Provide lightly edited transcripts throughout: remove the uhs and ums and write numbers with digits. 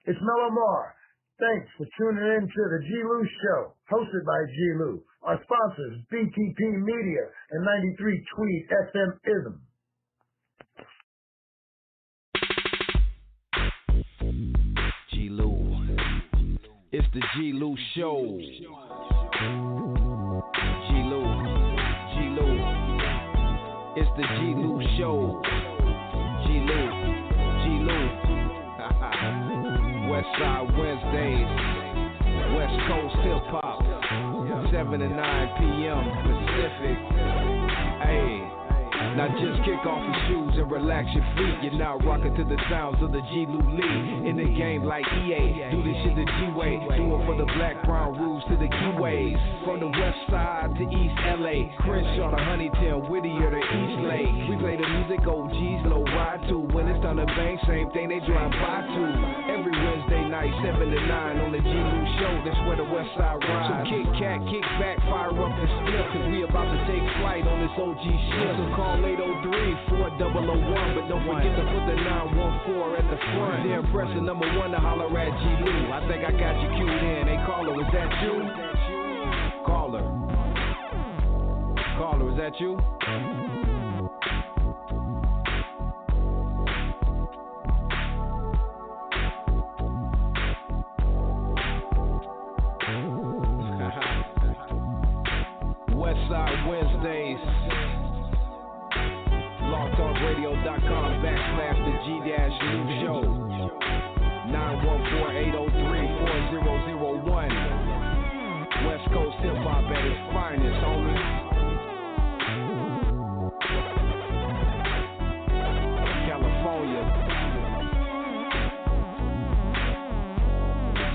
It's Mello-Mar. Thanks for tuning in to the G-Lew Show, hosted by G-Lew. Our sponsors, BTP Media and 93 Tweed FM-ism. G-Lew. It's the G-Lew Show. G-Lew. G-Lew. It's the G-Lew Show. G-Lew. G-Lew. Westside Wednesdays, West Coast Hip Hop, 7 to 9 p.m. Pacific. Hey. Now just kick off your shoes and relax your feet. You're now rocking to the sounds of the G-Lew Lee. In the game like EA, do this shit the G-Way. Do it for the black, brown rules to the keyways. From the west side to East LA, Crenshaw to Huntington, Whittier to East Lake. We play the music OGs, low ride to. When it's done the bang, same thing they drive by to. Every Wednesday night, 7 to 9 on the G-Lew Show. That's where the west side rides. So kick cat, kick back, fire up the split, cause we about to take flight on this OG shit. So call 803-4001, but don't forget to put the 914 at the front. Then press the number 1 to holler at G-Lew. I think I got you queued in. Hey caller, is that you? Caller. Caller, is that you? Westside Wednesdays. LawTalkRadio.com / the G-Lew Show. 914-803-4001. West Coast Hip Hop at its finest, homie. California.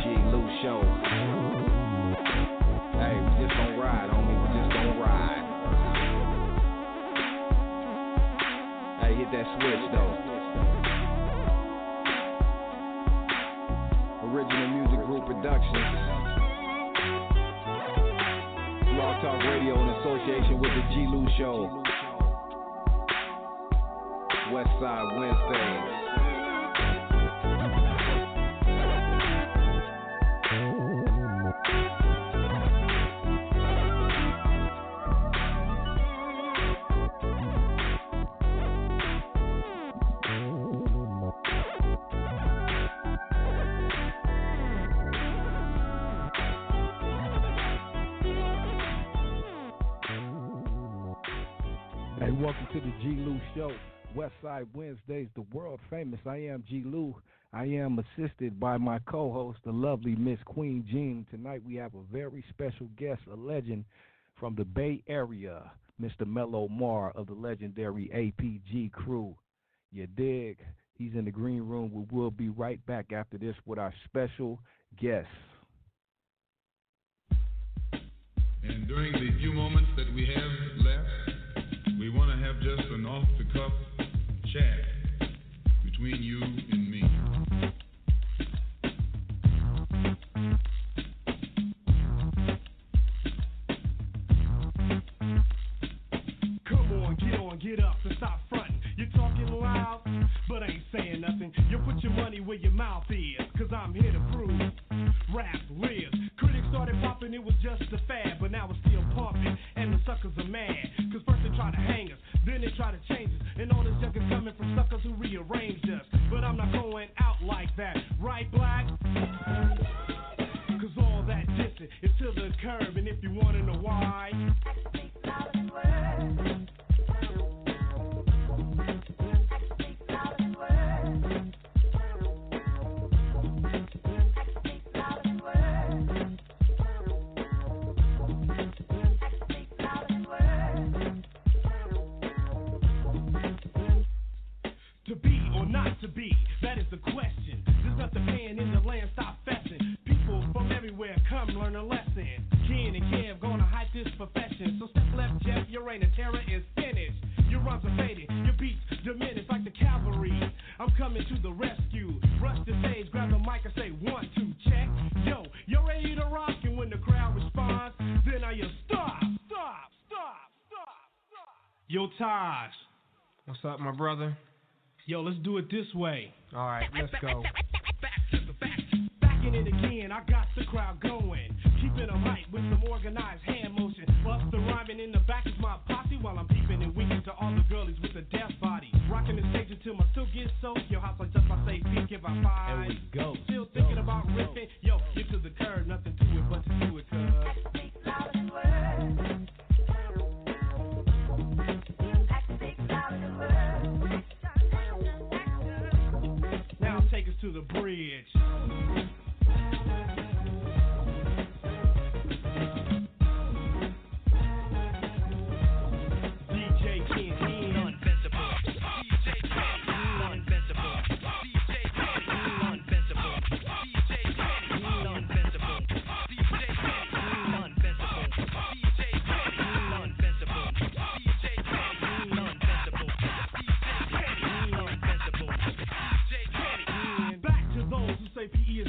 G-Lew Show. Hey, we just gon' ride, homie. We just gon' ride. Hey, hit that switch, though. Original Music Group Productions. Law Talk Radio in association with the G-Lew Show. Westside Wednesdays. Welcome to the G-Lew Show, Westside Wednesdays, the world famous. I am G-Lew. I am assisted by my co-host, the lovely Miss Queen Jean. Tonight we have a very special guest, a legend from the Bay Area, Mr. Mello-Mar of the legendary APG crew. You dig? He's in the green room. We will be right back after this with our special guest. And during the few moments that we have left, we want to have just an off-the-cuff chat between you and me. Come on, get up and stop fronting. You're talking loud, but ain't saying nothing. You put your money where your mouth is, cause I'm here to prove rap lives. Critics started popping, it was just a fad, but now it's still pumping, and the suckers are mad. Cause first they try to hang us, then they try to change us, and all this junk is coming from suckers who rearranged us. But I'm not going out like that, right, Black? Cause all that dissing is to the curb, and if you wanna know why, to be or not to be, that is the question. There's nothing paying in the land, stop fessing. People from everywhere come learn a lesson. Ken and Kev gonna hype this profession. So step left, Jeff, your reign of terror is finished. Your rhymes are faded, your beats diminished like the cavalry. I'm coming to the rescue. Rush the stage, grab the mic and say 1, 2, check. Yo, you're ready to rock, and when the crowd responds, then I yell stop. Yo, Taj. What's up, my brother? Yo, let's do it this way. All right, let's go. Back to the and again, I got the crowd going. Keeping them right with some organized hand motion. Bust the rhyming in the back is my posse while I'm peeping and winking to all the girlies with the death body. Rocking the stage until my still gets soaked. Your house like just my safe feet, give I five. There we go. Still thinking about ripping. Yo, get to the curb, nothing to it but to do it, cuz. Now take us to the bridge.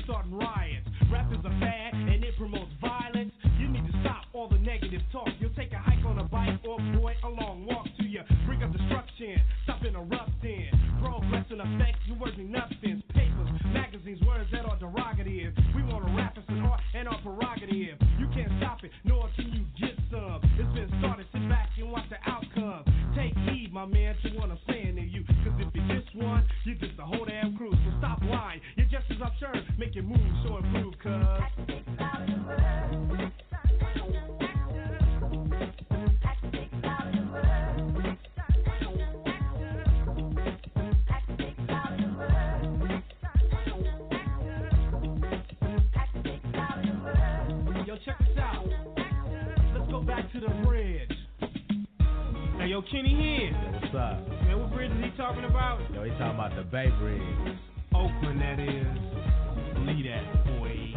Starting riots. Rap is a fad and it promotes violence. You need to stop all the negative talk. You'll take a hike on a bike or boy a long walk to you. Bring up destruction, stop interrupting. Progress and effects, your words mean nothing. Papers, magazines, words that are derogative. We want to rap as an art and our prerogative. You can't stop it, nor can you get some. It's been started, sit back and watch the outcome. Take heed, my man, to what I'm saying to you. Cause if you just one, you just the whole damn crew. So stop lying, you're just as absurd. Make your moves so improve, cuz. Yo, check this out. Let's go back to the bridge. Hey, yo, Kenny here. Yo, what's up? Man, what bridge is he talking about? Yo, he talking about the Bay Bridge. Oakland, that is. Believe that, boy.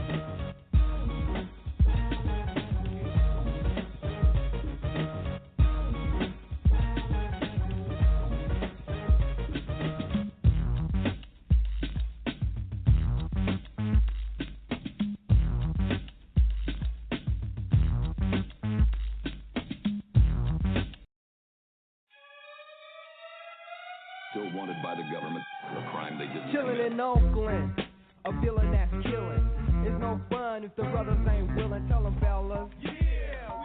Still wanted by the government for a crime they didn't Chillin' commit. in Oakland, a villain that's killing. It's no fun if the brothers ain't willing. Tell them, fellas. Yeah,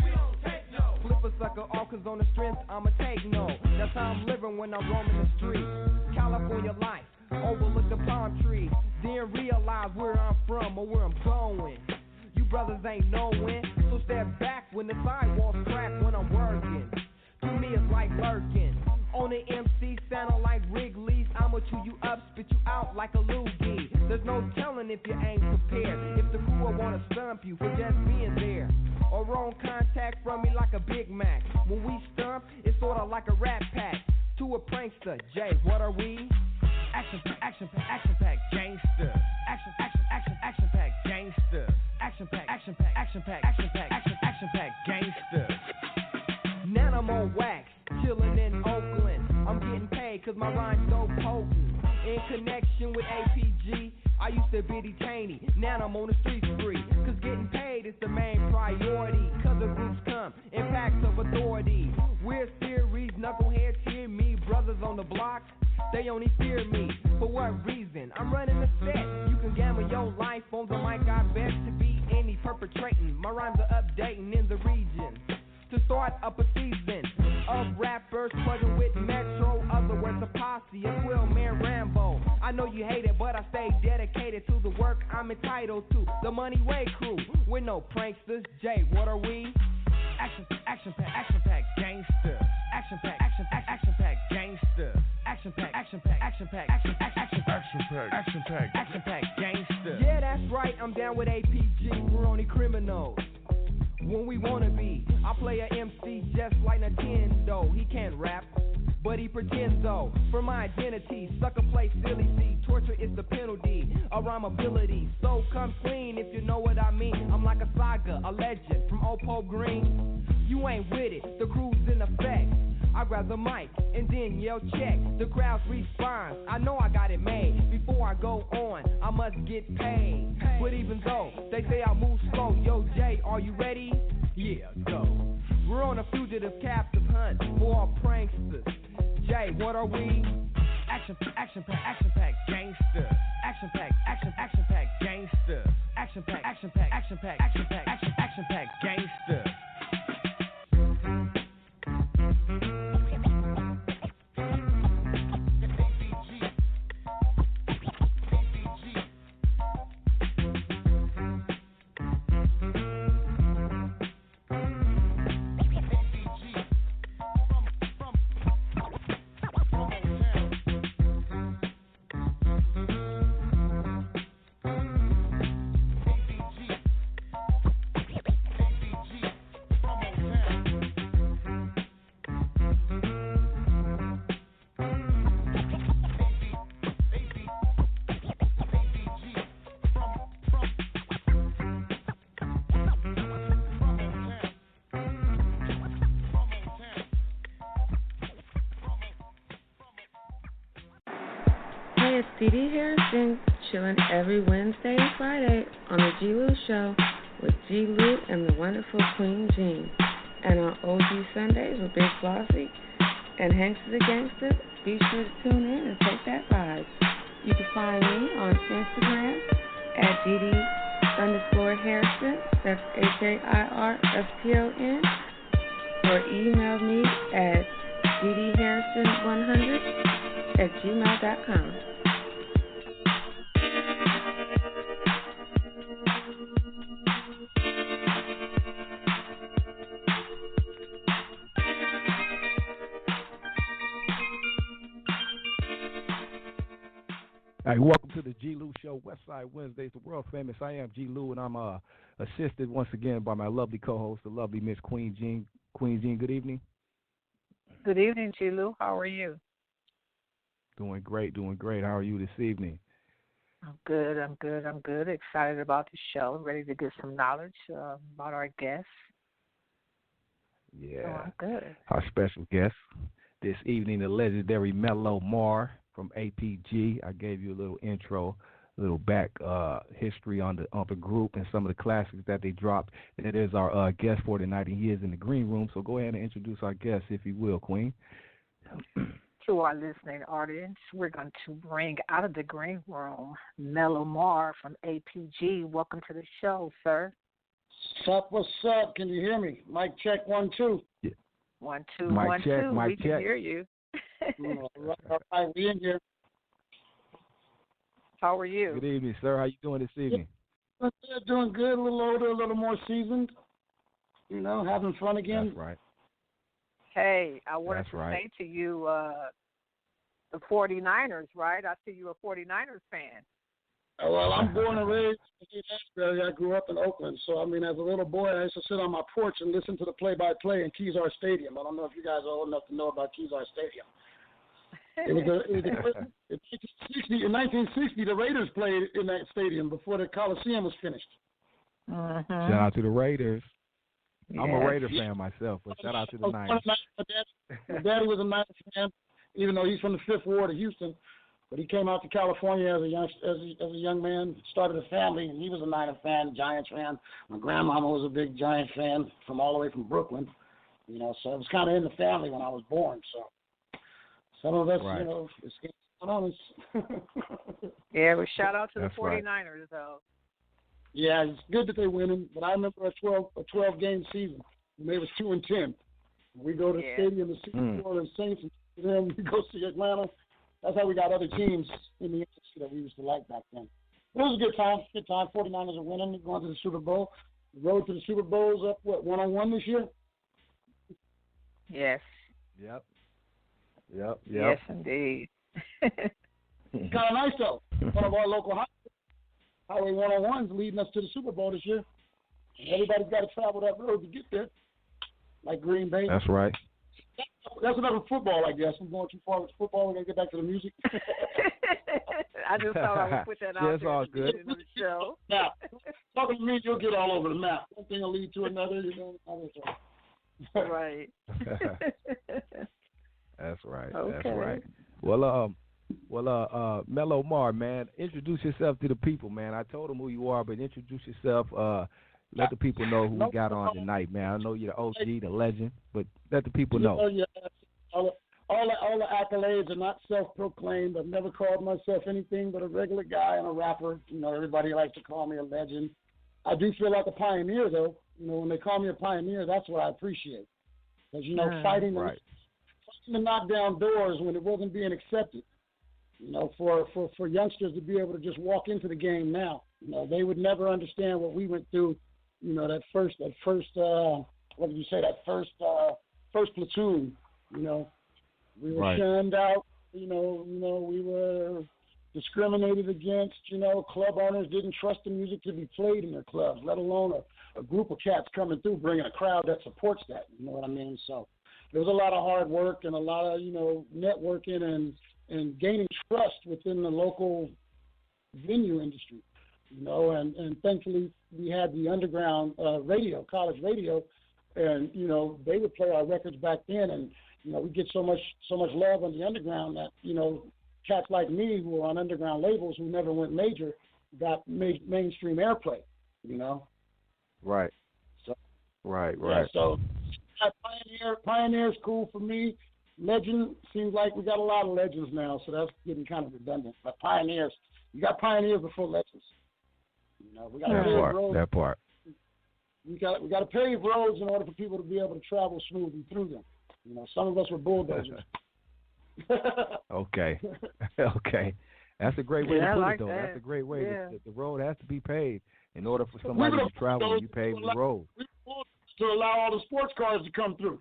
we don't take no. Flip a sucker off, cause on the strength I'ma take no. That's how I'm living when I'm roaming the streets. California life, overlook the palm trees. Then realize where I'm from or where I'm going. You brothers ain't knowing, so step back when the sidewalks crack when I'm working. To me it's like lurking. On the MC sounding like Wrigley's. I'ma chew you up, spit you out like a loogie. There's no telling if you ain't prepared. If the crew will wanna stump you for just being there. Or wrong contact from me like a Big Mac. When we stump, it's sorta like a rap pack. To a prankster, Jay, what are we? Action pack, gangster. Action pack, gangster. Action pack, gangster. Now I'm on wax, chillin' in Oakland. I'm getting paid cause my rhyme's so potent. In connection with APG, I used to be detainee. Now I'm on the street free. Cause getting paid is the main priority. Cause the groups come in packs of authority. We're series, knuckleheads hear me. Brothers on the block, they only fear me. For what reason? I'm running the set. You can gamble your life on the mic. I bet to be any perpetrating. My rhymes are updating in the region. To start up a season of rappers plugging with Metro, other words a posse, a 12-man Rambo. I know you hate it, but I stay dedicated to the work I'm entitled to. The Money Way crew, we're no pranksters. Jay, what are we? Action pack, gangster. Action pack, gangster. Action pack, gangster. Yeah, that's right, I'm down with APG. We're only criminals when we wanna be. I play a MC just like Nintendo. He can't rap, but he pretends though. For my identity, sucker play silly. See, torture is the penalty. A rhyme ability, so come clean if you know what I mean. I'm like a saga, a legend from Opo Green. You ain't with it, the crew's in effect. I grab the mic and then yell check. The crowd responds. I know I got it made. Before I go on, I must get paid. But even though they say I move slow, yo Jay, are you ready? Yeah, go. We're on a fugitive captive hunt for all pranksters. Jay, what are we? Action pack, gangster. Action pack, gangster. action pack, action pack, action pack, action pack, gangster. It's Dee Harrison, chilling every Wednesday and Friday on the G-Lew Show with G-Lew and the wonderful Queen Jean. And on OG Sundays with Big Flossy and Hanks the Gangster. Be sure to tune in and take that vibe. You can find me on Instagram at DD_Harrison, that's HAIRSTON, or email me at ddharrison100@gmail.com. Hey, welcome to the G-Lew Show, Westside Wednesdays, the world famous. I am G-Lew, and I'm assisted once again by my lovely co-host, the lovely Miss Queen Jean. Queen Jean, good evening. Good evening, G-Lew. How are you? Doing great, doing great. How are you this evening? I'm good. Excited about the show. Ready to get some knowledge about our guests. Yeah. So I'm good. Our special guest this evening, the legendary Mello-Mar from APG. I gave you a little intro, a little back history on the group and some of the classics that they dropped. And it is our guest for tonight, and he is in the green room. So go ahead and introduce our guest, if you will, Queen. To our listening audience, we're going to bring out of the green room Mello-Mar from APG. Welcome to the show, sir. What's up? Can you hear me? Mic check 1 2. Yeah. 1 2 Mic 1 check, 2. mic We check. can hear you. All right, we in here. How are you? Good evening, sir. How you doing this evening? Doing good. A little older, a little more seasoned. You know, having fun again. That's right. Hey, I wanted That's to right. say to you, the 49ers, right? I see you're a 49ers fan. Well, I'm born and raised in Nashville. I grew up in Oakland. So, I mean, as a little boy, I used to sit on my porch and listen to the play-by-play in Kezar Stadium. I don't know if you guys are old enough to know about Kezar Stadium. In 1960, the Raiders played in that stadium before the Coliseum was finished. Mm-hmm. Shout out to the Raiders. Yes. I'm a Raider fan myself, but shout out to the Niners. My daddy was a Niners fan, even though he's from the 5th Ward of Houston. But he came out to California as a young man, started a family, and he was a Niner fan, Giants fan. My grandmama was a big Giant fan from all the way from Brooklyn. You know, so it was kind of in the family when I was born. So some of us, Right. you know, it's on us. Yeah, well, shout out to That's the right. 49ers, though. Yeah, it's good that they're winning, but I remember a 12-game season when they was 2-10. We go to the stadium to see the New Orleans Saints, and then we go see Atlanta. That's how we got other teams in the NFC that we used to like back then. It was a good time. 49ers are winning. They're going to the Super Bowl. The road to the Super Bowl is up, 1-1 this year? Yes. Yep. Yes, indeed. It's kind of nice, though. One of our local Highway 101's leading us to the Super Bowl this year. And everybody's got to travel that road to get there, like Green Bay. That's right. That's enough of football, I guess. I'm going too far with football. We're going to get back to the music. I just thought I would put that out It's there all at the good. beginning of the show. Now, talking to me, you'll get all over the map. One thing will lead to another. You know, Right. That's right. Okay. That's right. Well, Mello-Mar, man, introduce yourself to the people, man. I told them who you are, but introduce yourself. Let the people know who we got on tonight, man. I know you're the OG, the legend, but let the people know. Yeah, all the accolades are not self-proclaimed. I've never called myself anything but a regular guy and a rapper. You know, everybody likes to call me a legend. I do feel like a pioneer, though. When they call me a pioneer, that's what I appreciate. Because, fighting to knock down doors when it wasn't being accepted. For youngsters to be able to just walk into the game now. They would never understand what we went through. That first what did you say? That first platoon. We were shunned out. We were discriminated against. Club owners didn't trust the music to be played in their clubs, let alone a group of cats coming through, bringing a crowd that supports that. You know what I mean? So there was a lot of hard work and a lot of networking and gaining trust within the local venue industry, and thankfully we had the underground radio, college radio, and they would play our records back then, and we get so much love on the underground that cats like me who were on underground labels who never went major got mainstream airplay, Right. So right. Yeah, so Pioneer's cool for me. Legend seems like we got a lot of legends now, so that's getting kind of redundant. But pioneers, you got pioneers before legends. We got to pave roads. That part. We got to pave roads in order for people to be able to travel smoothly through them. Some of us were bulldozers. Okay. That's a great way to put it, though. That's a great way. Yeah. The road has to be paved in order for somebody to travel. You pave the road. To allow all the sports cars to come through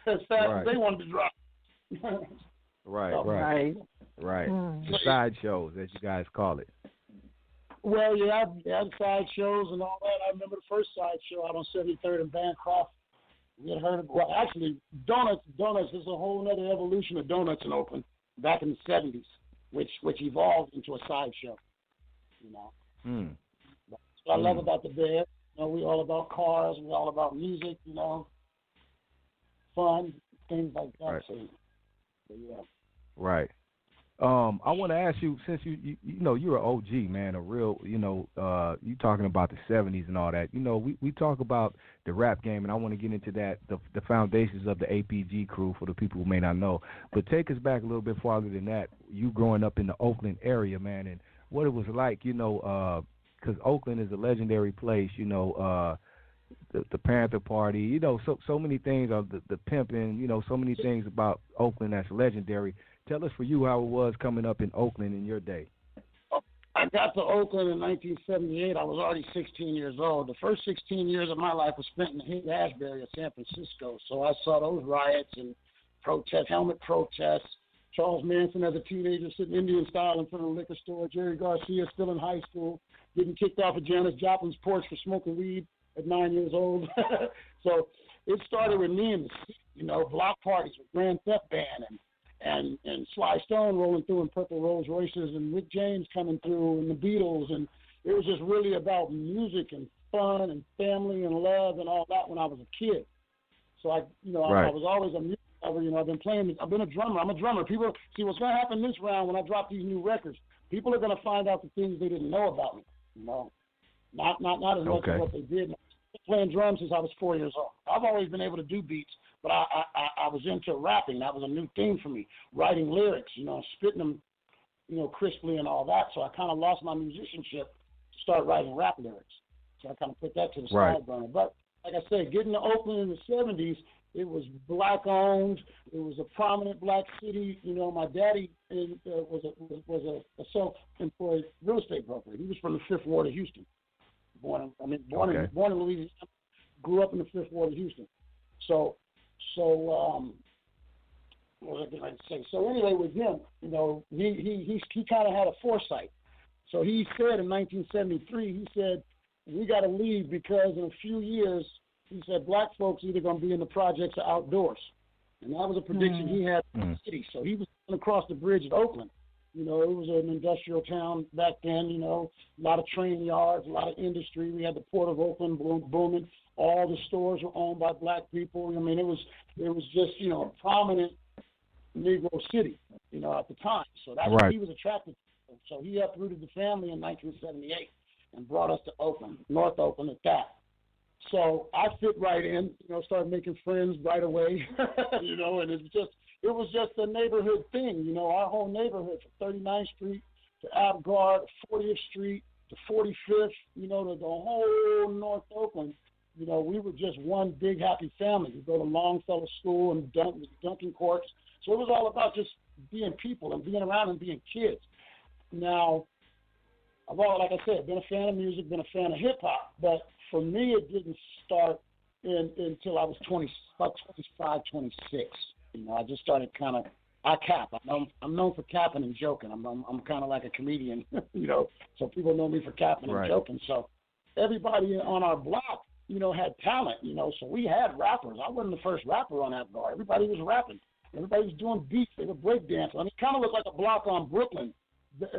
as fast as they wanted to drive. Right. The sideshows, as you guys call it. Well, yeah, side shows and all that. I remember the first side show out on 73rd and Bancroft. We had heard of, actually, Donuts is a whole other evolution of Donuts in Oakland back in the 70s, which evolved into a side show. That's what I love about the Bay. We're all about cars. We're all about music. Fun things like that. Right. So yeah. Right. I want to ask you, since you're an OG, man, a real, you talking about the 70s and all that. We talk about the rap game, and I want to get into that, the foundations of the APG crew for the people who may not know. But take us back a little bit farther than that. You growing up in the Oakland area, man, and what it was like, because Oakland is a legendary place, the Panther Party, so many things, the pimping, so many things about Oakland that's legendary. Tell us for you how it was coming up in Oakland in your day. I got to Oakland in 1978. I was already 16 years old. The first 16 years of my life was spent in Haight-Ashbury, San Francisco. So I saw those riots and protests, helmet protests. Charles Manson as a teenager sitting Indian style in front of a liquor store. Jerry Garcia still in high school, getting kicked off of Janis Joplin's porch for smoking weed at 9 years old. So it started with me in the city, block parties with Grand Theft Band and Sly Stone rolling through in purple Rolls Royces and Rick James coming through and the Beatles. And it was just really about music and fun and family and love and all that when I was a kid. So I was always a music lover. I've been playing. I've been a drummer. I'm a drummer. People see what's going to happen this round when I drop these new records. People are going to find out the things they didn't know about me. Not as much as what they did. I've been playing drums since I was 4 years old. I've always been able to do beats, but I was into rapping. That was a new thing for me. Writing lyrics, spitting them, crisply and all that. So I kind of lost my musicianship to start writing rap lyrics. So I kind of put that to the side burner. But like I said, getting to Oakland in the 70s, it was black owned. It was a prominent black city. My daddy was a self-employed real estate broker. He was from the Fifth Ward of Houston. Born in Louisiana, grew up in the Fifth Ward of Houston. So what was I going to say? So anyway, with him, he kind of had a foresight. So he said in 1973, he said, we got to leave because in a few years, he said, black folks either going to be in the projects or outdoors. And that was a prediction he had for the city. So he was across the bridge at Oakland. It was an industrial town back then, a lot of train yards, a lot of industry. We had the Port of Oakland booming. All the stores were owned by black people. I mean, it was just, a prominent Negro city, at the time. So that's what he was attracted to. So he uprooted the family in 1978 and brought us to Oakland, North Oakland at that. So I fit right in, started making friends right away, and it was just a neighborhood thing, our whole neighborhood from 39th Street to Ave Guard, 40th Street to 45th, you know, to the whole North Oakland, you know, we were just one big happy family. We go to Longfellow School and Duncan Courts. So it was all about just being people and being around and being kids. Now, I've always, like I said, been a fan of music, been a fan of hip-hop, but for me it didn't start until I was about 25, 26. You know, I just started kind of, I cap. I'm known for capping and joking. I'm kind of like a comedian, you know, so people know me for capping and joking. So everybody on our block, you know, had talent, you know, so we had rappers. I wasn't the first rapper on APGAR. Everybody was rapping. Everybody was doing beats. They were breakdancing. I mean, it kind of looked like a block on Brooklyn,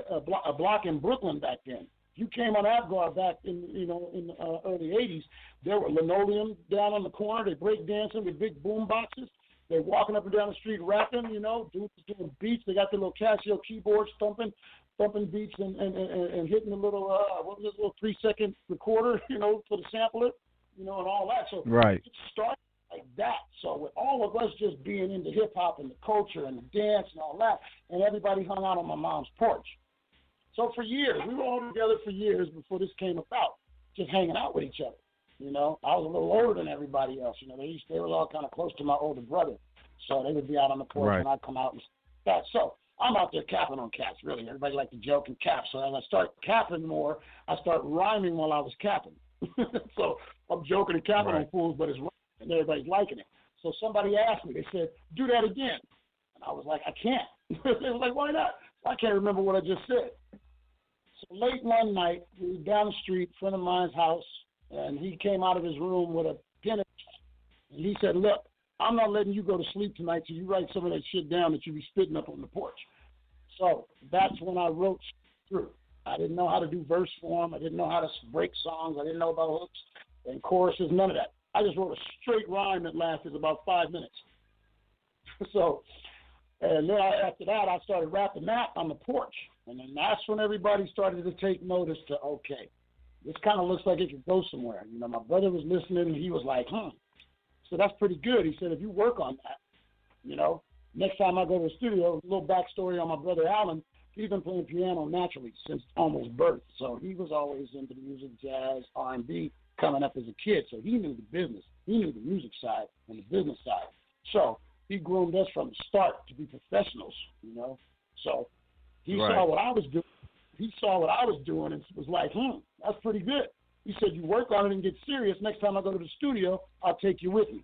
a block in Brooklyn back then. If you came on APGAR back in, you know, in the early 80s, there were linoleum down on the corner. They breakdancing with big boom boxes. They're walking up and down the street rapping, you know, dudes doing beats. They got the little Casio keyboards thumping beats and hitting the little, what was this little 3-second recorder, you know, for the sampler, you know, and all that. So it started like that. So with all of us just being into hip-hop and the culture and the dance and all that, and everybody hung out on my mom's porch. So for years, we were all together for years before this came about, just hanging out with each other. You know, I was a little older than everybody else. You know, they were all kind of close to my older brother. So they would be out on the porch and I'd come out and that. So I'm out there capping on cats, really. Everybody like to joke and cap. So as I start capping more, I start rhyming while I was capping. So I'm joking and capping on fools, but it's rhyming and everybody's liking it. So somebody asked me, they said, do that again. And I was like, I can't. They were like, why not? I can't remember what I just said. So late one night, we were down the street, a friend of mine's house, and he came out of his room with a pen and he said, look, I'm not letting you go to sleep tonight till you write some of that shit down that you be spitting up on the porch. So that's when I wrote through. I didn't know how to do verse form. I didn't know how to break songs. I didn't know about hooks and choruses, none of that. I just wrote a straight rhyme that lasted about 5 minutes. So, and then after that, I started rapping that on the porch. And then that's when everybody started to take notice to, okay, this kind of looks like it could go somewhere. You know, my brother was listening, and he was like, So that's pretty good. He said, if you work on that, you know, next time I go to the studio, a little backstory on my brother Alan, he's been playing piano naturally since almost birth. So he was always into the music, jazz, R&B, coming up as a kid. So he knew the business. He knew the music side and the business side. So he groomed us from the start to be professionals, you know. So he saw what I was doing. He saw what I was doing and was like, that's pretty good. He said, you work on it and get serious. Next time I go to the studio, I'll take you with me.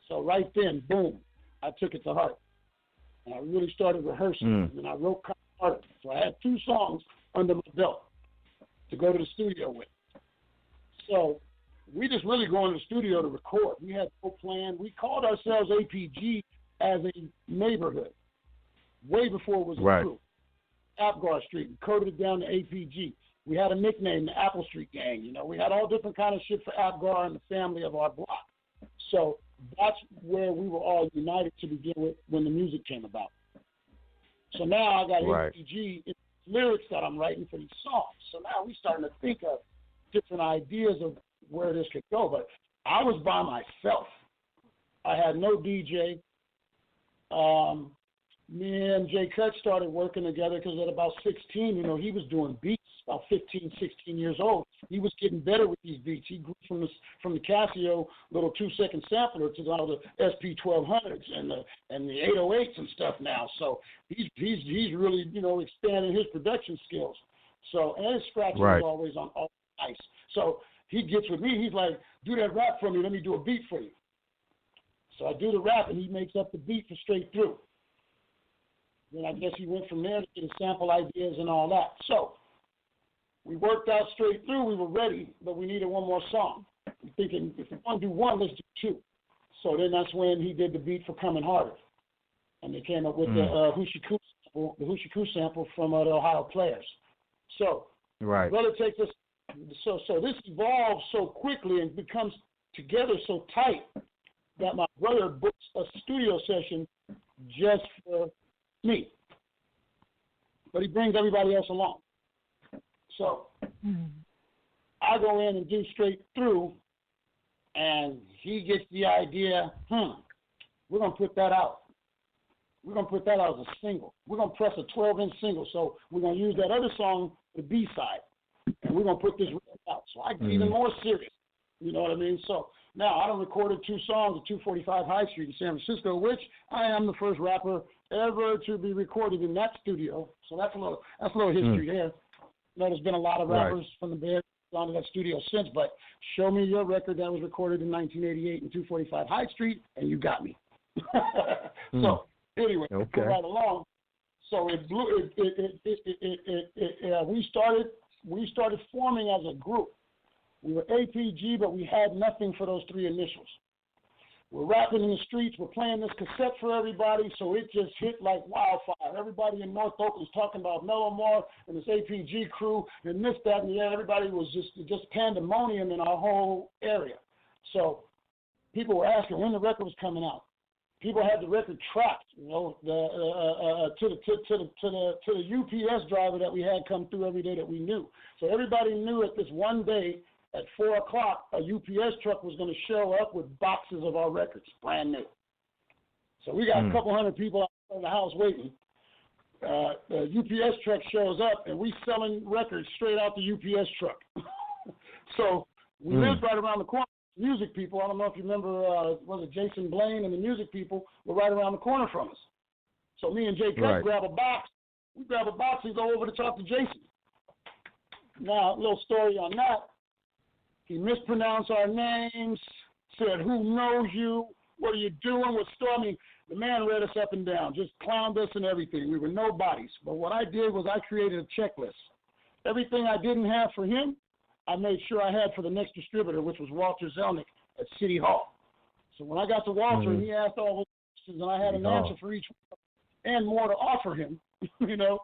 So right then, boom, I took it to heart. And I really started rehearsing. And I wrote kind of hard. So I had 2 songs under my belt to go to the studio with. So we just really go in the studio to record. We had no plan. We called ourselves APG as a neighborhood way before it was a crew. APGAR Street. We coded it down to APG. We had a nickname, the Apple Street Gang. You know, we had all different kind of shit for APGAR and the family of our block. So that's where we were all united to begin with when the music came about. So now I got APG lyrics that I'm writing for these songs. So now we're starting to think of different ideas of where this could go. But I was by myself. I had no DJ. Me and Jay Cut started working together because at about 16, you know, he was doing beats, about 15, 16 years old. He was getting better with these beats. He grew from the Casio little 2-second sampler to all the SP1200s and the 808s and stuff now. So he's really, you know, expanding his production skills. So, and his scratching is always on all nice. So he gets with me. He's like, do that rap for me. Let me do a beat for you. So I do the rap, and he makes up the beat for Straight Through. Then I guess he went from there to get sample ideas and all that. So we worked out Straight Through. We were ready, but we needed one more song. I'm thinking, if we want to do one, let's do 2. So then that's when he did the beat for Coming Harder. And they came up with the Hoochie Coo sample from the Ohio Players. So brother takes us. So this evolves so quickly and becomes together so tight that my brother books a studio session just for me. But he brings everybody else along. So I go in and do Straight Through, and he gets the idea, we're going to put that out. We're going to put that out as a single. We're going to press a 12-inch single. So we're going to use that other song, the B-side. and we're going to put this record out. So I get even more serious. You know what I mean? So now I done recorded 2 songs at 245 High Street in San Francisco, which I am the first rapper ever to be recorded in that studio. So that's a little history there. You know, there's been a lot of rappers from the Bay Area gone to that studio since, but show me your record that was recorded in 1988 in 245 High Street, and you got me. So anyway, go right along. So we started forming as a group. We were APG, but we had nothing for those 3 initials. We're rapping in the streets. We're playing this cassette for everybody, so it just hit like wildfire. Everybody in North Oakland was talking about Mello-Mar and this APG crew and this, that, and the other. Everybody was just pandemonium in our whole area. So people were asking when the record was coming out. People had the record tracked, you know, to the UPS driver that we had come through every day that we knew. So everybody knew at this one day at 4 o'clock, a UPS truck was going to show up with boxes of our records, brand new. So we got a couple hundred people out in the house waiting. The UPS truck shows up, and we selling records straight out the UPS truck. So we lived right around the corner. Music people, I don't know if you remember, was it Jason Blaine and the music people were right around the corner from us. So me and Jay Cut grab a box. We grab a box and go over to talk to Jason. Now, a little story on that. He mispronounced our names, said, "Who knows you? What are you doing? What's storming?" The man read us up and down, just clowned us and everything. We were nobodies. But what I did was I created a checklist. Everything I didn't have for him, I made sure I had for the next distributor, which was Walter Zelnick at City Hall. So when I got to Walter, and he asked all those questions, and I had an answer for each one, and more to offer him, you know,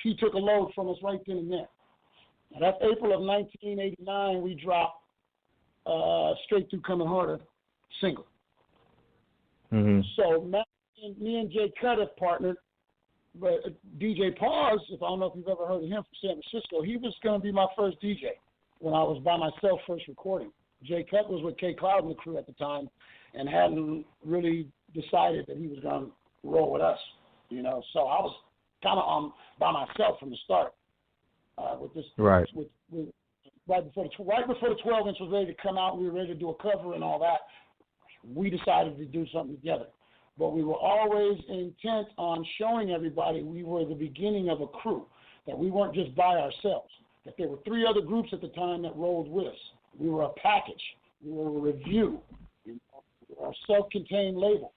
he took a load from us right then and there. Now, that's April of 1989. We dropped Straight Through Coming Harder single. So me and Jay Cut have partnered. But DJ Pause, I don't know if you've ever heard of him from San Francisco, he was going to be my first DJ when I was by myself first recording. Jay Cut was with K Cloud and the crew at the time and hadn't really decided that he was going to roll with us, you know. So I was kind of by myself from the start with this. Right. With right before the 12-inch was ready to come out, we were ready to do a cover and all that. We decided to do something together. But we were always intent on showing everybody we were the beginning of a crew, that we weren't just by ourselves, that there were 3 other groups at the time that rolled with us. We were a package. We were a review. We were a self-contained label.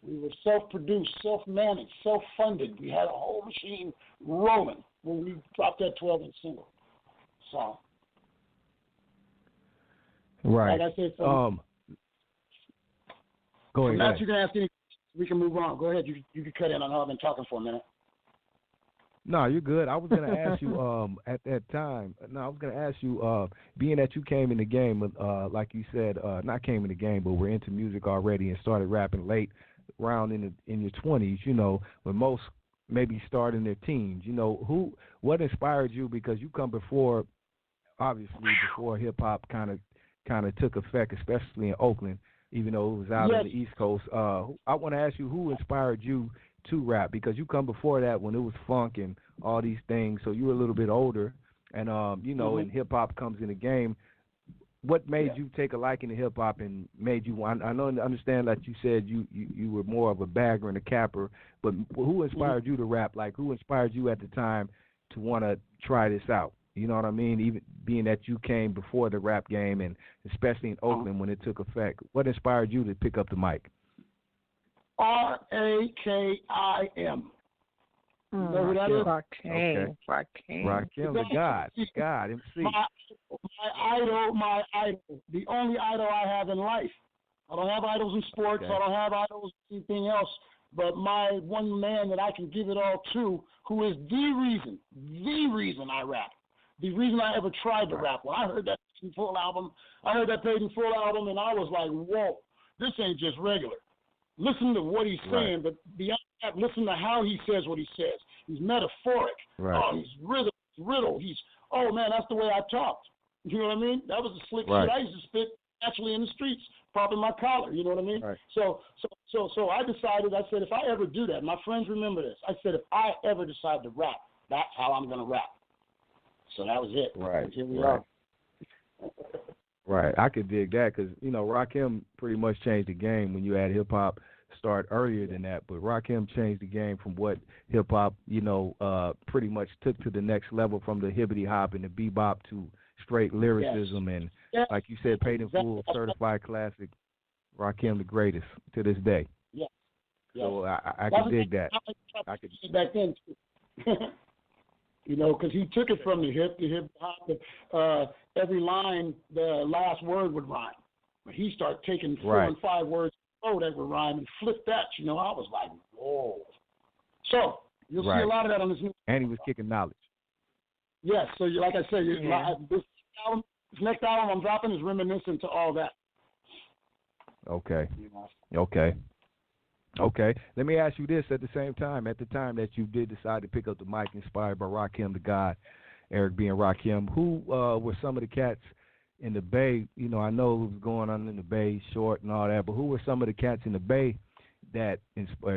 We were self-produced, self-managed, self-funded. We had a whole machine rolling when we dropped that 12-inch single. So, right. Like I said, go ahead. Matt, you can ask any. We can move on. Go ahead. You can cut in on how I've been talking for a minute. No, you're good. I was going to ask you at that time. No, I was going to ask you, being that you came in the game, like you said, not came in the game, but were into music already and started rapping late, around in your 20s. You know, when most maybe start in their teens. You know, what inspired you? Because you come before, obviously, before hip hop kind of took effect, especially in Oakland. Even though it was out on the East Coast, I want to ask you who inspired you to rap, because you come before that when it was funk and all these things, so you were a little bit older, and you know, and hip hop comes in the game. What made you take a liking to hip hop and made you? I know, understand that you said you were more of a bagger and a capper, but who inspired you to rap? Like, who inspired you at the time to want to try this out? You know what I mean? Even being that you came before the rap game, and especially in Oakland when it took effect, what inspired you to pick up the mic? Rakim. You know who that is? Rakim. Rakim, the God, MC. My idol, the only idol I have in life. I don't have idols in sports. I don't have idols in anything else. But my one man that I can give it all to, who is the reason I rap. The reason I ever tried to rap. When I heard that Paid in Full album, and I was like, whoa, this ain't just regular. Listen to what he's saying, but beyond that, listen to how he says what he says. He's metaphoric. Oh, he's riddle. Oh, man, that's the way I talked. You know what I mean? That was the slick shit I used to spit actually in the streets, popping my collar. You know what I mean? So I decided, I said, if I ever do that, my friends remember this. I said, if I ever decide to rap, that's how I'm going to rap. So that was it. Right. And here we are. Right. I could dig that because, Rakim pretty much changed the game when you had hip-hop start earlier than that. But Rakim changed the game from what hip-hop, pretty much took to the next level from the hibbity-hop and the bebop to straight lyricism. And like you said, paid in full, certified classic. Rakim the greatest to this day. Yeah. So I could dig that. I could back then too. Because he took it from the hip hop. Every line, the last word would rhyme. But he started taking 4 and 5 words that would rhyme and flip that. I was like, whoa. So you'll see a lot of that on this new. And he was kicking knowledge. Yes. So like I said, this next album I'm dropping is reminiscent to all that. Okay. Let me ask you this at the same time. At the time that you did decide to pick up the mic inspired by Rakim the God, Eric B. and Rakim, who were some of the cats in the Bay? I know what was going on in the Bay, Short and all that, but who were some of the cats in the Bay that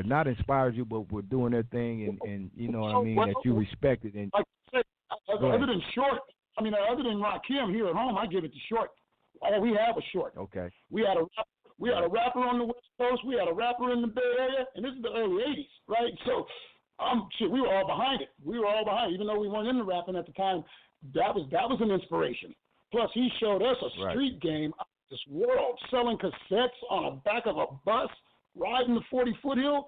not inspired you, but were doing their thing and that you respected? And like I said, other than Short, other than Rakim here at home, I give it to Short. All we had was Short. Okay. We had a rapper on the West Coast. We had a rapper in the Bay Area, and this is the early '80s, right? So, we were all behind it. Even though we weren't into rapping at the time. That was an inspiration. Plus, he showed us a street game out of this world, selling cassettes on the back of a bus, riding the 40-foot hill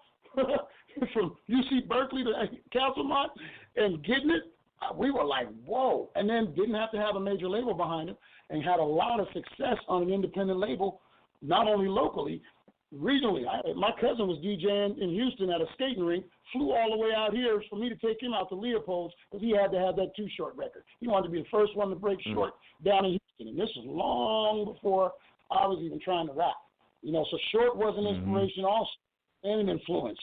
from UC Berkeley to Castlemont, and getting it. We were like, whoa! And then didn't have to have a major label behind it, and had a lot of success on an independent label. Not only locally, regionally. My cousin was DJing in Houston at a skating rink, flew all the way out here for me to take him out to Leopold's because he had to have that Too Short record. He wanted to be the first one to break Short down in Houston, and this was long before I was even trying to rap. So Short was an inspiration also and an influence,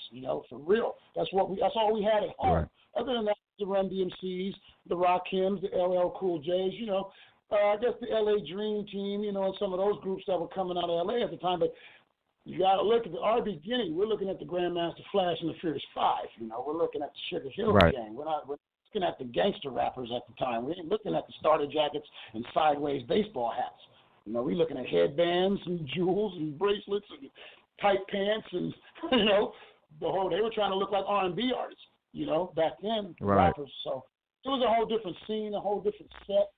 for real. That's all we had at home. Right. Other than that, the Run DMCs, the Rakims, the LL Cool J's, I guess the LA Dream Team, and some of those groups that were coming out of LA at the time. But you got to look at our beginning. We're looking at the Grandmaster Flash and the Furious Five. We're looking at the Sugar Hill Gang. We're looking at the gangster rappers at the time. We ain't looking at the starter jackets and sideways baseball hats. We're looking at headbands and jewels and bracelets and tight pants and they were trying to look like R&B artists. Back then, rappers. So it was a whole different scene, a whole different set.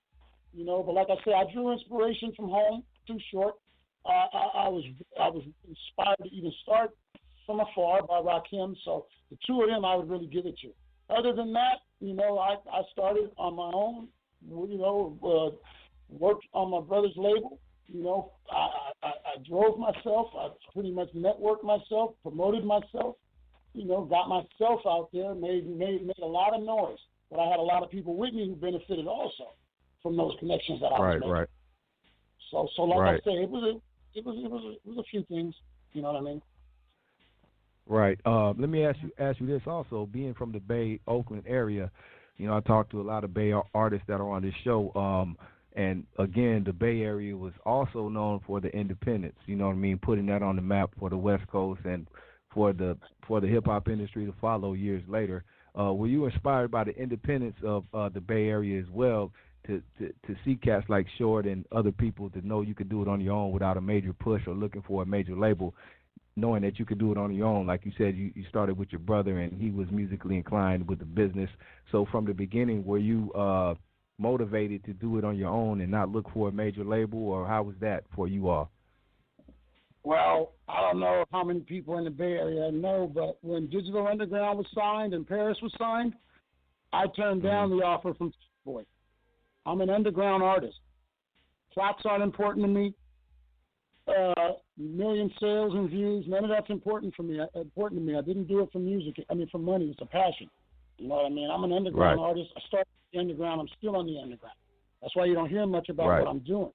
But like I said, I drew inspiration from home, Too Short. I was inspired to even start from afar by Rakim. So the two of them, I would really give it to. Other than that, I started on my own. Worked on my brother's label. I drove myself. I pretty much networked myself, promoted myself. Got myself out there, made a lot of noise. But I had a lot of people with me who benefited also from those connections that I was making. Right. So like I said, it was a few things. You know what I mean? Right. Let me ask you this also. Being from the Bay, Oakland area, I talked to a lot of Bay artists that are on this show. And again, the Bay Area was also known for the independents. Putting that on the map for the West Coast and for the hip hop industry to follow years later. Were you inspired by the independence of the Bay Area as well? To see cats like Short and other people to know you could do it on your own without a major push or looking for a major label, knowing that you could do it on your own. Like you said, you started with your brother and he was musically inclined with the business. So from the beginning, were you motivated to do it on your own and not look for a major label, or how was that for you all? Well, I don't know how many people in the Bay Area know, but when Digital Underground was signed and Paris was signed, I turned down the offer from Boy. I'm an underground artist. Plaques aren't important to me. Million sales and views, none of that's important to me. I didn't do it for music. For money. It's a passion. You know what I mean? I'm an underground artist. I started the underground. I'm still on the underground. That's why you don't hear much about what I'm doing.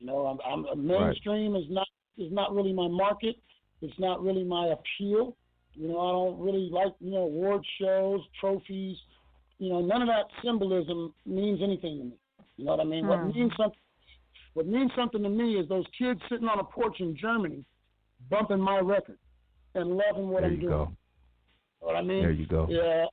I'm mainstream is not really my market. It's not really my appeal. I don't really like award shows, trophies. None of that symbolism means anything to me. You know what I mean? What means something to me is those kids sitting on a porch in Germany bumping my record and loving what I'm doing. Go. You know what I mean? There you go. Yeah,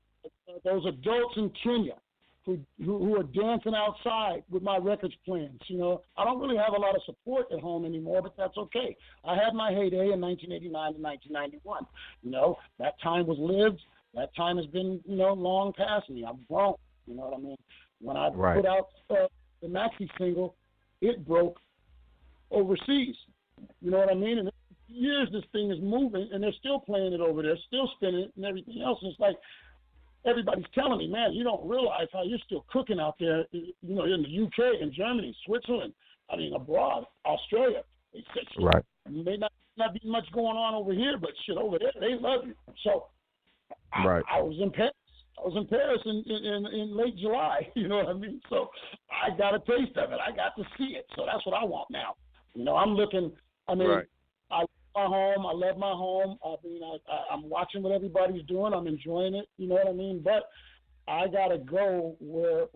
those adults in Kenya who are dancing outside with my records playing. You know, I don't really have a lot of support at home anymore, but that's okay. I had my heyday in 1989 and 1991. You know, that time was lived. That time has been, you know, long past me. I'm grown. You know what I mean? When I put out the maxi single, it broke overseas. You know what I mean? And for years this thing is moving, and they're still playing it over there, still spinning it and everything else. And it's like, everybody's telling me, man, you don't realize how you're still cooking out there, you know, in the UK, in Germany, Switzerland, I mean, abroad, Australia. They said, right. May not be much going on over here, but shit, over there, they love you. So I was in Paris. I was in Paris in late July, you know what I mean? So I got a taste of it. I got to see it. So that's what I want now. You know, I'm looking, I mean, I my home. I love my home. I mean, I'm watching what everybody's doing. I'm enjoying it. You know what I mean? But I gotta go where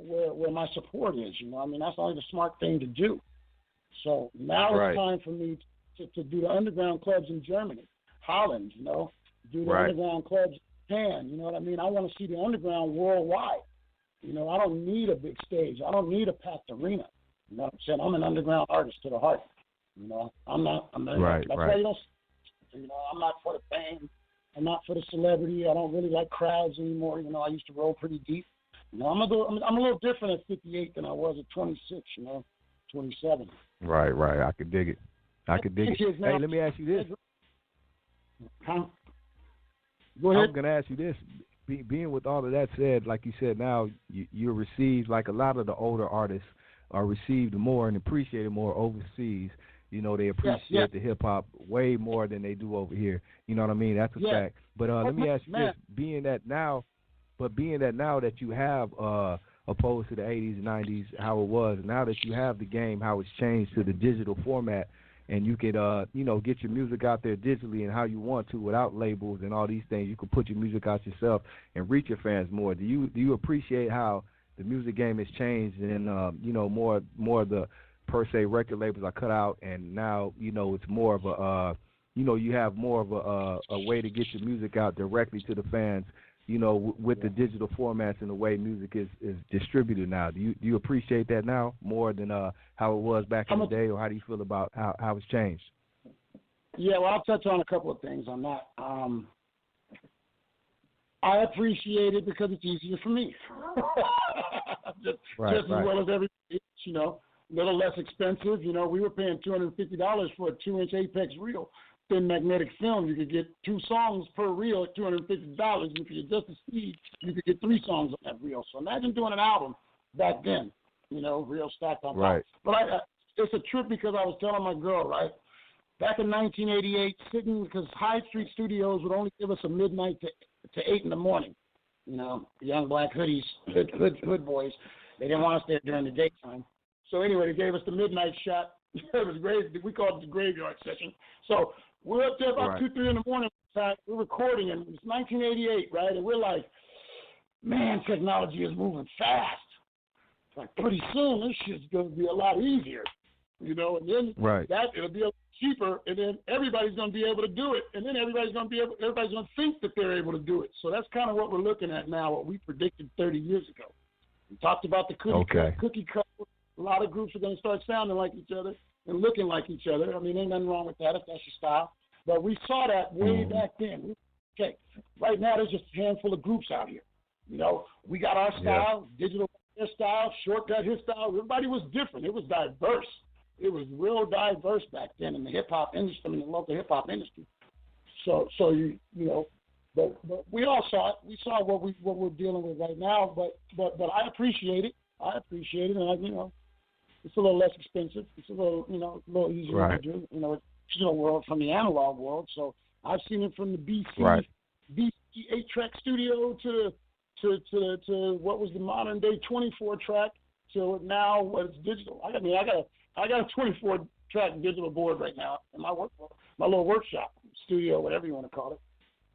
my support is. You know, I mean, that's only the smart thing to do. So now it's time for me to do the underground clubs in Germany, Holland. You know, do the underground clubs in Japan. You know what I mean? I want to see the underground worldwide. You know, I don't need a big stage. I don't need a packed arena. You know what I'm saying? I'm an underground artist to the heart. You know, I'm not. That's why you don't. You know, I'm not for the fame. I'm not for the celebrity. I don't really like crowds anymore. You know, I used to roll pretty deep. You know, I'm a little different at 58 than I was at 26. You know, 27. Right. I could dig it. Hey, let me ask you this. Go ahead. I'm gonna ask you this. Being with all of that said, like you said, now you're received like a lot of the older artists are received more and appreciated more overseas. You know, they appreciate the hip hop way more than they do over here. You know what I mean? That's a fact. But let me ask you this: being that now that you have opposed to the 80s, 90s, how it was, now that you have the game, how it's changed to the digital format, and you could get your music out there digitally and how you want to without labels and all these things. You can put your music out yourself and reach your fans more. Do you appreciate how the music game has changed and more of the per se record labels are cut out, and now it's more of a you have more of a way to get your music out directly to the fans, with the digital formats and the way music is distributed now. Do you appreciate that now more than how it was back in the day, or how do you feel about how it's changed? Yeah, well, I'll touch on a couple of things on that. I appreciate it because it's easier for me. just as well as everybody else, a little less expensive. We were paying $250 for a 2-inch Apex reel, thin magnetic film. You could get 2 songs per reel at $250. And if you adjust the speed, you could get 3 songs on that reel. So imagine doing an album back then, reel stacked on top. But it's a trip because I was telling my girl, right, back in 1988, sitting, because High Street Studios would only give us a midnight to 8 in the morning. Young black hoodies, hood boys, they didn't want us there during the daytime. So anyway, they gave us the midnight shot. It was great. We called it the graveyard session. So we're up there about 2, 3 in the morning. We're recording, and it's 1988, right? And we're like, man, technology is moving fast. Like pretty soon, this shit's going to be a lot easier, and then it'll be a lot cheaper, and then everybody's going to be able to do it, and then everybody's going to think that they're able to do it. So that's kind of what we're looking at now, what we predicted 30 years ago. We talked about the cookie cut. A lot of groups are going to start sounding like each other and looking like each other. I mean, ain't nothing wrong with that if that's your style. But we saw that way back then. Okay, right now there's just a handful of groups out here. We got our style, digital his style, shortcut his style. Everybody was different. It was diverse. It was real diverse back then in the hip hop industry, in the local hip hop industry. So but we all saw it. We saw what we're dealing with right now. But I appreciate it. And it's a little less expensive. It's a little easier to do. Digital world from the analog world. So I've seen it from the BC 8-track studio to what was the modern day 24-track to now what it's digital. I got a 24-track digital board right now in my little workshop studio, whatever you want to call it.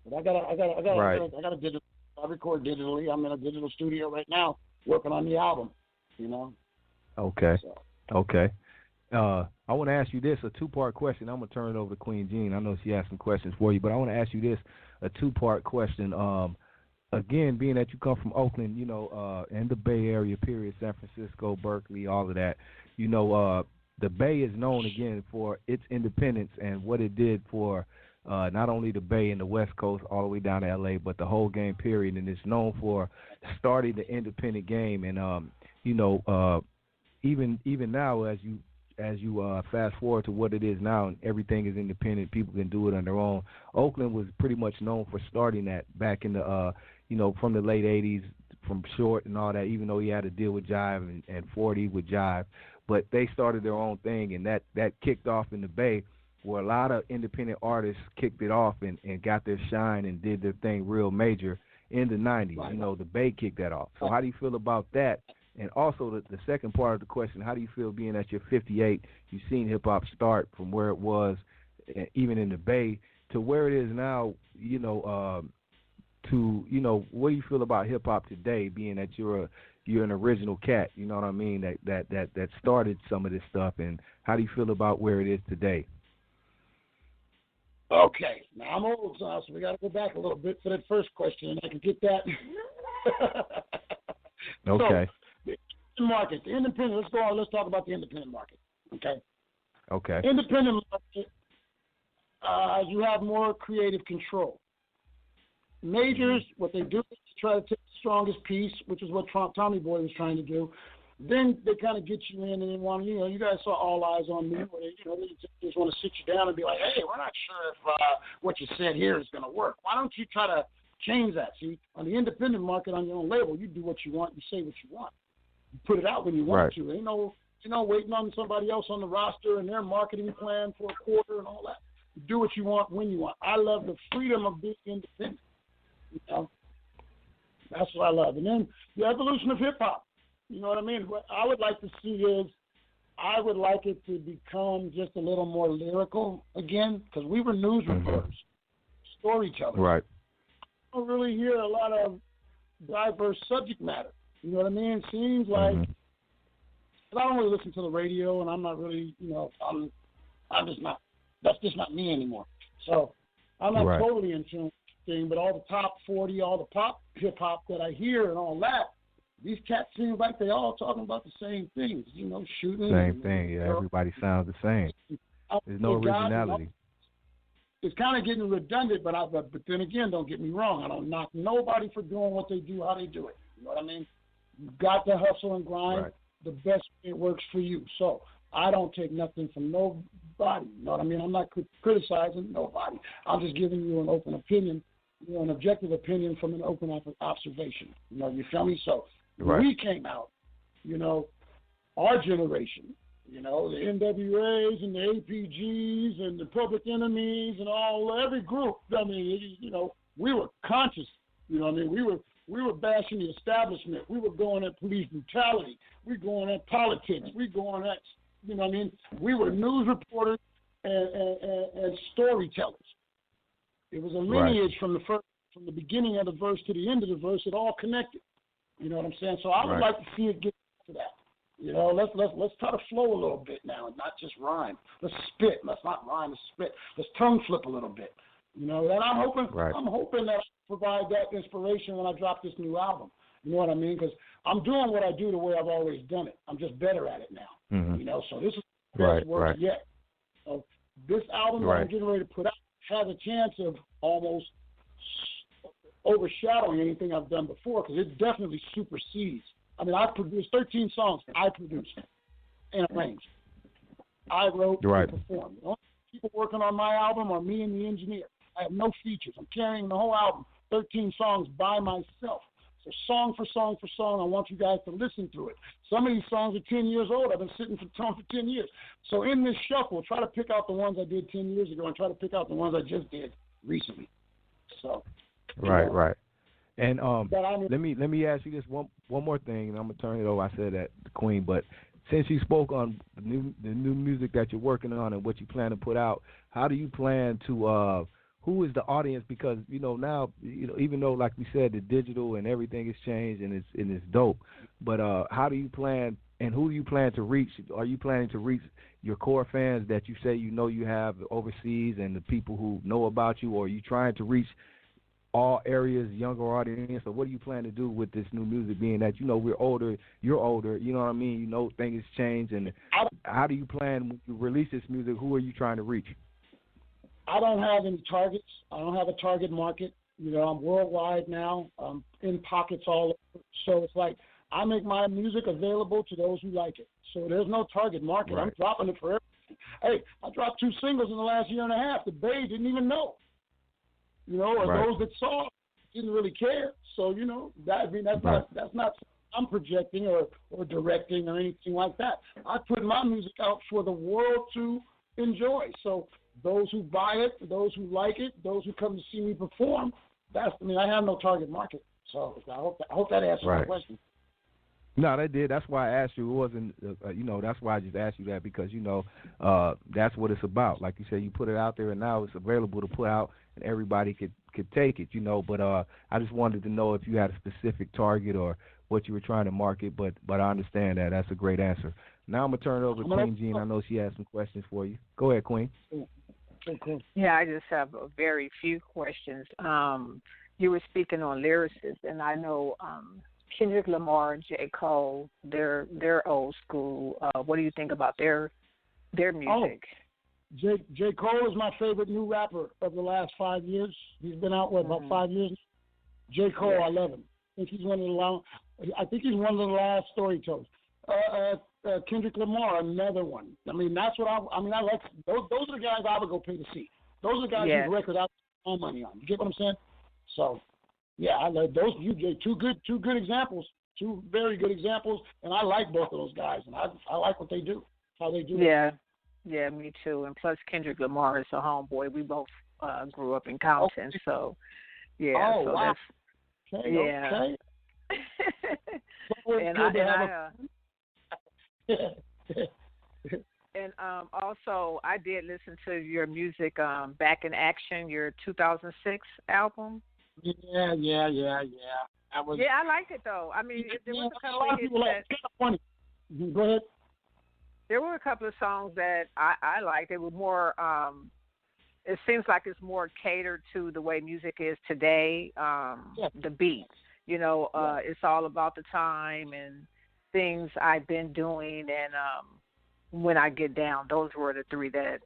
But I got a digital. I record digitally. I'm in a digital studio right now working on the album. Okay. I want to ask you this, a 2-part question. I'm going to turn it over to Queen Jean. I know she has some questions for you, but I want to ask you this, a 2-part question. again, being that you come from Oakland, and the Bay Area, period, San Francisco, Berkeley, all of that, the Bay is known, again, for its independence and what it did for not only the Bay and the West Coast all the way down to L.A., but the whole game, period. And it's known for starting the independent game. And, even now, as you fast forward to what it is now, and everything is independent, people can do it on their own. Oakland was pretty much known for starting that back in the, from the late 80s, from Short and all that, even though he had to deal with Jive and 40 with Jive. But they started their own thing, and that kicked off in the Bay, where a lot of independent artists kicked it off and got their shine and did their thing real major in the 90s. Right. The Bay kicked that off. So how do you feel about that? And also the second part of the question, how do you feel being at your 58, you've seen hip-hop start from where it was, even in the Bay, to where it is now, what do you feel about hip-hop today, being that you're an original cat, you know what I mean, that started some of this stuff, and how do you feel about where it is today? Okay, now I'm old, so we got to go back a little bit for that first question, and I can get that. Okay. So, the market, the independent. Let's go on. Let's talk about the independent market. Okay. Okay. Independent market. You have more creative control. Majors, what they do is try to take the strongest piece, which is what Tommy Boy was trying to do. Then they kind of get you in and they want, you guys saw All Eyes on Me, where they just want to sit you down and be like, hey, we're not sure if what you said here is going to work. Why don't you try to change that? See, on the independent market, on your own label, you do what you want, you say what you want. You put it out when you want to. Ain't no, waiting on somebody else on the roster and their marketing plan for a quarter and all that. You do what you want when you want. I love the freedom of being independent. That's what I love. And then the evolution of hip-hop. You know what I mean? What I would like to see is I would like it to become just a little more lyrical again, because we were news reporters, storytellers. Right. I don't really hear a lot of diverse subject matter. You know what I mean? It seems like I don't really listen to the radio, and I'm not really, I'm just not. That's just not me anymore. So I'm not totally in tune with the thing, but all the top 40, all the pop hip hop that I hear and all that, these cats seem like they all talking about the same things. Shooting. Same thing. Yeah, everybody sounds the same. There's no originality. It's kind of getting redundant, but then again, don't get me wrong. I don't knock nobody for doing what they do, how they do it. You know what I mean? You've got to hustle and grind the best way it works for you. So I don't take nothing from nobody. You know what I mean? I'm not criticizing nobody. I'm just giving you an open opinion, an objective opinion from an open observation. You feel me? So when we came out, our generation, the NWAs and the APGs and the Public Enemies and every group. I mean, we were conscious. You know what I mean? We were bashing the establishment. We were going at police brutality. We were going at politics. We were going at, we were news reporters and storytellers. It was a lineage from the beginning of the verse to the end of the verse. It all connected. You know what I'm saying? So I would like to see it get to that. Let's try to flow a little bit now and not just rhyme. Let's spit. Let's not rhyme. Let's spit. Let's tongue flip a little bit. And I'm hoping that I provide that inspiration when I drop this new album. You know what I mean? Because I'm doing what I do the way I've always done it. I'm just better at it now. So this is the best work yet. So this album that I'm getting ready to put out has a chance of almost overshadowing anything I've done before, because it definitely supersedes. I mean, I produced 13 songs. I produced and arranged. I wrote and performed. The only people working on my album are me and the engineer. I have no features. I'm carrying the whole album, 13 songs by myself. So song for song for song, I want you guys to listen to it. Some of these songs are 10 years old. I've been sitting for 10 years. So in this shuffle, try to pick out the ones I did 10 years ago and try to pick out the ones I just did recently. So. Right. And let me ask you this one more thing, and I'm gonna turn it over. I said that the Queen, but since you spoke on the new music that you're working on and what you plan to put out, how do you plan to? Who is the audience? Because now even though, like we said, the digital and everything has changed and it's dope, but how do you plan and who do you plan to reach? Are you planning to reach your core fans that you say you have overseas and the people who know about you, or are you trying to reach all areas, younger audience, or what do you plan to do with this new music, being that, we're older, you're older, you know what I mean? Things change, and how do you plan when you release this music? Who are you trying to reach? I don't have any targets. I don't have a target market. I'm worldwide now. I'm in pockets all over. So it's like I make my music available to those who like it. So there's no target market. Right. I'm dropping it for everyone. Hey, I dropped 2 singles in the last year and a half. The Bay didn't even know. Or right. Those that saw didn't really care. So, that's not I'm projecting or directing or anything like that. I put my music out for the world to enjoy. So those who buy it, those who like it, those who come to see me perform, I have no target market. So I hope that answers right. the question. No, that did. That's why I asked you. It wasn't, that's why I just asked you that, because, that's what it's about. Like you said, you put it out there, and now it's available to put out, and everybody could take it, But I just wanted to know if you had a specific target or what you were trying to market, but I understand that. That's a great answer. Now I'm going to turn it over to Queen Jean. I know she has some questions for you. Go ahead, Queen. Yeah, I just have a very few questions. You were speaking on lyricists, and I know Kendrick Lamar and J. Cole, they're old school. What do you think about their music? J. Cole is my favorite new rapper of the last 5 years. He's been out, about 5 years? J. Cole, yeah. I love him. I think he's one of the last storytellers. Kendrick Lamar, another one. That's what I like. Those are the guys I would go pay to see. Those are the guys whose record I put my money on. You get what I'm saying? So, yeah, I like those. You gave two good examples, 2 very good examples, and I like both of those guys, and I like what they do, how they do it. Yeah, me too. And plus, Kendrick Lamar is a homeboy. We both grew up in Compton, so yeah. Oh, so wow. That's, okay, yeah. Okay. And also, I did listen to your music, Back in Action, your 2006 album. Yeah. I like it though. There was a couple of hits that. Go ahead. There were a couple of songs that I liked. They were more. It seems like it's more catered to the way music is today. The beat, it's all about the time and things I've been doing, and when I get down, those were the 3 that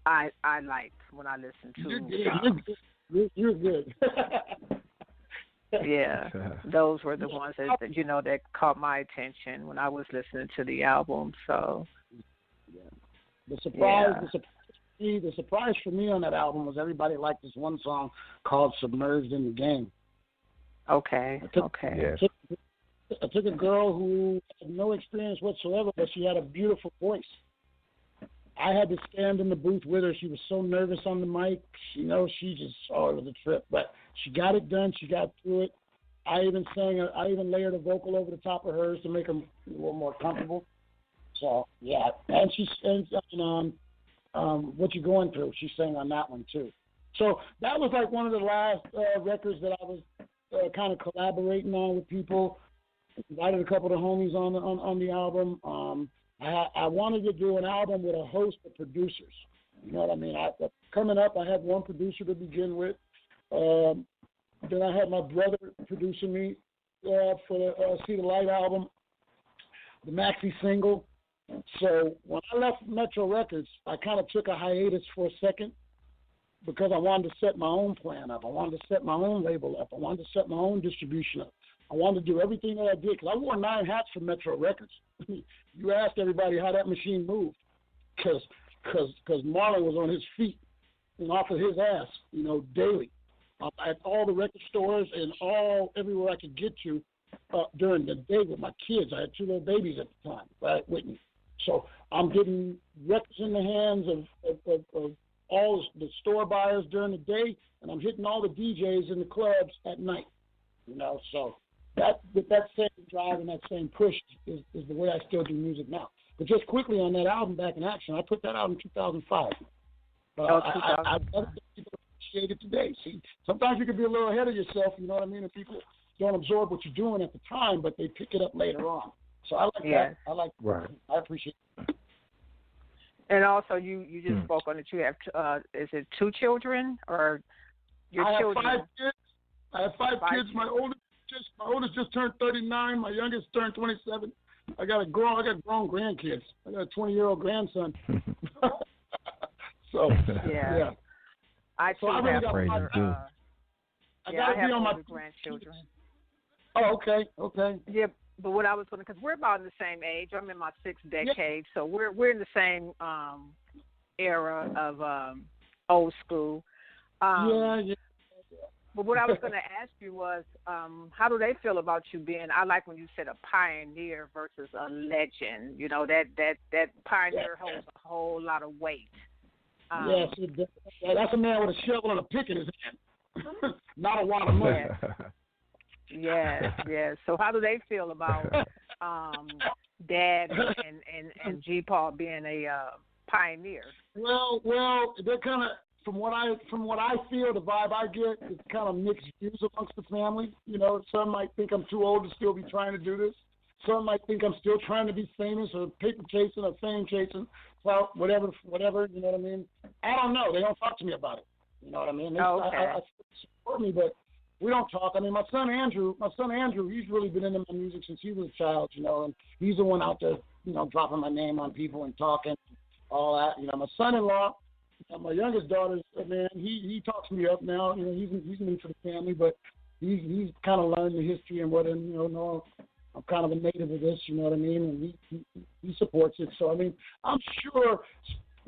I liked when I listened to. You're good. Yeah, those were the ones that that caught my attention when I was listening to the album. So, the surprise for me on that album was everybody liked this one song called "Submerged in the Game." Okay. I took a girl who had no experience whatsoever, but she had a beautiful voice. I had to stand in the booth with her. She was so nervous on the mic. She just it was a trip. But she got it done. She got through it. I even layered a vocal over the top of hers to make her a little more comfortable. So, yeah. And she sang on What You Going Through. She sang on that one, too. So that was like one of the last records that I was kind of collaborating on with people. Invited a couple of homies on the album. I wanted to do an album with a host of producers. You know what I mean? Coming up, I had one producer to begin with. Then I had my brother producing me for the See the Light album, the maxi single. So when I left Metro Records, I kind of took a hiatus for a second because I wanted to set my own plan up. I wanted to set my own label up. I wanted to set my own distribution up. I wanted to do everything that I did because I wore 9 hats for Metro Records. You asked everybody how that machine moved because Marlon was on his feet and off of his ass, daily at all the record stores and everywhere I could get to during the day with my kids. I had 2 little babies at the time, right, with me. So I'm getting records in the hands of all the store buyers during the day, and I'm hitting all the DJs in the clubs at night. So with that same drive and that same push is the way I still do music now. But just quickly on that album, Back in Action, I put that out in 2005. I people appreciate it today. See, sometimes you can be a little ahead of yourself, you know what I mean? And people don't absorb what you're doing at the time, but they pick it up later on. So I like that. I appreciate it. And also, you just spoke on it. You have, is it 2 children or your children? I have five kids. My oldest just turned 39. My youngest turned 27. I got grown grandkids. I got a 20-year-old grandson. So yeah. I really got I have older grandchildren. Oh, okay. Yeah, but what I was going to, because we're about in the same age. I'm in my 6th decade, so we're in the same era of old school. Yeah. But what I was going to ask you was, how do they feel about you being? I like when you said a pioneer versus a legend. You know, that pioneer holds a whole lot of weight. Yes, that's a man with a shovel and a pick in his hand, not a wad of money. Yes. So how do they feel about Dad and G. Paul being a pioneer? Well, they're kind of from what I feel, the vibe I get is kind of mixed views amongst the family. You know, some might think I'm too old to still be trying to do this. Some might think I'm still trying to be famous or paper chasing or fame chasing. Well, whatever, you know what I mean? I don't know. They don't talk to me about it. You know what I mean? I support me, but we don't talk. I mean, my son Andrew, he's really been into my music since he was a child, you know, and he's the one out there, you know, dropping my name on people and talking, all that. You know, my son-in-law, my youngest daughter, man, he talks me up now. You know, he's new to the family, but he's kind of learned the history and I'm kind of a native of this, you know what I mean? And he supports it. So, I mean, I'm sure,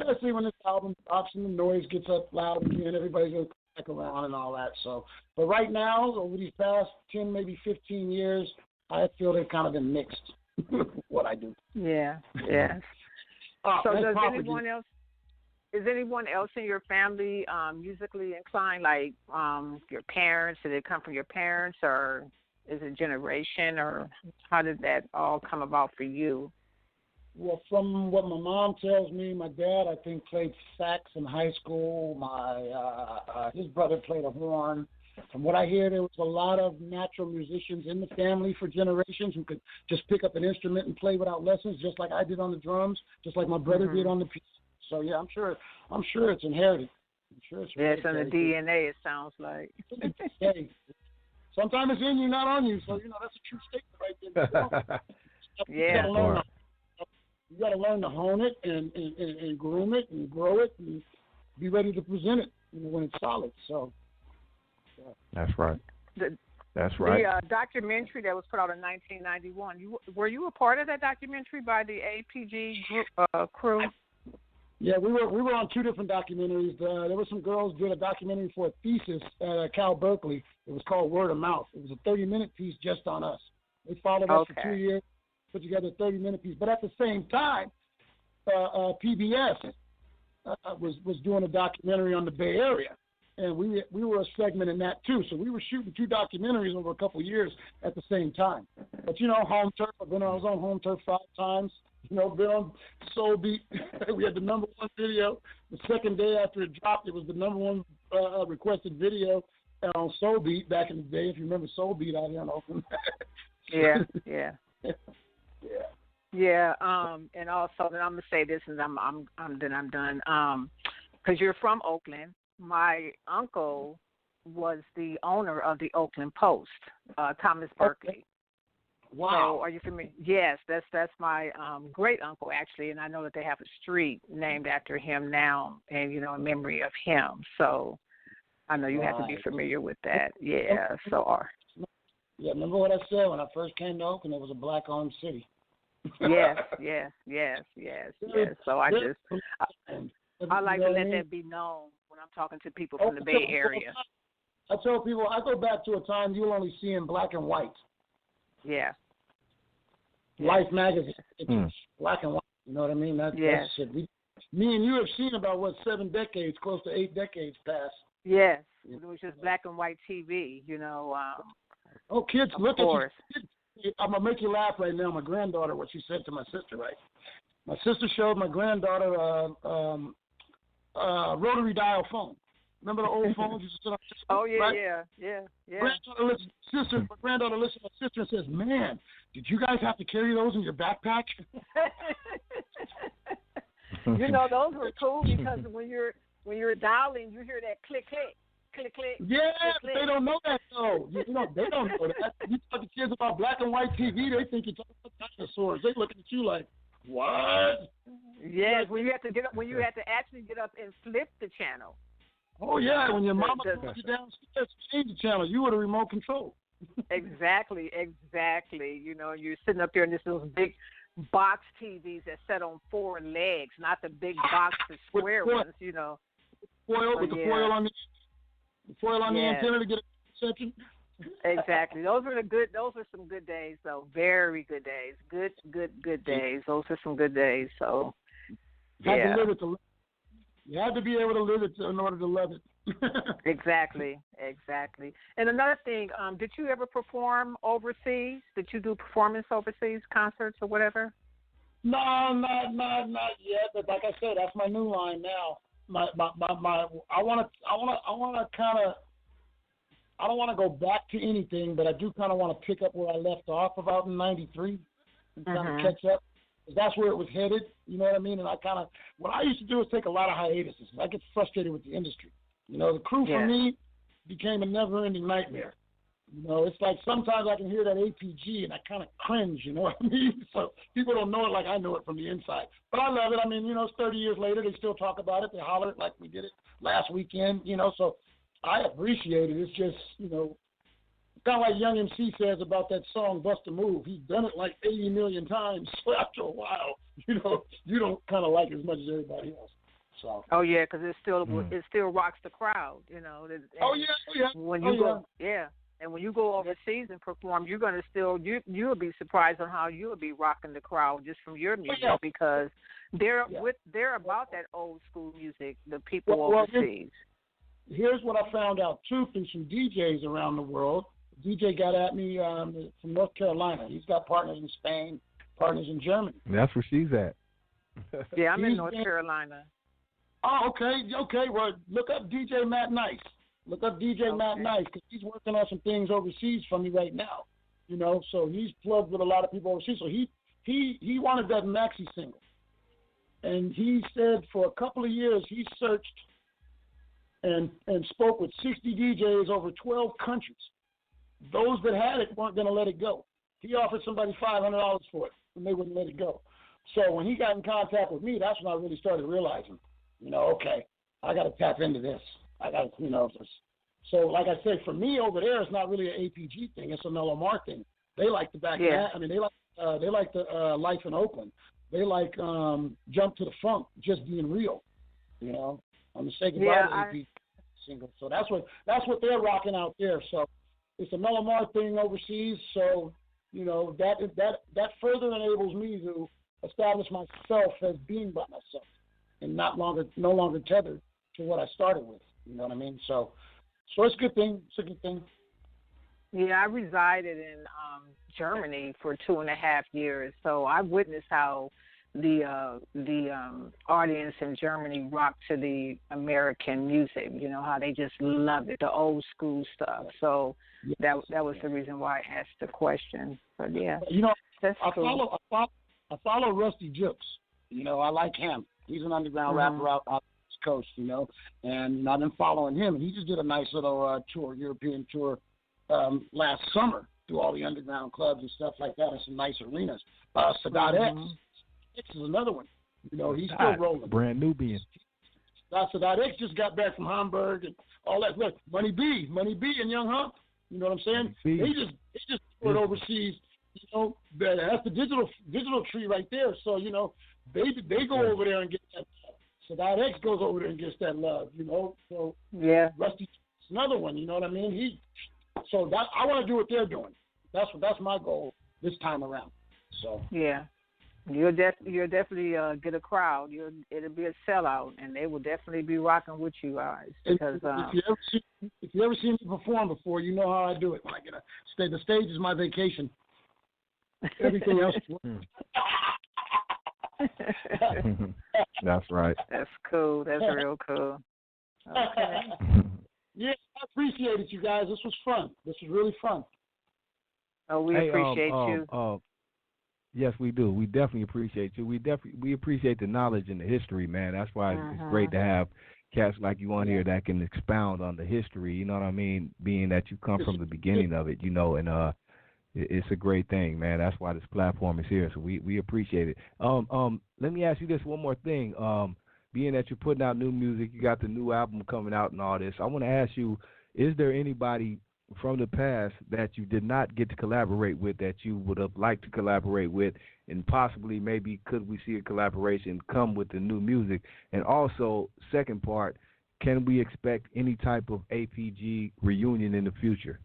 especially when this album drops and the noise gets up loud again, everybody's going to come back around and all that. So, but right now, over these past 10, maybe 15 years, I feel they've kind of been mixed what I do. Yeah. So does anyone else in your family musically inclined, like your parents? Did it come from your parents, or is it generation, or how did that all come about for you? Well, from what my mom tells me, my dad, I think, played sax in high school. His brother played a horn. From what I hear, there was a lot of natural musicians in the family for generations who could just pick up an instrument and play without lessons, just like I did on the drums, just like my brother did on the piano. So yeah, I'm sure it's inherited. It's in the DNA. It sounds like. Sometimes it's in you, not on you. So that's a true statement right there. You got to learn to hone it and groom it and grow it and be ready to present it when it's solid. So. Yeah. That's right. That's right. The documentary that was put out in 1991. Were you a part of that documentary by the APG crew? Yeah, we were on two different documentaries. There were some girls did a documentary for a thesis at Cal Berkeley. It was called Word of Mouth. It was a 30-minute piece just on us. They followed us for 2 years, put together a 30-minute piece. But at the same time, PBS was doing a documentary on the Bay Area, and we were a segment in that too. So we were shooting two documentaries over a couple of years at the same time. But home turf. I was on home turf 5 times. Been on Soul Beat. We had the #1 video. The second day after it dropped, it was the #1 requested video on Soul Beat back in the day. If you remember Soul Beat out here in Oakland. Yeah. And also, then I'm gonna say this, and I'm done. Because you're from Oakland. My uncle was the owner of the Oakland Post, Thomas Berkeley. Wow. So are you familiar? Yes, that's my great uncle actually, and I know that they have a street named after him now, and in memory of him. So I know you have to be familiar with that. Yeah. So. Yeah, remember what I said when I first came to Oakland? It was a black-owned city. Yes. So I like to let that be known when I'm talking to people from the Bay Area. I tell people I go back to a time you'll only see in black and white. Yeah. Life magazine, black and white. You know what I mean? That's shit. Me and you have seen about 7 decades, close to 8 decades past. Yes, it was just black and white TV. Kids, look at you. I'm gonna make you laugh right now. My granddaughter, what she said to my sister, right? My sister showed my granddaughter rotary dial phone. Remember the old phones you used to sit on? Oh, yeah, right? yeah. My granddaughter listens to my sister and says, "Man, did you guys have to carry those in your backpack?" Those were cool because when you're dialing, you hear that click, click, click, click. Yeah, click, they don't know that though. You know, they don't know that. You talk to kids about black and white TV, they think you're talking about dinosaurs. They looking at you like, what? Yes, when you have to get up, when you have to actually get up and flip the channel. Oh yeah, when your mama put you downstairs to change the channel, you were the remote control. Exactly. You know, you're sitting up there in this little big box TVs that set on 4 legs, not the big box, the square ones. You know, with the foil on the antenna to get a reception. Exactly. Those are some good days, though. Very good days. Good days. Those are some good days. So, You had to be able to live it in order to love it. Exactly. And another thing, did you ever perform overseas? Did you do performance overseas, concerts or whatever? No, not yet. But like I said, that's my new line now. I want to kind of. I don't want to go back to anything, but I do kind of want to pick up where I left off about in '93 and kind of catch up. That's where it was headed, you know what I mean? And what I used to do is take a lot of hiatuses. I get frustrated with the industry. You know, the crew for me became a never-ending nightmare. You know, it's like sometimes I can hear that APG and I kind of cringe, you know what I mean? So people don't know it like I know it from the inside. But I love it. I mean, you know, it's 30 years later. They still talk about it. They holler it like we did it last weekend, you know. So I appreciate it. It's just, you know, kind of like Young MC says about that song Bust a Move. He's done it like 80 million times. So after a while, you know, you don't kind of like it as much as everybody else. So. Oh yeah, because it still rocks the crowd, you know. When you go, and when you go overseas and perform, you're gonna you'll be surprised on how you'll be rocking the crowd just from your music because they're about that old school music. The people overseas. Here's what I found out too from some DJs around the world. DJ got at me from North Carolina. He's got partners in Spain, partners in Germany. That's where she's at. Yeah, I'm in North Carolina. Oh, okay. Well, look up DJ Matt Nice. Matt Nice because he's working on some things overseas for me right now. You know, so he's plugged with a lot of people overseas. So he wanted that maxi single, and he said for a couple of years he searched and spoke with 60 DJs over 12 countries. Those that had it weren't going to let it go. He offered somebody $500 for it, and they wouldn't let it go. So when he got in contact with me, that's when I really started realizing, you know, okay, I got to tap into this. I got to, you know. So like I said, for me over there, it's not really an APG thing. It's a Mello-Mar thing. They like the back. Yeah. I mean, they like the Life in Oakland. They like Jump to the Funk, Just Being Real. You know, I'm gonna say goodbye to APG single. So that's what they're rocking out there. So it's a Mello-Mar thing overseas. So you know that further enables me to establish myself as being by myself and no longer tethered to what I started with. You know what I mean? So it's a good thing. It's a good thing. Yeah, I resided in Germany for 2.5 years, so I witnessed how the audience in Germany rocked to the American music. You know how they just loved it, the old school stuff. So that was the reason why I asked the question. But yeah, you know, that's cool. I follow Rusty Jukes. You know, I like him. He's an underground rapper out on the East Coast, you know, and I've been following him. And he just did a nice little European tour last summer through all the underground clubs and stuff like that, and some nice arenas. Sadat X is another one. You know, he's still rolling. Brand Nubian. Sadat X just got back from Hamburg and all that. Look, Money B and Young Hump. You know what I'm saying? They just toured overseas. You know, that's the digital tree right there. So you know, they go over there and get that love. Sadat X goes over there and gets that love. You know, so Rusty is another one. You know what I mean? So that I want to do what they're doing. That's my goal this time around. So yeah. You'll definitely get a crowd. It'll be a sellout, and they will definitely be rocking with you guys. Because if you ever seen me perform before, you know how I do it. When I get the stage is my vacation. Everything else. That's right. That's cool. That's real cool. Okay. Yeah, I appreciate it, you guys. This was fun. This was really fun. Oh, we appreciate you. Yes, we do. We definitely appreciate you. We appreciate the knowledge and the history, man. That's why it's great to have cats like you on here that can expound on the history, you know what I mean, being that you come from the beginning of it, you know, and it's a great thing, man. That's why this platform is here, so we appreciate it. Let me ask you this one more thing. Being that you're putting out new music, you got the new album coming out and all this, I want to ask you, is there anybody from the past that you did not get to collaborate with that you would have liked to collaborate with, and possibly maybe could we see a collaboration come with the new music? And also, second part, can we expect any type of APG reunion in the future?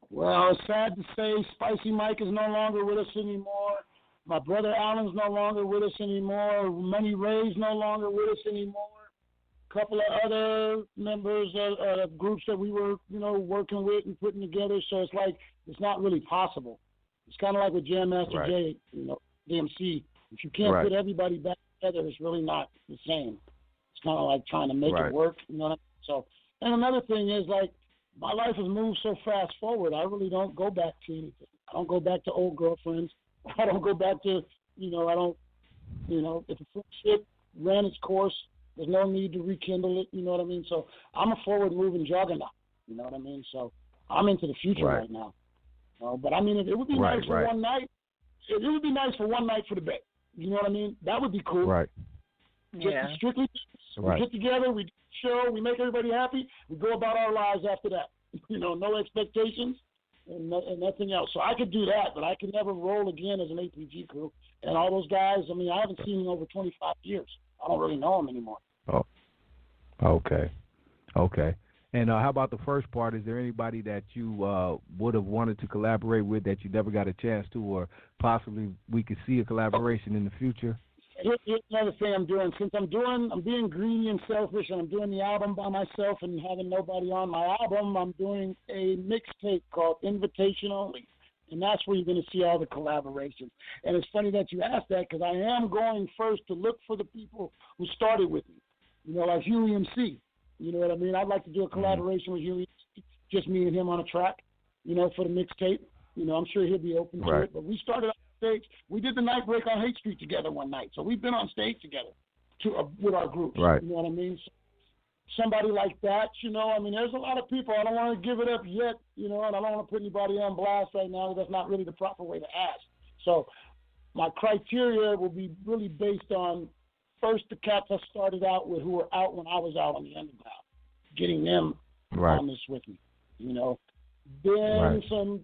Well, it's sad to say Spicy Mike is no longer with us anymore. My brother Alan's no longer with us anymore. Money Ray's no longer with us anymore. A couple of other members of groups that we were, you know, working with and putting together. So it's like it's not really possible. It's kind of like with Jam Master Jay, you know, DMC. If you can't put everybody back together, it's really not the same. It's kind of like trying to make it work, you know what I mean? So, and another thing is, like, my life has moved so fast forward, I really don't go back to anything. I don't go back to old girlfriends. I don't go back to, you know, I don't, you know, if the friendship ran its course, there's no need to rekindle it, you know what I mean? So I'm a forward-moving juggernaut, you know what I mean? So I'm into the future right now. But, I mean, it would be nice for one night. It would be nice for one night for the Bay. You know what I mean? That would be cool. Right. Just strictly, we get together, we do the show, we make everybody happy, we go about our lives after that. You know, no expectations and nothing else. So I could do that, but I could never roll again as an APG crew. And all those guys, I mean, I haven't seen them in over 25 years. I don't really know them anymore. Oh, okay. And how about the first part? Is there anybody that you would have wanted to collaborate with that you never got a chance to, or possibly we could see a collaboration in the future? Here's another thing I'm doing. Since I'm being greedy and selfish, and I'm doing the album by myself and having nobody on my album, I'm doing a mixtape called Invitation Only. And that's where you're going to see all the collaborations. And it's funny that you asked that, because I am going first to look for the people who started with me. You know, like Huey MC. You know what I mean? I'd like to do a collaboration with Huey, just me and him on a track, you know, for the mixtape. You know, I'm sure he'll be open to it. But we started on stage. We did the Night Break on Hate Street together one night. So we've been on stage together with our groups. Right. You know what I mean? So somebody like that, you know, I mean, there's a lot of people. I don't want to give it up yet, you know, and I don't want to put anybody on blast right now. That's not really the proper way to ask. So my criteria will be really based on, first, the cats I started out with who were out when I was out on the underground, getting them on this with me, you know. Then some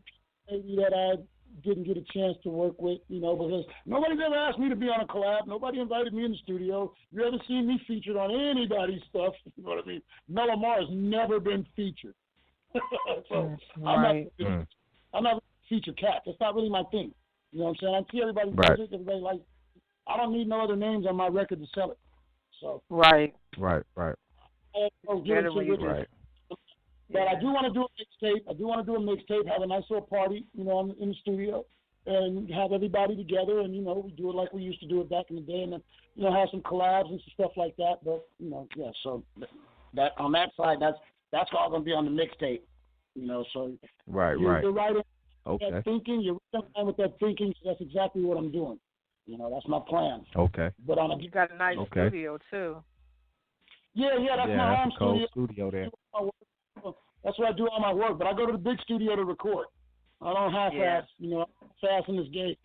maybe that I didn't get a chance to work with, you know, because nobody's ever asked me to be on a collab. Nobody invited me in the studio. You haven't seen me featured on anybody's stuff, you know what I mean? Mello-Mar has never been featured. So I'm not a feature cat. That's not really my thing. You know what I'm saying? I see everybody does it. Everybody like, I don't need no other names on my record to sell it. So Right. But I do want to do a mixtape. Have a nice little party, you know, in the studio, and have everybody together, and, you know, we do it like we used to do it back in the day, and then, you know, have some collabs and stuff like that. But, you know, so that on that side, that's all going to be on the mixtape, you know. So you're right in that thinking. You're right in with that thinking. So that's exactly what I'm doing. You know, that's my plan. Okay. But you got a nice studio too. Yeah, that's my home studio there. That's where I do all my work. But I go to the big studio to record. I don't half-ass, you know, fast in this game.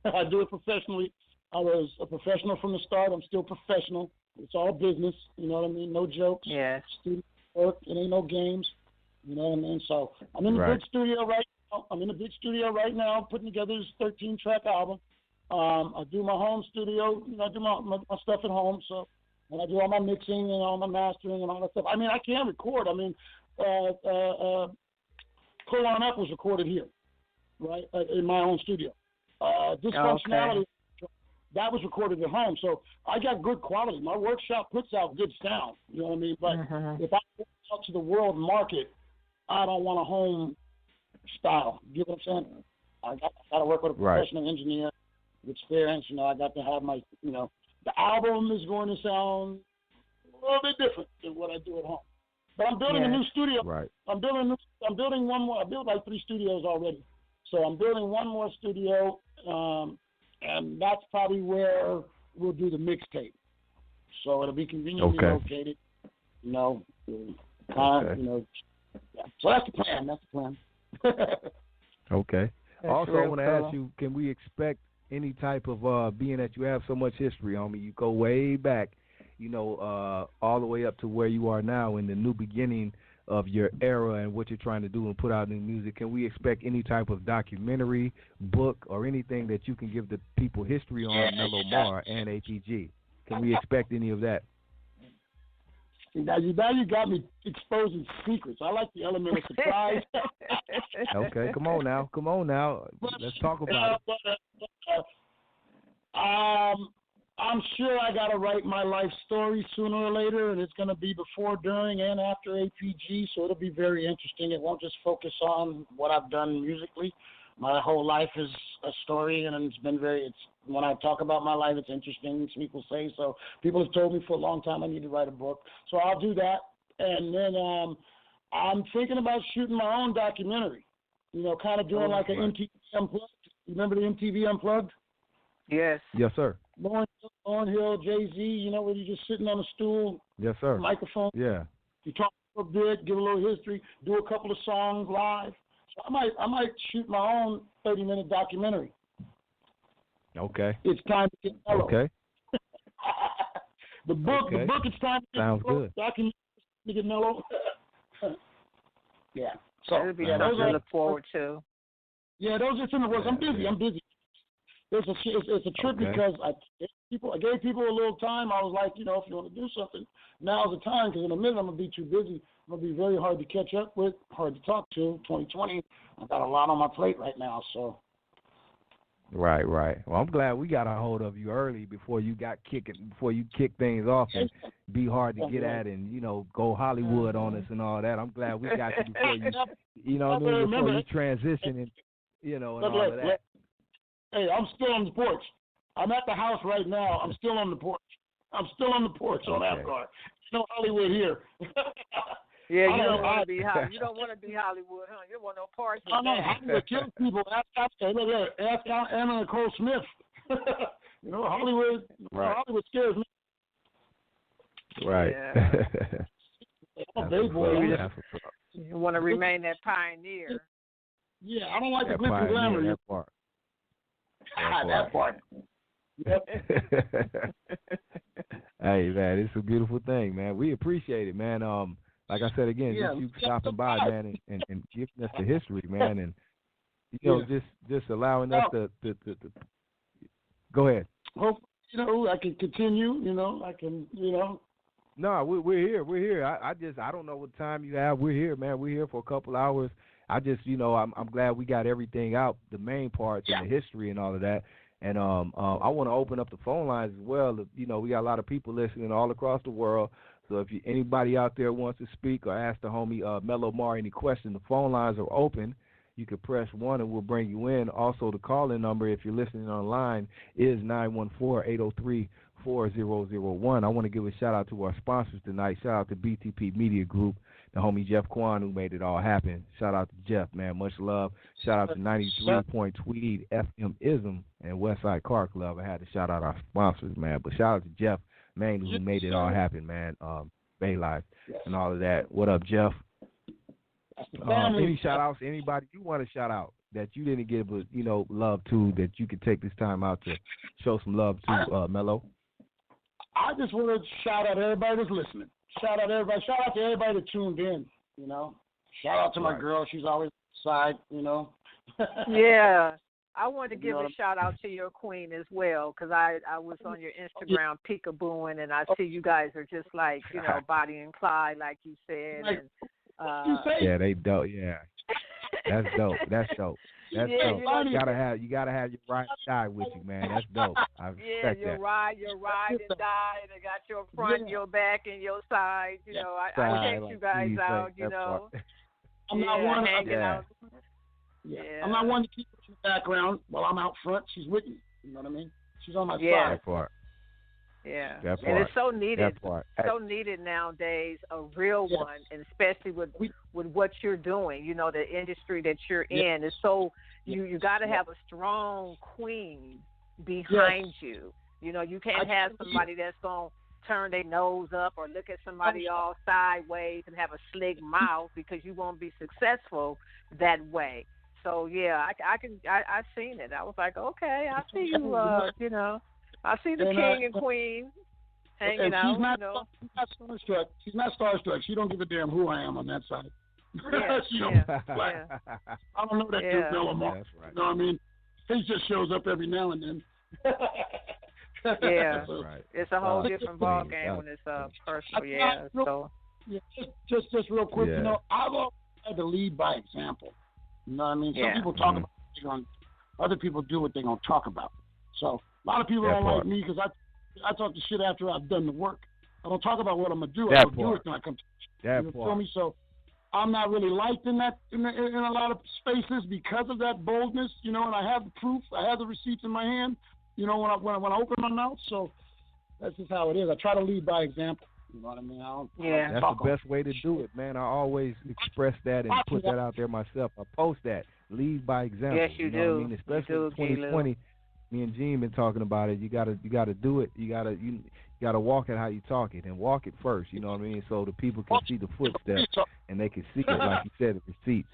I do it professionally. I was a professional from the start. I'm still professional. It's all business. You know what I mean? No jokes. Yes. Studio work. It ain't no games. You know what I mean? So I'm in the big studio right now. I'm putting together this 13-track album. I do my home studio. You know, I do my stuff at home. So, and I do all my mixing and all my mastering and all that stuff. I mean, I can record. I mean, Pull On Up was recorded here, right, in my own studio. Dysfunctionality, that was recorded at home. So I got good quality. My workshop puts out good sound. You know what I mean? But if I go out to the world market, I don't want a home style. You know what I'm saying? I got to work with a professional engineer. Experience, you know, I got to have my, you know, the album is going to sound a little bit different than what I do at home. But I'm building a new studio. I'm building one more. I built like 3 studios already. So I'm building one more studio, and that's probably where we'll do the mixtape. so it'll be conveniently located. You know, you know. Yeah. So that's the plan. That's the plan. Okay. That's also, I want to cool. ask you: can we expect any type of being that you have so much history on me? You go way back, you know, all the way up to where you are now in the new beginning of your era and what you're trying to do and put out new music. Can we expect any type of documentary, book, or anything that you can give the people history on Mello-Mar and APG? Can we expect any of that? Now you got me exposing secrets. I like the element of surprise. Okay, come on now. Let's talk about it. I'm sure I got to write my life story sooner or later, and it's going to be before, during, and after APG, so it'll be very interesting. It won't just focus on what I've done musically. My whole life is a story, and it's been when I talk about my life, it's interesting, people say. So people have told me for a long time I need to write a book. So I'll do that. And then I'm thinking about shooting my own documentary, you know, kind of doing like an MTV Unplugged. You remember the MTV Unplugged? Yes. Yes, sir. Lauryn Hill, Jay-Z, you know, where you're just sitting on a stool. Yes, sir. Microphone. Yeah. You talk a bit, give a little history, do a couple of songs live. So I might shoot my own 30-minute documentary. Okay. It's time to get mellow. Okay. The book, it's time to get Sounds mellow. good. Documentary to get mellow. Yeah. So that'll be something to look forward to. Yeah, those are in the works. I'm busy. It's a trip because I gave people a little time. I was like, you know, if you want to do something, now's the time, because in a minute I'm going to be too busy. I'm going to be very hard to catch up with, hard to talk to. 2020, I've got a lot on my plate right now, so. Right. Well, I'm glad we got a hold of you early before you kicked things off and be hard to get at and, you know, go Hollywood on us and all that. I'm glad we got you before before you transition and, you know, and all of that. Hey, I'm still on the porch. I'm at the house right now. I'm still on the porch. On APGAR. No Hollywood here. Yeah, you don't want to be Hollywood. You don't want to be Hollywood, huh? You don't want no parts of that. I know. Hollywood kills people. Ask Anna Nicole Smith. You know, Hollywood. Right. Hollywood scares me. Right. Yeah. Big boy. You want to remain that pioneer. Yeah, I don't like the glitz and glamour. That part. That part. Yep. Hey, man, it's a beautiful thing, man. We appreciate it, man. Like I said again, just you stopping by, man, and giving us the history, man, and you know, just allowing us to go ahead. Hope you know I can continue. You know, I can. You know. No, we're here. We're here. I don't know what time you have. We're here, man. We're here for a couple hours. I just, you know, I'm glad we got everything out, the main parts and the history and all of that. And I want to open up the phone lines as well. You know, we got a lot of people listening all across the world. So if anybody out there wants to speak or ask the homie Mello-Mar any question, the phone lines are open. You can press 1 and we'll bring you in. Also, the call-in number, if you're listening online, is 914-803-4001. I want to give a shout-out to our sponsors tonight. Shout-out to BTP Media Group, the homie Jeff Kwan, who made it all happen. Shout-out to Jeff, man. Much love. Shout-out to 93 Point Tweed, FM-ism, and Westside Car Club. I had to shout-out our sponsors, man. But shout-out to Jeff, man, who made it all happen, man. Bay Life and all of that. What up, Jeff? Any shout-outs? Anybody you want to shout out that you didn't give, you know, love to, that you could take this time out to show some love to, Mello? I just want to shout out everybody that's listening. Shout out everybody. Shout out to everybody that tuned in. You know. Shout out to my girl. She's always side. You know. Yeah. I wanted to give a shout out to your queen as well, because I was on your Instagram peekabooing, and I see you guys are just like, you know, Bonnie and Clyde, like you said. And, yeah, they dope. Yeah, that's dope. That's dope. That's dope. You gotta have your ride and die with you, man. That's dope. I respect your ride and die, and they got your front, your back, and your side. You know, I check you guys out. You know, I'm not one hanging out. Yeah. I'm not one to keep her in the background while I'm out front. She's with me. You know what I mean? She's on my side. That part. Yeah. That part. And it's so needed. That part. So needed nowadays, a real one, and especially with what you're doing. You know, the industry that you're in is so you got to have a strong queen behind you. You know, you can't have somebody that's going to turn their nose up or look at somebody all sideways and have a slick mouth because you won't be successful that way. So yeah, I seen it. I was like, okay, I see you. You know, I see the king and queen hanging out. She's not, you know, she's not starstruck. She's not starstruck. She don't give a damn who I am on that side. Yeah, I don't know that dude Mello-Mar. That's right. You know what I mean? He just shows up every now and then. Yeah, right. It's a whole different ball game when it's personal. Yeah, so just real quick, Yeah. you know, I've always had to lead by example. You know what I mean? Some people talk about what they're going, other people do what they're going to talk about. So a lot of people don't like me because I talk the shit after I've done the work. I don't talk about what I'm gonna do. I don't do it when I come to you feel me? So I'm not really liked in a lot of spaces because of that boldness, you know. And I have the proof. I have the receipts in my hand, you know, when I open my mouth. So that's just how it is. I try to lead by example. You know what I mean? That's the best way to do it, man. I always express that and put that out there myself. I post that. Lead by example. Yes, you know do. What I mean? Especially in 2020. Me and Gene been talking about it. You gotta do it. You gotta walk it how you talk it, and walk it first. You know what I mean? So the people can see the footsteps and they can see it, like you said, the receipts.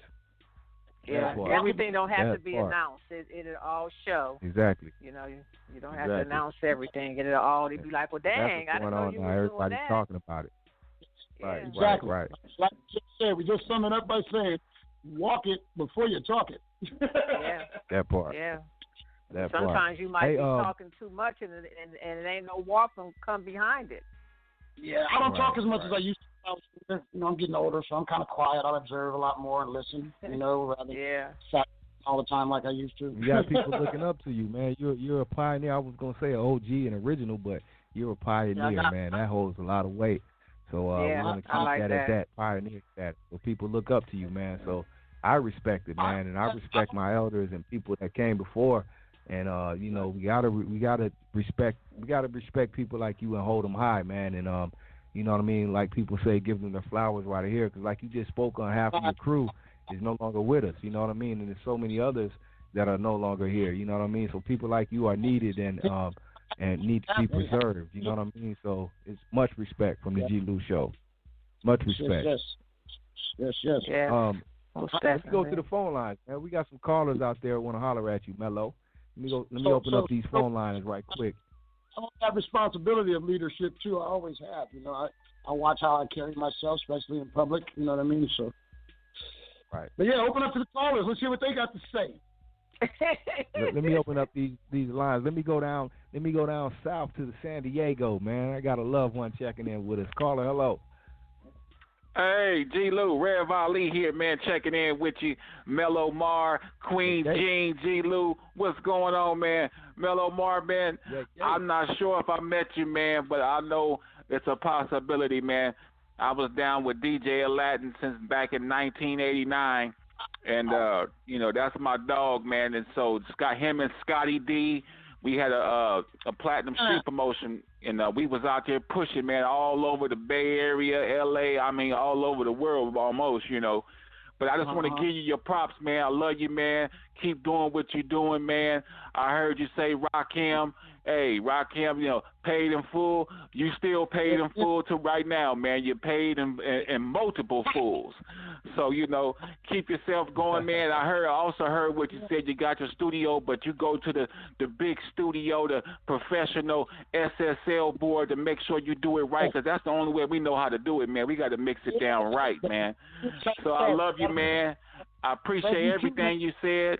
Yeah, everything don't have to be announced. It'll all show. Exactly. You know, you don't have to announce everything. It'll all be like, well, dang, I didn't know you were doing Everybody's that. talking about it. Yeah. Right. Exactly. Right. Like I just said, we just sum it up by saying, walk it before you talk it. Yeah. That part. Yeah. That Sometimes part. you might be talking too much, and it ain't no walk and come behind it. Yeah, I don't talk as much as I used to. You know, I'm getting older, so I'm kind of quiet. I observe a lot more and listen. You know, rather than sit all the time like I used to. You got people looking up to you, man. You're a pioneer. I was gonna say an OG and original, but you're a pioneer, man. That holds a lot of weight. So we're gonna keep that at that pioneer status. So people look up to you, man. So I respect it, man, and I respect my elders and people that came before. And you know, we gotta respect people like you and hold them high, man. And you know what I mean? Like people say, give them their flowers while they're here, because like you just spoke on, half of your crew is no longer with us. You know what I mean? And there's so many others that are no longer here. You know what I mean? So people like you are needed and need to be preserved. You know what I mean? So it's much respect from the G-Lew Show. Much respect. Yes. Yeah. Let's go to the phone lines, man. We got some callers out there who want to holler at you, Mello. Let me open up these phone lines right quick. I have responsibility of leadership too. I always have. You know, I watch how I carry myself, especially in public. You know what I mean? So, right. But yeah, open up to the callers. Let's hear what they got to say. Let me open up these lines. Let me go down south to the San Diego, man. I got a loved one checking in with us. Caller, hello. Hey, G-Lew, Rev Ali here, man, checking in with you. Mello-Mar, Queen Jean, G-Lew, what's going on, man? Mello-Mar, man, I'm not sure if I met you, man, but I know it's a possibility, man. I was down with DJ Aladdin since back in 1989, and, you know, that's my dog, man, and so him and Scotty D, we had a Platinum Street promotion, and we was out there pushing, man, all over the Bay Area, L.A., I mean, all over the world almost, you know. But I just want to give you your props, man. I love you, man. Keep doing what you're doing, man. I heard you say Rakim. Hey, Rakim, you know, paid in full. You still paid in full to right now, man. You're paid in multiple fulls. So, you know, keep yourself going, man. I also heard what you said. You got your studio, but you go to the big studio, the professional SSL board to make sure you do it right, because that's the only way we know how to do it, man. We got to mix it down right, man. So I love you, man. I appreciate everything you said.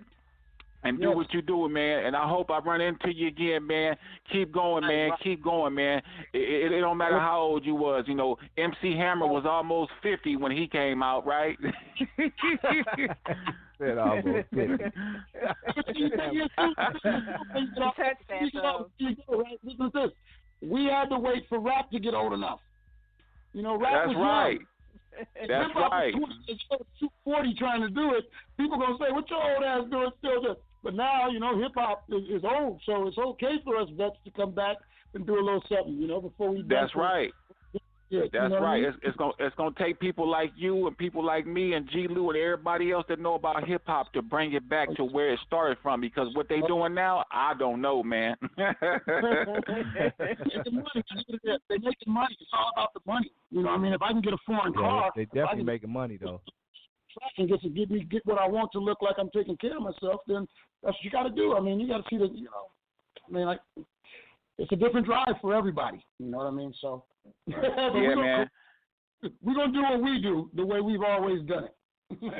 And do what you're doing, man. And I hope I run into you again, man. Keep going, man. Keep going, man. It don't matter how old you was. You know, MC Hammer was almost 50 when he came out, right? Said almost 50. Listen to this. We had to wait for rap to get old enough. You know, rap was right. Young. That's right. It's 240 trying to do it. People gonna say, "What your old ass doing still this?" But now, you know, hip hop is old, so it's okay for us vets to come back and do a little something, you know, before we. That's right. Yeah, that's right. It's gonna take people like you and people like me and G-Lew and everybody else that know about hip hop to bring it back to where it started from. Because what they doing now, I don't know, man. They're making money. It's all about the money. You know, I mean, if I can get a foreign car, they definitely making money though. If I can get what I want to look like I'm taking care of myself, then that's what you got to do. I mean, you got to see that. You know, I mean, like it's a different drive for everybody. You know what I mean? So. Yeah, man. We're going to do what we do the way we've always done it.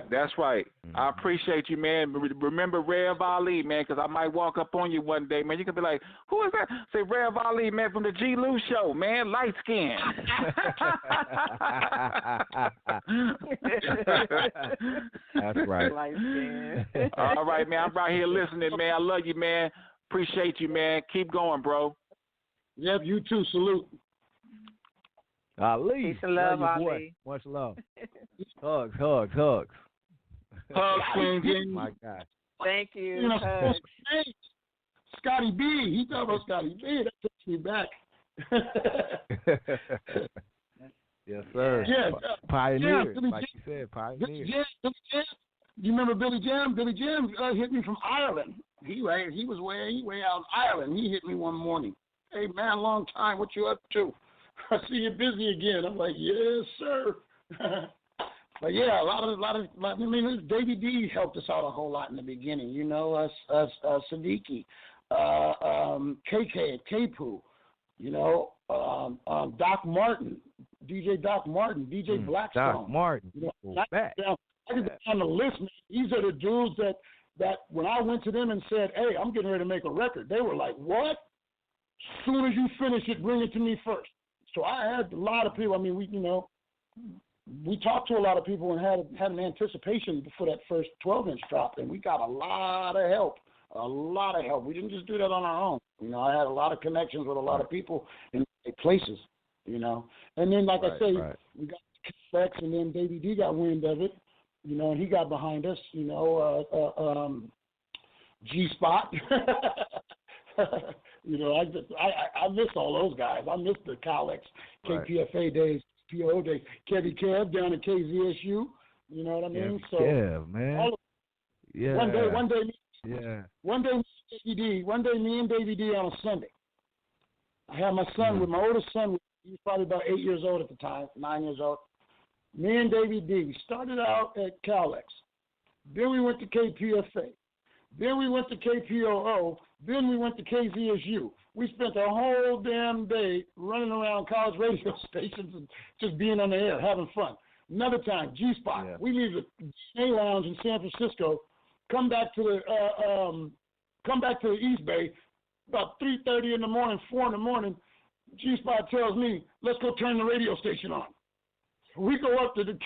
That's right. I appreciate you, man. Remember Rev Ali, man, because I might walk up on you one day, man. You can be like, who is that? Say, Rev Ali, man, from the G-Lew show, man, light skin. That's right. Light skin. All right, man. I'm right here listening, man. I love you, man. Appreciate you, man. Keep going, bro. Yep, you too. Salute. Ali. Peace and love, boy. Ali. Much love. Hugs. Hugs, Queen G. My God. Thank you. You know, Scotty B. He talking about Scotty B. That takes me back. Yes, sir. Yeah, pioneers, like you said, pioneers. You remember Billy Jam? Billy Jam hit me from Ireland. He was way out in Ireland. He hit me one morning. Hey man, long time. What you up to? I see you busy again. I'm like, yes, sir. But yeah, a lot of. I mean, Davey D helped us out a whole lot in the beginning. You know, us Siddiqui, KK, K-Poo. You know, Doc Martin, DJ Doc Martin, DJ Blackstone. Doc Martin. You know, I can go on the list. Man. These are the dudes that when I went to them and said, hey, I'm getting ready to make a record, they were like, what? As soon as you finish it, bring it to me first. So I had a lot of people. I mean, we talked to a lot of people and had an anticipation for that first 12-inch drop, and we got a lot of help. We didn't just do that on our own. You know, I had a lot of connections with a lot of people in places, you know. And then, like I say, we got Flex, and then Davey D got wind of it, you know, and he got behind us, you know, G-Spot. You know, I miss all those guys. I miss the Colex, KPFA days, PO days, Kevy Kev down at KZSU. You know what I mean? So Kev, man. One day me and Davey D on a Sunday. I had my son with my oldest son. He was probably about 8 years old at the time, 9 years old. Me and Davey D, we started out at Colex. Then we went to KPFA. Then we went to KPOO. Then we went to KZSU. We spent a whole damn day running around college radio stations and just being on the air, having fun. Another time, G-Spot. Yeah. We leave the DNA Lounge in San Francisco, come back to the East Bay about 3:30 in the morning, 4 in the morning. G-Spot tells me, let's go turn the radio station on. We go up to the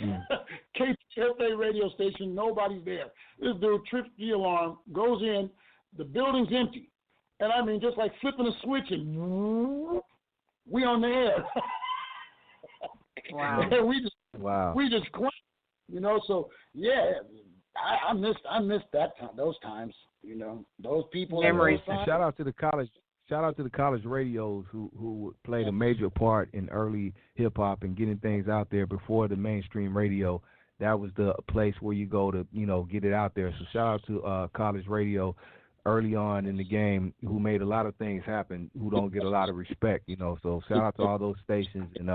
KPFA radio station. Nobody's there. This dude trips the alarm, goes in. The building's empty. And I mean, just like flipping a switch and we on the air. Wow. We just quit. You know, so yeah, I missed that time, those times, you know, those people. Memories. Shout out to the college radios who played a major part in early hip hop and getting things out there before the mainstream radio. That was the place where you go to, you know, get it out there. So shout out to college radio early on in the game who made a lot of things happen who don't get a lot of respect, you know. So shout out to all those stations and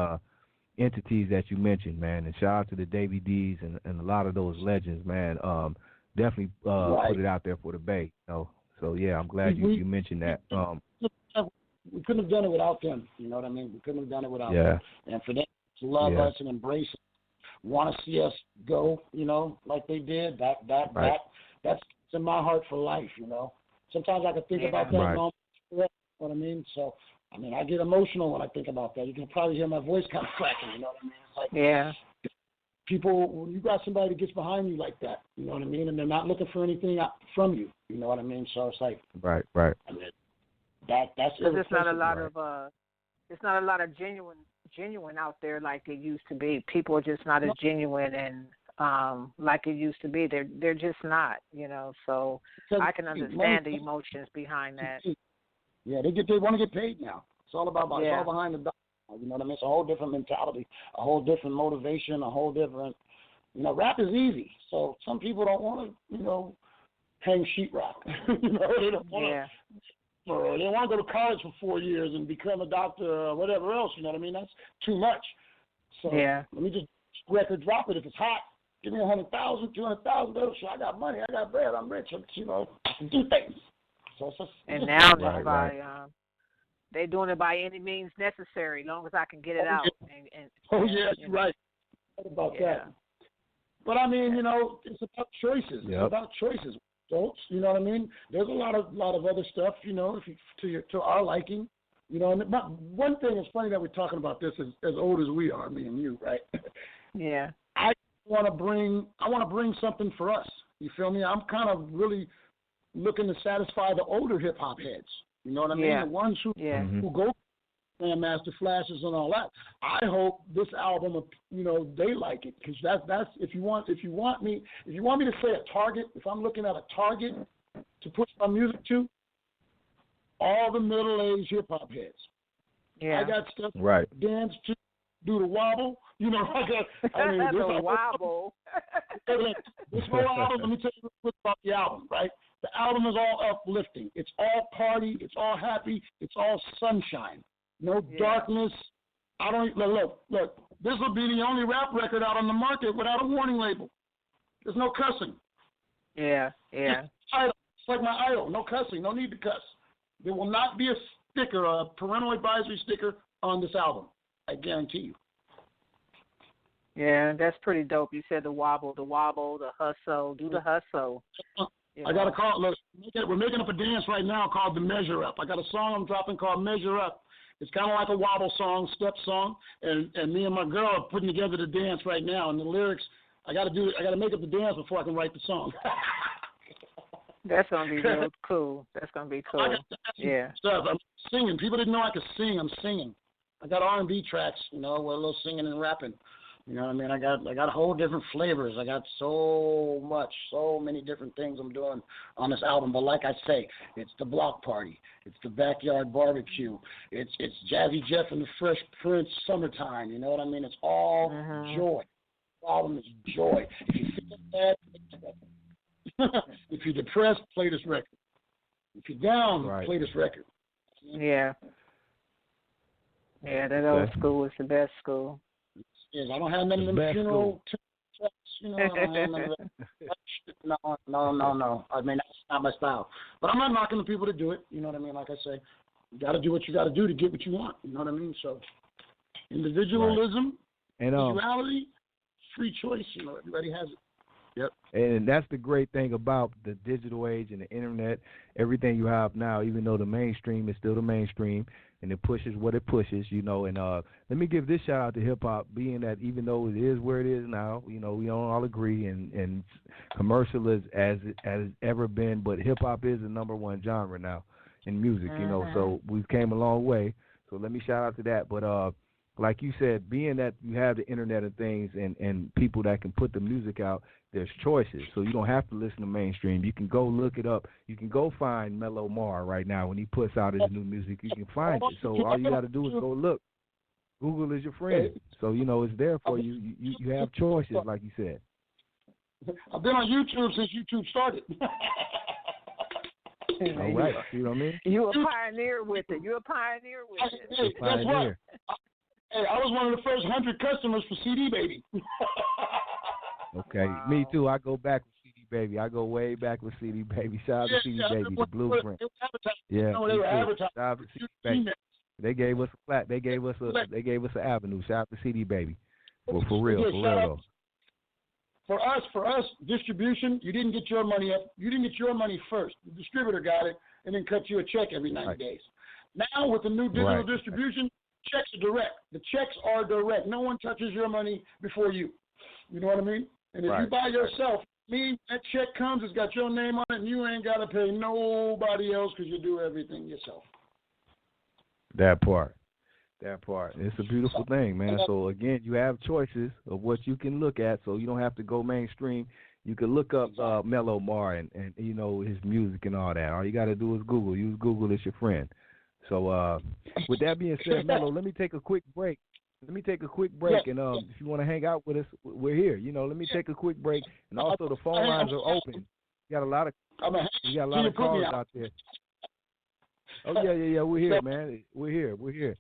entities that you mentioned, man. And shout out to the Davey D's and a lot of those legends, man. Definitely put it out there for the Bay, you know. So yeah, I'm glad you mentioned that. We couldn't have done it without them. You know what I mean? We couldn't have done it without them. And for them to love us and embrace us, want to see us go, you know, like they did, that's in my heart for life, you know. Sometimes I can think about that. You know what I mean? So, I mean, I get emotional when I think about that. You can probably hear my voice kind of cracking, you know what I mean? It's like, people, when you got somebody that gets behind you like that, you know what I mean? And they're not looking for anything from you, you know what I mean? So it's like, right. I mean, that's it's not a lot of it's not a lot of genuine out there like it used to be. People are just not as genuine and like it used to be. They're just not, you know. So I can understand the emotions behind that. Yeah, they want to get paid now. It's all about it's all behind the dollar. You know what I mean? It's a whole different mentality, a whole different motivation, a whole different, rap is easy. So some people don't want to, hang sheetrock. They don't want to. Or they want to go to college for 4 years and become a doctor or whatever else. You know what I mean? That's too much. So let me just record drop it. If it's hot, give me $100,000, $200,000. Sure, I got money. I got bread. I'm rich. I can do things. So it's just, and now they're doing it by any means necessary, as long as I can get it out. You're right. What about that? But I mean, it's about choices. It's about choices. Adults, you know what I mean? There's a lot of other stuff, to our liking, And one thing is funny that we're talking about this as old as we are, me and you, right? Yeah. I want to bring something for us. You feel me? I'm kind of really looking to satisfy the older hip hop heads. You know what I mean? Yeah. The ones who go Grandmaster Flashes and all that. I hope this album, they like it, because that's if you want me to say a target, if I'm looking at a target to push my music to, all the middle-aged hip hop heads. Yeah. I got stuff dance to, do the wobble. The wobble. This whole album, let me tell you real quick about the album, right? The album is all uplifting. It's all party. It's all happy. It's all sunshine. No darkness. I don't look. This will be the only rap record out on the market without a warning label. There's no cussing. Yeah. It's like my idol. No cussing. No need to cuss. There will not be a sticker, a parental advisory sticker on this album. I guarantee you. Yeah, that's pretty dope. You said the wobble, the hustle. Do the hustle. I got a call. Look, we're making up a dance right now called the Measure Up. I got a song I'm dropping called Measure Up. It's kind of like a wobble song, step song, and me and my girl are putting together the dance right now. And the lyrics, I got to make up the dance before I can write the song. That's gonna be real cool. That's gonna be cool. Stuff. I'm singing. People didn't know I could sing. I'm singing. I got R&B tracks, with a little singing and rapping. You know what I mean? I got whole different flavors. I got so many different things I'm doing on this album. But like I say, it's the block party. It's the backyard barbecue. It's Jazzy Jeff and the Fresh Prince summertime. You know what I mean? It's all joy. The album is joy. If you feel bad, play this record. If you're depressed, play this record. If you're down, play this record. Yeah. Yeah, that old school is the best school. Yes, I don't have none of them funeral tracks, I don't have none of that. No. I mean, that's not my style. But I'm not knocking the people to do it. You know what I mean? Like I say, you got to do what you got to do to get what you want. You know what I mean? So, individualism, individuality, free choice. Everybody has it. Yep. And that's the great thing about the digital age and the internet. Everything you have now, even though the mainstream is still the mainstream, and it pushes what it pushes, And let me give this shout out to hip hop, being that even though it is where it is now, we don't all agree, and commercial is as it has ever been, but hip hop is the number one genre now in music. So we've came a long way. So let me shout out to that. But like you said, being that you have the internet and things and people that can put the music out, there's choices. So you don't have to listen to mainstream. You can go look it up. You can go find Mello-Mar right now when he puts out his new music. You can find it. So all you got to do is go look. Google is your friend. So, it's there for you. You have choices, like you said. I've been on YouTube since YouTube started. All right. You know what I mean? You're a pioneer with it. Hey, guess what? I was one of the first 100 customers for CD Baby. Okay, me too. I go back with CD Baby. I go way back with CD Baby. Shout out to CD Baby, the blueprint. They were advertising. Shout out to CD Baby. They gave us a flat. They gave us an avenue. Shout out to CD Baby. Well, for real though. For us, distribution. You didn't get your money up. You didn't get your money first. The distributor got it and then cut you a check every 90 days. Now with the new digital distribution, checks are direct. The checks are direct. No one touches your money before you. You know what I mean? And if you buy yourself, that check comes, it's got your name on it, and you ain't got to pay nobody else because you do everything yourself. That part. It's a beautiful thing, man. So, again, you have choices of what you can look at, so you don't have to go mainstream. You can look up Mello-Mar and his music and all that. All you got to do is Google. Use Google as your friend. So with that being said, Mello, let me take a quick break. And if you want to hang out with us, we're here. Let me take a quick break, and also the phone lines are open. We got a lot of callers out there. Oh yeah, we're here, man. We're here.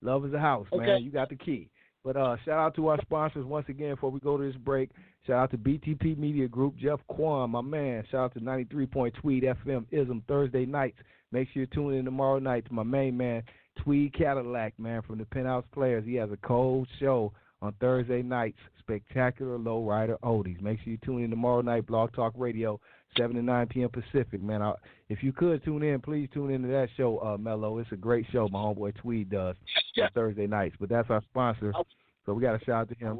Love is a house, man. You got the key. But shout out to our sponsors once again before we go to this break. Shout out to BTP Media Group, Jeff Kwan, my man. Shout out to 93 Tweed FM Ism Thursday nights. Make sure you tune in tomorrow night to my main man, Tweed Cadillac, man, from the Penthouse Players. He has a cold show on Thursday nights, Spectacular Lowrider Oldies. Make sure you tune in tomorrow night, Blog Talk Radio, 7 to 9 p.m. Pacific, man. If you could tune in, please tune into that show, Mello. It's a great show my homeboy Tweed does on Thursday nights. But that's our sponsor, so we got to shout out to him.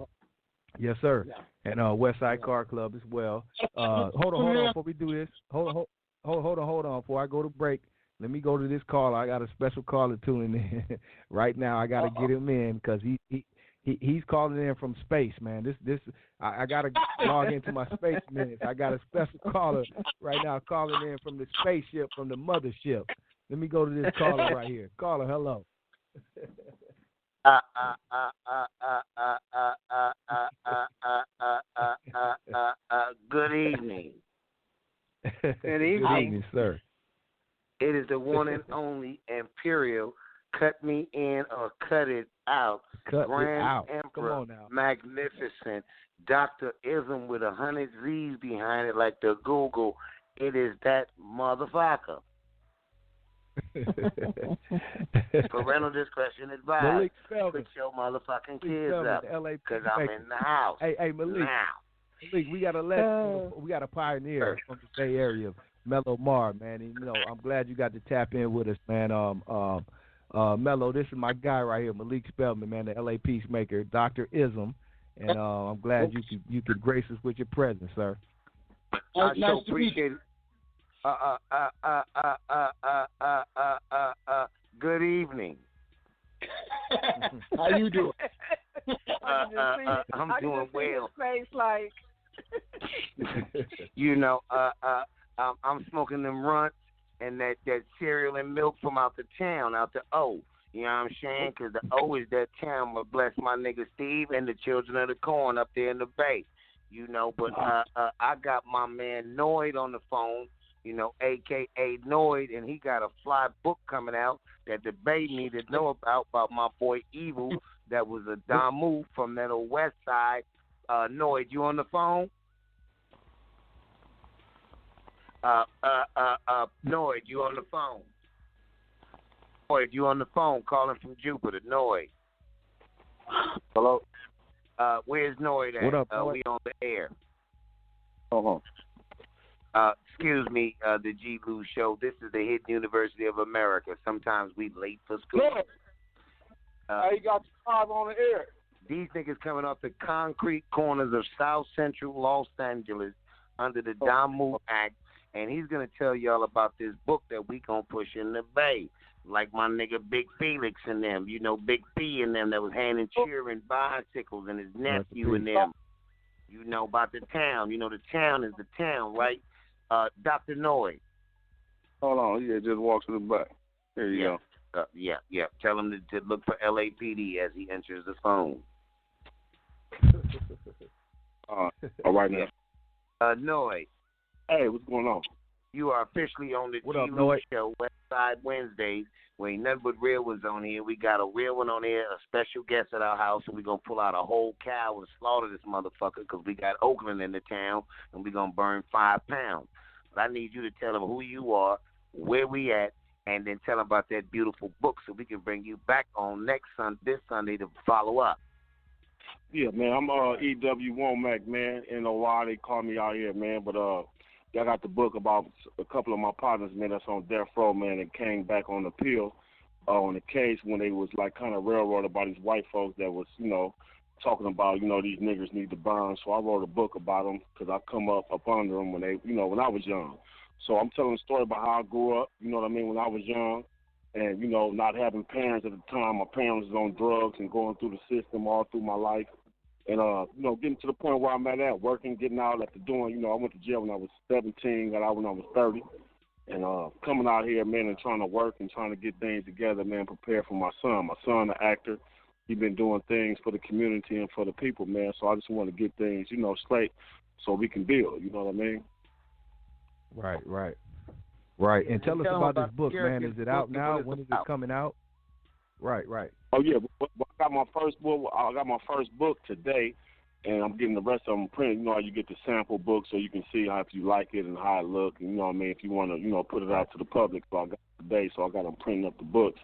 Yes, sir. And Westside Car Club as well. Hold on, before we do this. Hold on. Before I go to break, let me go to this caller. I got a special caller tuning in right now. I got to get him in because he's calling in from space, man. I got to log into my space minutes. I got a special caller right now calling in from the spaceship, from the mothership. Let me go to this caller right here. Caller, hello. Good evening. Good evening, sir. It is the one and only Imperial. Cut me in or cut it out. Grand Emperor, magnificent. Dr. Ism with 100 Z's behind it like the Google. It is that motherfucker. Parental discretion advised. Put your motherfucking kids up because I'm in the house. Hey, Malik. Now. Malik, we got a pioneer from the Bay Area, Mello-Mar, man. And, I'm glad you got to tap in with us, man. Mello, this is my guy right here, Malik Spellman, man, the LA Peacemaker, Dr. Ism, and I'm glad you could grace us with your presence, sir. I so appreciate it. Good evening. How you doing? I'm doing well. Face like. I'm smoking them runts and that cereal and milk from out the town, out the O. You know what I'm saying? Because the O is that town where bless my nigga Steve and the children of the corn up there in the Bay. But I got my man Noid on the phone, a.k.a. Noid, and he got a fly book coming out that the Bay need to know about my boy Evil that was a Damu from that old Westside. Noid, you on the phone? Noid, you on the phone? Noid, you on the phone calling from Jupiter, Noid. Hello? Where's Noid at? What up, Noid? We on the air. Excuse me, the G-Lew show. This is the Hidden University of America. Sometimes we late for school. You got the 5 on the air. These niggas coming off the concrete corners of South Central Los Angeles under the Damu Act, and he's going to tell y'all about this book that we going to push in the Bay. Like my nigga Big Felix and them, Big P and them that was handing cheering bicycles and his nephew and them. About the town. The town is the town, right? Dr. Noy. Hold on, just walk to the back. There you go. Yeah. Tell him to look for LAPD as he enters the phone. All right now. Noy. Hey, what's going on? You are officially on the G-Lew show, Westside Wednesdays, where ain't nothing but real ones on here. We got a real one on here, a special guest at our house, and we're going to pull out a whole cow and slaughter this motherfucker because we got Oakland in the town, and we're going to burn 5 pounds. But I need you to tell them who you are, where we at, and then tell them about that beautiful book so we can bring you back on this Sunday to follow up. Yeah, man, I'm E.W. Womack, man. NOI, they call me out here, man, but I got the book about a couple of my partners, man, that's on death row, man, and came back on appeal on the case when they was like kind of railroaded by these white folks that was, talking about, these niggers need to burn. So I wrote a book about them because I come up under them when they, when I was young. So I'm telling a story about how I grew up, when I was young and, not having parents at the time. My parents was on drugs and going through the system all through my life. And, getting to the point where I'm at, working, getting out after doing, I went to jail when I was 17, got out when I was 30. And coming out here, man, and trying to work and trying to get things together, man, prepare for my son. My son, an actor, he been doing things for the community and for the people, man. So I just want to get things, straight so we can build. You know what I mean? Right. And tell us about this book, man. Is it out now? When is it coming out? Right. Oh yeah, I got my first book. I got my first book today, and I'm getting the rest of them printed. You know how you get the sample book so you can see how if you like it and how it look. And, you know what I mean? If you want to, put it out to the public. So I got it today. So I got them printing up the books,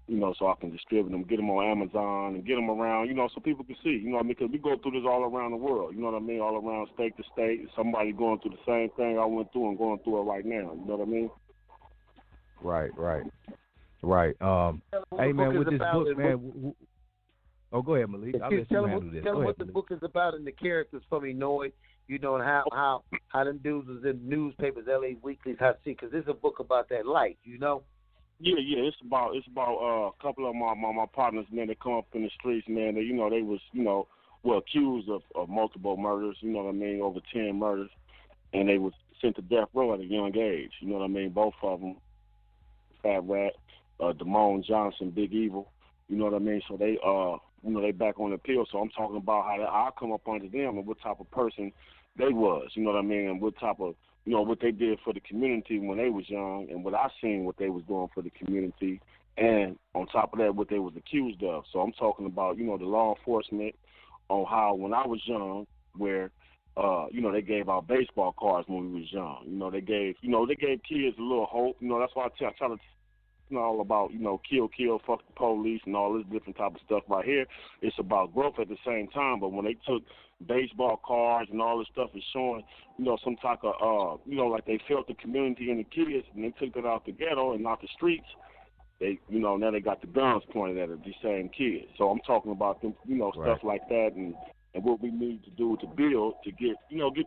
so I can distribute them, get them on Amazon, and get them around, so people can see. You know what I mean? Because we go through this all around the world. You know what I mean? All around state to state. Somebody going through the same thing I went through and going through it right now. You know what I mean? Right. Hey, man, with this book, man. Go ahead, Malik. I'll let you handle this. Tell them what the book is about and the characters for me, know it. And how them dudes was in newspapers, LA Weeklies, because this is a book about that life, Yeah. It's about a couple of my partners, man. They come up in the streets, man. They they was accused of multiple murders. You know what I mean? Over 10 murders, and they was sent to death row at a young age. You know what I mean? Both of them, Fat Rat, Damone Johnson, Big Evil. You know what I mean? So they they back on appeal. So I'm talking about how I come up under them and what type of person they was. You know what I mean? And what type of what they did for the community when they was young, and what I seen what they was doing for the community, and on top of that, what they was accused of. So I'm talking about, the law enforcement on how when I was young, where, they gave out baseball cards when we was young. They gave kids a little hope. That's why I try to all about, kill, fuck the police and all this different type of stuff right here. It's about growth at the same time. But when they took baseball cards and all this stuff is showing, some type of, like they felt the community and the kids, and they took it out the ghetto and out the streets, they, now they got the guns pointed at these same kids. So I'm talking about them, stuff like that and what we need to do to build to get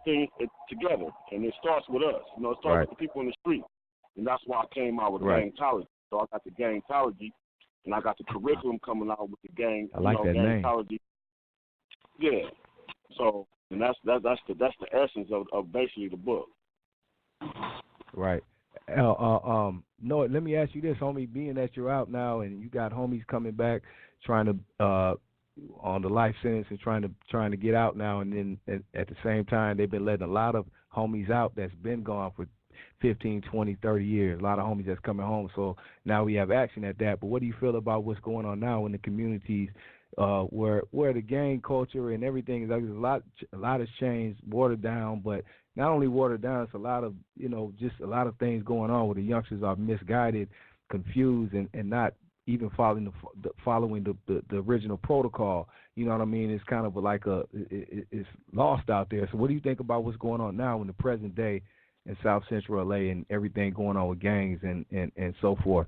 things together. And it starts with us. It starts with the people in the street. And that's why I came out with Gangtology. So I got the Gangtology, and I got the curriculum coming out with the gang. I like that Gangtology. name. Yeah. So, and that's the essence of basically the book. Right. No, let me ask you this, homie. Being that you're out now and you got homies coming back, trying to on the life sentence and trying to get out now, and then at the same time they've been letting a lot of homies out that's been gone for 15, 20, 30 years. A lot of homies that's coming home. So now we have action at that. But what do you feel about what's going on now in the communities where the gang culture and everything is like a lot has changed, watered down, but not only watered down, it's a lot of, just a lot of things going on where the youngsters are misguided, confused, and not even following the original protocol. You know what I mean? It's kind of like it's lost out there. So what do you think about what's going on now in the present day in South Central LA and everything going on with gangs and so forth?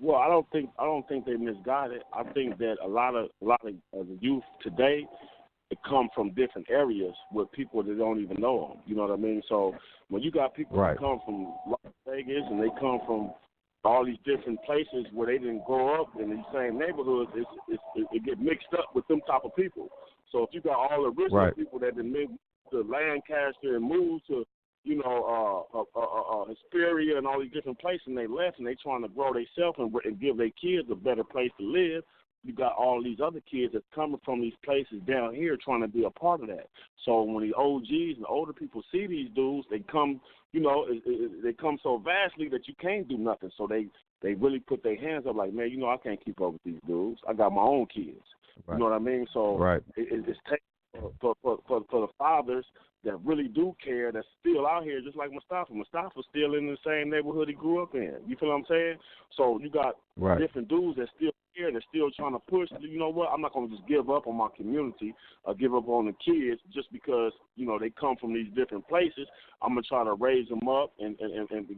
Well, I don't think they misguided. I think that a lot of the youth today, it come from different areas with people that don't even know them. You know what I mean? So when you got people that come from Las Vegas and they come from all these different places where they didn't grow up in these same neighborhoods, it get mixed up with them type of people. So if you got all the rich people that done moved to Lancaster and moved to Hesperia and all these different places, and they left and they trying to grow themselves and give their kids a better place to live. You got all these other kids that's coming from these places down here trying to be a part of that. So when the OGs and older people see these dudes, they come, they come so vastly that you can't do nothing. So they really put their hands up like, man, I can't keep up with these dudes. I got my own kids. You know what I mean? So it's taking for the fathers that really do care, that's still out here, just like Mustafa. Mustafa's still in the same neighborhood he grew up in. You feel what I'm saying? So you got different dudes that still here, they're still trying to push. You know what? I'm not going to just give up on my community or give up on the kids just because, they come from these different places. I'm going to try to raise them up and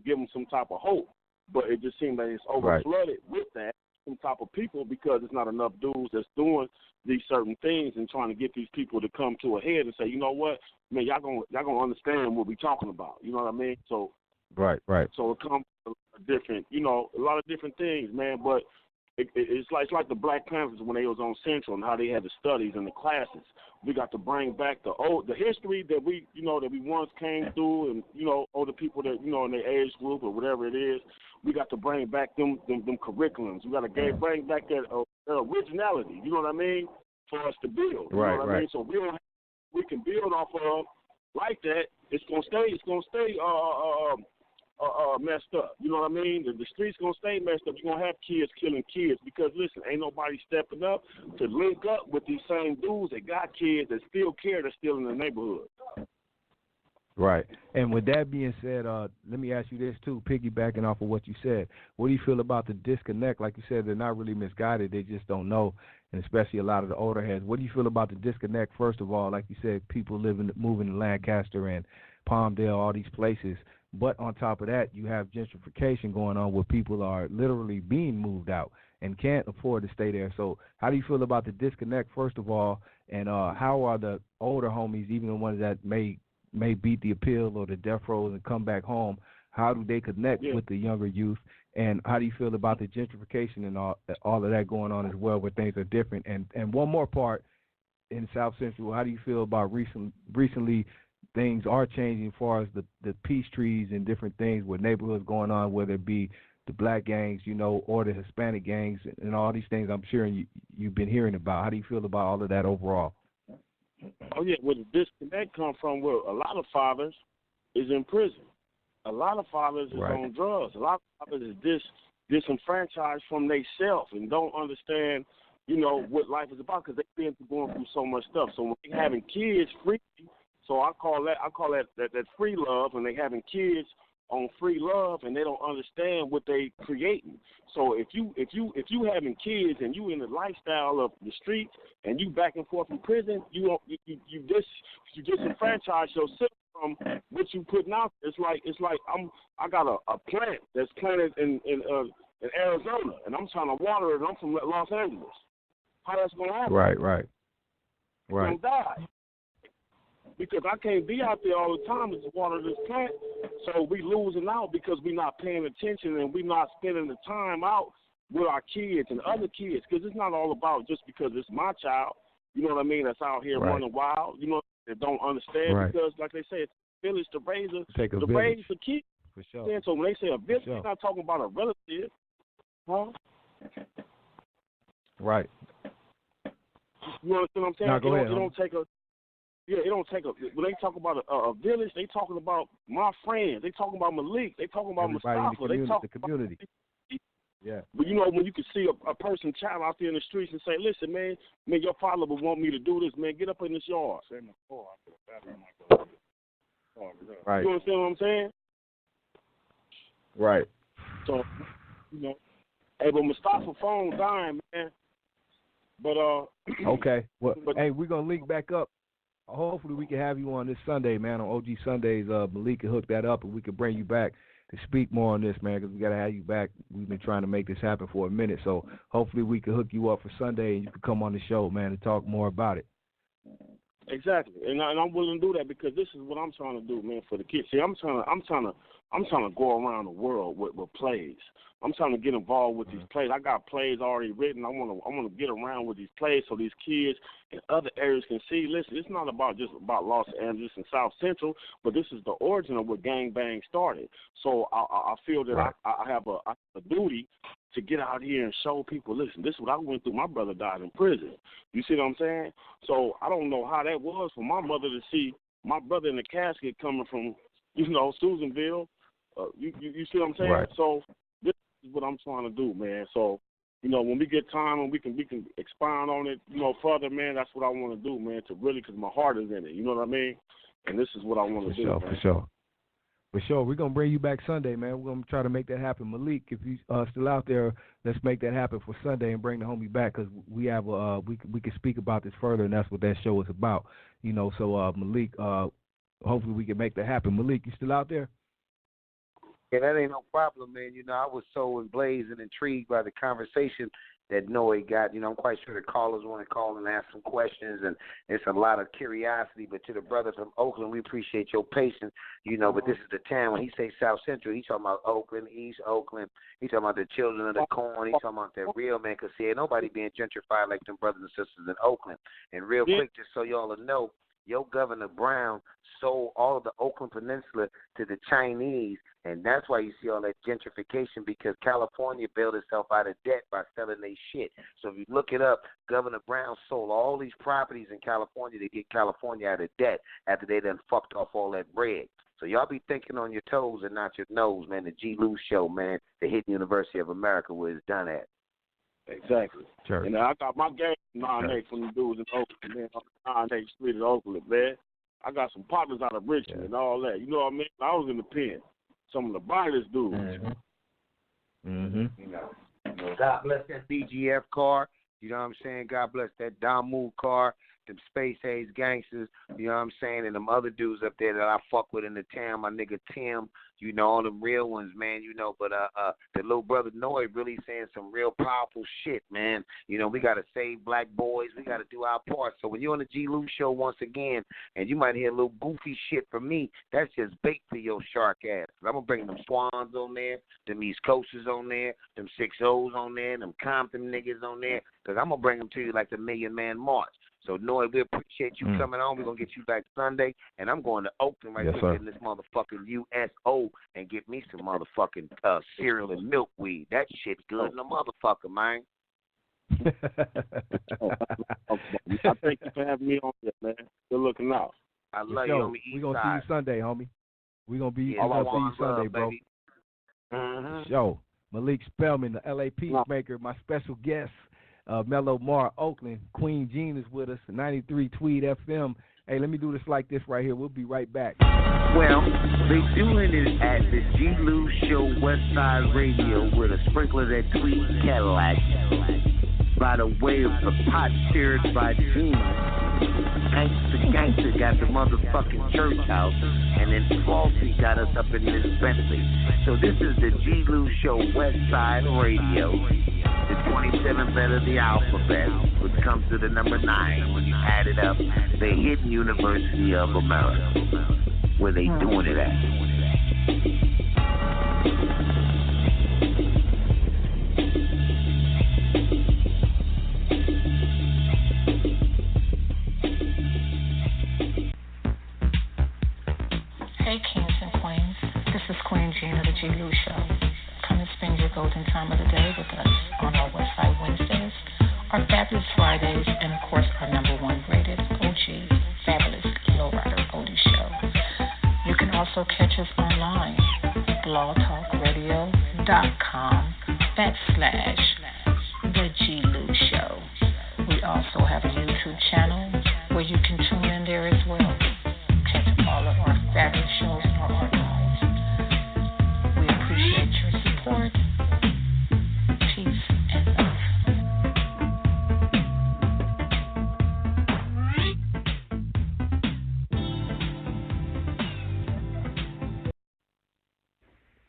give them some type of hope. But it just seems like it's over-flooded with that, some type of people, because it's not enough dudes that's doing these certain things and trying to get these people to come to a head and say, you know what, man, y'all gonna understand what we're talking about. You know what I mean? So right. So it comes from a lot of different things, man. But it's like the Black Panthers when they was on Central and how they had the studies and the classes. We got to bring back the history that we once came through, and older people that in their age group or whatever it is. We got to bring back them curriculums. We got to bring back that originality. You know what I mean? For us to build. You know what I mean? So we can build off of like that. It's gonna stay messed up. You know what I mean? The streets gonna stay messed up. You're gonna have kids killing kids because listen, ain't nobody stepping up to link up with these same dudes that got kids that still care, that's still in the neighborhood. Right. And with that being said, let me ask you this too, piggybacking off of what you said. What do you feel about the disconnect? Like you said, they're not really misguided, they just don't know, and especially a lot of the older heads. What do you feel about the disconnect, first of all? Like you said, people moving to Lancaster and Palmdale, all these places. But on top of that, you have gentrification going on where people are literally being moved out and can't afford to stay there. So how do you feel about the disconnect, first of all, and how are the older homies, even the ones that may beat the appeal or the death rows and come back home, how do they connect with the younger youth? And how do you feel about the gentrification and all of that going on as well, where things are different? And one more part, in South Central, how do you feel about recently things are changing as far as the peace trees and different things with neighborhoods going on, whether it be the black gangs, or the Hispanic gangs and all these things I'm sure you've been hearing about. How do you feel about all of that overall? Oh, yeah, where the disconnect come from, where a lot of fathers is in prison. A lot of fathers is on drugs. A lot of fathers is disenfranchised from themselves and don't understand, what life is about because they've been going through so much stuff. So when they're having kids free, so I call that free love, and they having kids on free love, and they don't understand what they creating. So if you having kids and you in the lifestyle of the streets and you back and forth in prison, you disenfranchise yourself from what you putting out. It's like I got a plant that's planted in Arizona, and I'm trying to water it. And I'm from Los Angeles. How that's gonna happen? Right. I'm gonna die. Because I can't be out there all the time to water this plant. So we losing out because we're not paying attention and we're not spending the time out with our kids and other kids. Because it's not all about just because it's my child, you know what I mean, that's out here running wild, that don't understand. Because, like they say, it's a village to raise a kid. For sure. So when they say a village, they're not talking about a relative. Huh? Right. You understand what I'm saying? No, go ahead. It don't take a... Yeah, it don't take when they talk about a village, they talking about my friends. They talking about Malik. They talking about Mustafa. They talking the community. Yeah. But when you can see a person, child out there in the streets and say, listen, man, your father would want me to do this, man. Get up in this yard. Right. You understand what I'm saying? Right. So, hey, but Mustafa phone dying, man. But okay. Well, hey, we're gonna link back up. Hopefully we can have you on this Sunday, man, on OG Sundays. Malik can hook that up, and we can bring you back to speak more on this, man, because we got to have you back. We've been trying to make this happen for a minute, so hopefully we can hook you up for Sunday, and you can come on the show, man, and talk more about it. Exactly, and I'm willing to do that because this is what I'm trying to do, man, for the kids. See, I'm trying to go around the world with plays. I'm trying to get involved with these plays. I got plays already written. I want to get around with these plays so these kids in other areas can see. Listen, it's not just about Los Angeles and South Central, but this is the origin of where gangbang started. So I feel that I have a duty to get out here and show people, listen, this is what I went through. My brother died in prison. You see what I'm saying? So I don't know how that was for my mother to see my brother in the casket coming from, Susanville. You see what I'm saying? Right. So this is what I'm trying to do, man. So, when we get time and we can expound on it, further, man, that's what I want to do, man, because my heart is in it. You know what I mean? And this is what I want to do, man. For sure. We're going to bring you back Sunday, man. We're going to try to make that happen. Malik, if you still out there, let's make that happen for Sunday and bring the homie back because we have we can speak about this further, and that's what that show is about. So Malik, hopefully we can make that happen. Malik, you still out there? Yeah, that ain't no problem, man. You know, I was so emblazed and intrigued by the conversation that Noe got. You know, I'm quite sure the callers want to call and ask some questions, and it's a lot of curiosity. But to the brothers from Oakland, we appreciate your patience. You know, but this is the town. When he say South Central, he's talking about Oakland, East Oakland. He's talking about the children of the corn. He's talking about that real, man, because, see, ain't nobody being gentrified like them brothers and sisters in Oakland. And real quick, just so y'all know, your Governor Brown sold all of the Oakland Peninsula to the Chinese, and that's why you see all that gentrification, because California bailed itself out of debt by selling their shit. So if you look it up, Governor Brown sold all these properties in California to get California out of debt after they done fucked off all that bread. So y'all be thinking on your toes and not your nose, man. The G-Lew Show, man, the hidden University of America where it's done at. Exactly. Sure. And I got my game 9-8 from the dudes in Oakland, man. On 9-8 Street in Oakland, man. I got some partners out of Richmond and all that. You know what I mean? I was in the pen. Some of the brightest dudes. You know, God bless that BGF car. You know what I'm saying? God bless that Damu car, them Space Age gangsters, you know what I'm saying? And them other dudes up there that I fuck with in the town, my nigga Tim, you know, all them real ones, man, you know. But the little brother Noy really saying some real powerful shit, man. You know, we got to save black boys. We got to do our part. So when you're on the G-Lew Show once again, and you might hear a little goofy shit from me, that's just bait for your shark ass. I'm going to bring them Swans on there, them East Coasters on there, them 6-0s on there, them Compton niggas on there, because I'm going to bring them to you like the Million Man March. So, Noy, we appreciate you coming on. We're going to get you back Sunday. And I'm going to Oakland right quick in this motherfucking USO and get me some motherfucking cereal and milkweed. That shit's good in the motherfucker, man. I thank you for having me on there, man. Good looking out. I love you, homie. We're going to see you Sunday, homie. We're going to see you Sunday, bro. Yo, Malik Spellman, the LA Peacemaker, my special guest. Mello-Mar, Oakland. Queen Jean is with us, 93 Tweed FM. Hey, let me do this like this right here. We'll be right back. Well, they doing it at the G-Lew Show Westside Radio with a sprinkler that Tweed Cadillac by the way of the pot stirred by Jean. Gangster got the motherfucking church house, and then Flossie got us up in this Bentley. So this is the G-Lew Show Westside Radio. The 27th letter of the alphabet, which comes to the number 9 when you add it up, the hidden University of America, where they doing it at. Hey, kings and queens, this is Queen Jean of the G-Lew Show. Come and spend your golden time of the day with us on our Westside Wednesdays, our Fabulous Fridays, and of course our #1 rated OG, Fabulous Lowrider Oldie Show. You can also catch us online, blogtalkradio.com/The G-Lew Show. We also have a YouTube channel where you can tune in there as well. Catch all of our fabulous shows in our archives. We appreciate your support. Peace and love.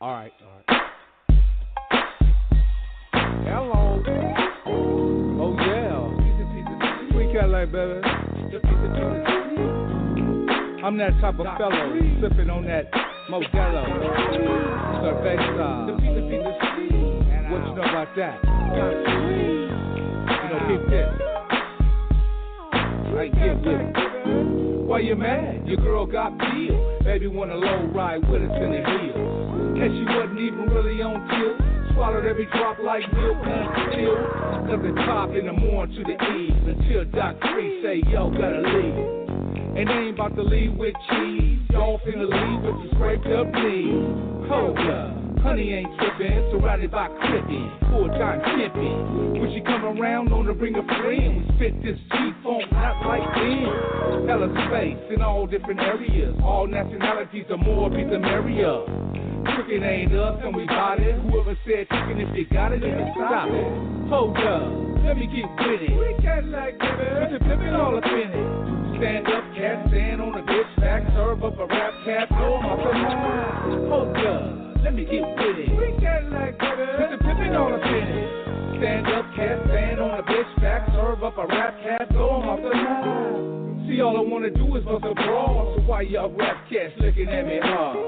All right. Hello. Oh, yeah. Sweet Cadillac, baby. I'm that type of fellow, sipping on that Modelo. Cerveza. What you know about that? You know, keep this. I get with it. Why you mad? Your girl got peeled. Baby wanna low ride with us in the hills. Guess she wasn't even really on tilt. Swallowed every drop like milk and still. Cause the top in the morning to the eve. Until Doc 3 say, yo, gotta leave. And they ain't about to leave with cheese. Y'all finna leave with the scraped up knees. Hold up. Honey ain't trippin', surrounded by crippin', full-time pimpin'. When she come around, known to bring a friend. We spit this G-funk, not like them. Hella space in all different areas. All nationalities, the more be the merrier. Trickin' ain't us, and we got it. Whoever said trickin', if you got it, then stop it. Hold up, let me get with it. We can't like it. Put the pimpin' all up in it. Stand up, cat, stand on a bitch back, serve up a rap cat, blow off the line. Hold up. let me get with it. We got like put the pippin' on a penny. Stand up, cat, stand on a bitch back, serve up a rap cat, throw 'em off the line. See, all I wanna do is bust a brawl, so why y'all rap cats looking at me hard?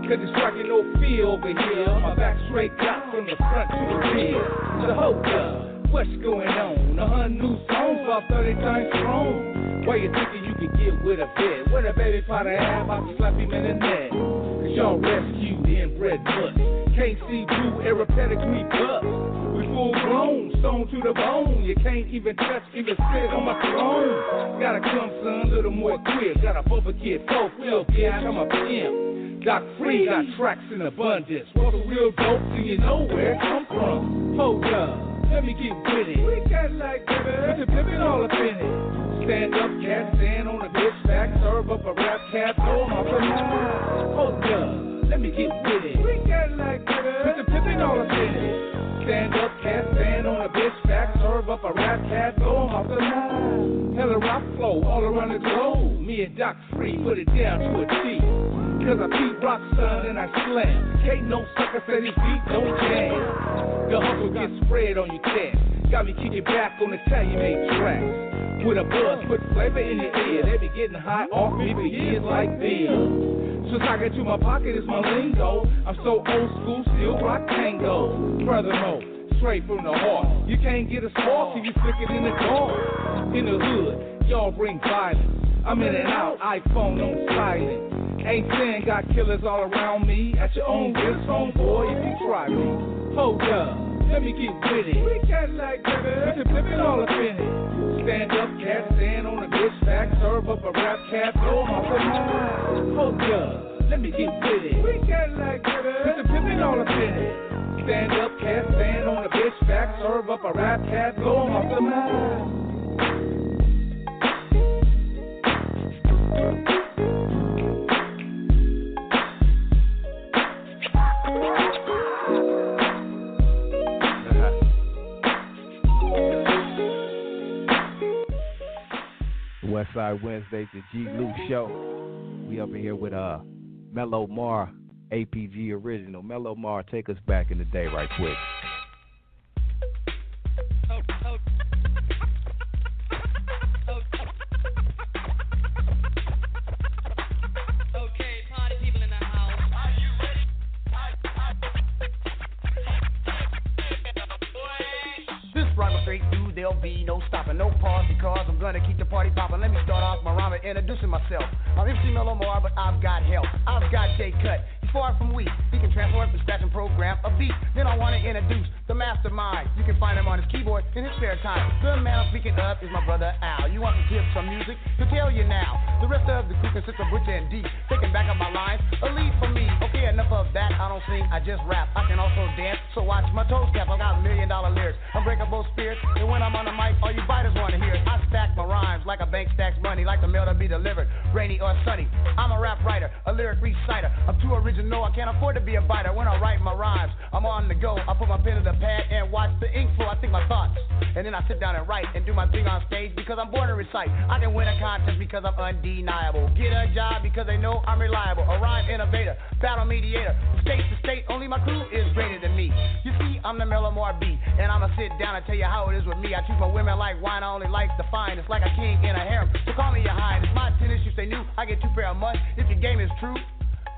Cause it's striking no feel over here. My back straight got from the front to the rear. So hold up, what's going on? 100 new songs about 30 times strong. Why you thinking you can get with a vet? What a baby pot I have, I'll slap him in the neck. Cause y'all rescued inbred mutts. Can't see blue era pedigree butts. We full grown, stone to the bone. You can't even touch, even sit on my throne. Gotta come, son, little more quick. Got a bumper kid, 4-wheel, yeah, I'm a pimp. Doc Free got tracks in abundance. Want the real dope so you know where it come from. Hold up, let me get with it. We got like put the pippin' all up in it. Stand up, cat, stand on a bitch back, serve up a rap cat, throw 'em off the line. Hold up, let me get with it. We got like put the pippin' all up in it. Stand up, cat, stand on a bitch back, serve up a rap cat, throw 'em off the line. Hella rock flow all around the globe. Me and Doc Free put it down to a T. Cause I beat rock, son, and I slam. Can't no sucker say this beat don't jam. The hustle gets spread on your chest. Got me kicking back on the Italian-made tracks. With a buzz, put flavor in your ear. They be getting high off me for years like this. Since I get to my pocket, it's my lingo. I'm so old school, still rock tango. Furthermore, straight from the heart. You can't get a spark till you stick it in the car. In the hood, y'all bring violence. I'm in and out, iPhone on silent. Ain't saying got killers all around me. At your own risk, homeboy, if you try me. Hold up, let me get with it. We got like put the pippin' all up in it. Stand up, cat, stand on a bitch back, serve up a rap cat, throw 'em off the line. Hold up, let me get with it. We got like put the pippin' all up in it. Stand up, cat, stand on a bitch back, serve up a rap cat, throw 'em off the line. Westside Wednesdays, the G-Lew show. We up in here with Mello-Mar, APG original. Mello-Mar, take us back in the day right quick. There'll be no stopping, no pause, because I'm gonna keep the party popping. Let me start off my rhyme introducing myself. I'm MC Mello-Mar, but I've got help. I've got J-Cut. He's far from weak. He can transform and scratch and program a beat. Then I want to introduce the mastermind. You can find him on his keyboard in his spare time. The man I'm speaking of is my brother Al. You want some tips, some music? He'll tell you now. The rest of the crew consists of Butcher and D. Taking back up my lines, a lead for me. Okay, enough of that. I don't sing, I just rap. I can also dance, so watch my toes cap. I got $1 million lyrics. Unbreakable spirits, and when I'm on the mic, all you biters want to hear it. I stack my rhymes like a bank stacks money, like the mail to be delivered, rainy or sunny. I'm a rap writer, a lyric reciter. I'm too original, I can't afford to be a biter. When I write my rhymes, I'm on the go. I put my pen to the pad and watch the ink flow. I think my thoughts, and then I sit down and write and do my thing on stage because I'm born to recite. I can win a contest because I'm undeniable. Get a job because they know I'm reliable. A rhyme innovator, battle mediator, state to state. Only my crew is greater than me. You see, I'm the Mello-Mar B, and I'ma sit down and tell you how it is with me. I treat my women like wine, I only like the fine. It's like a king in a harem, so call me your highness. My tennis, you stay new, I get 2 pair a month. If your game is true,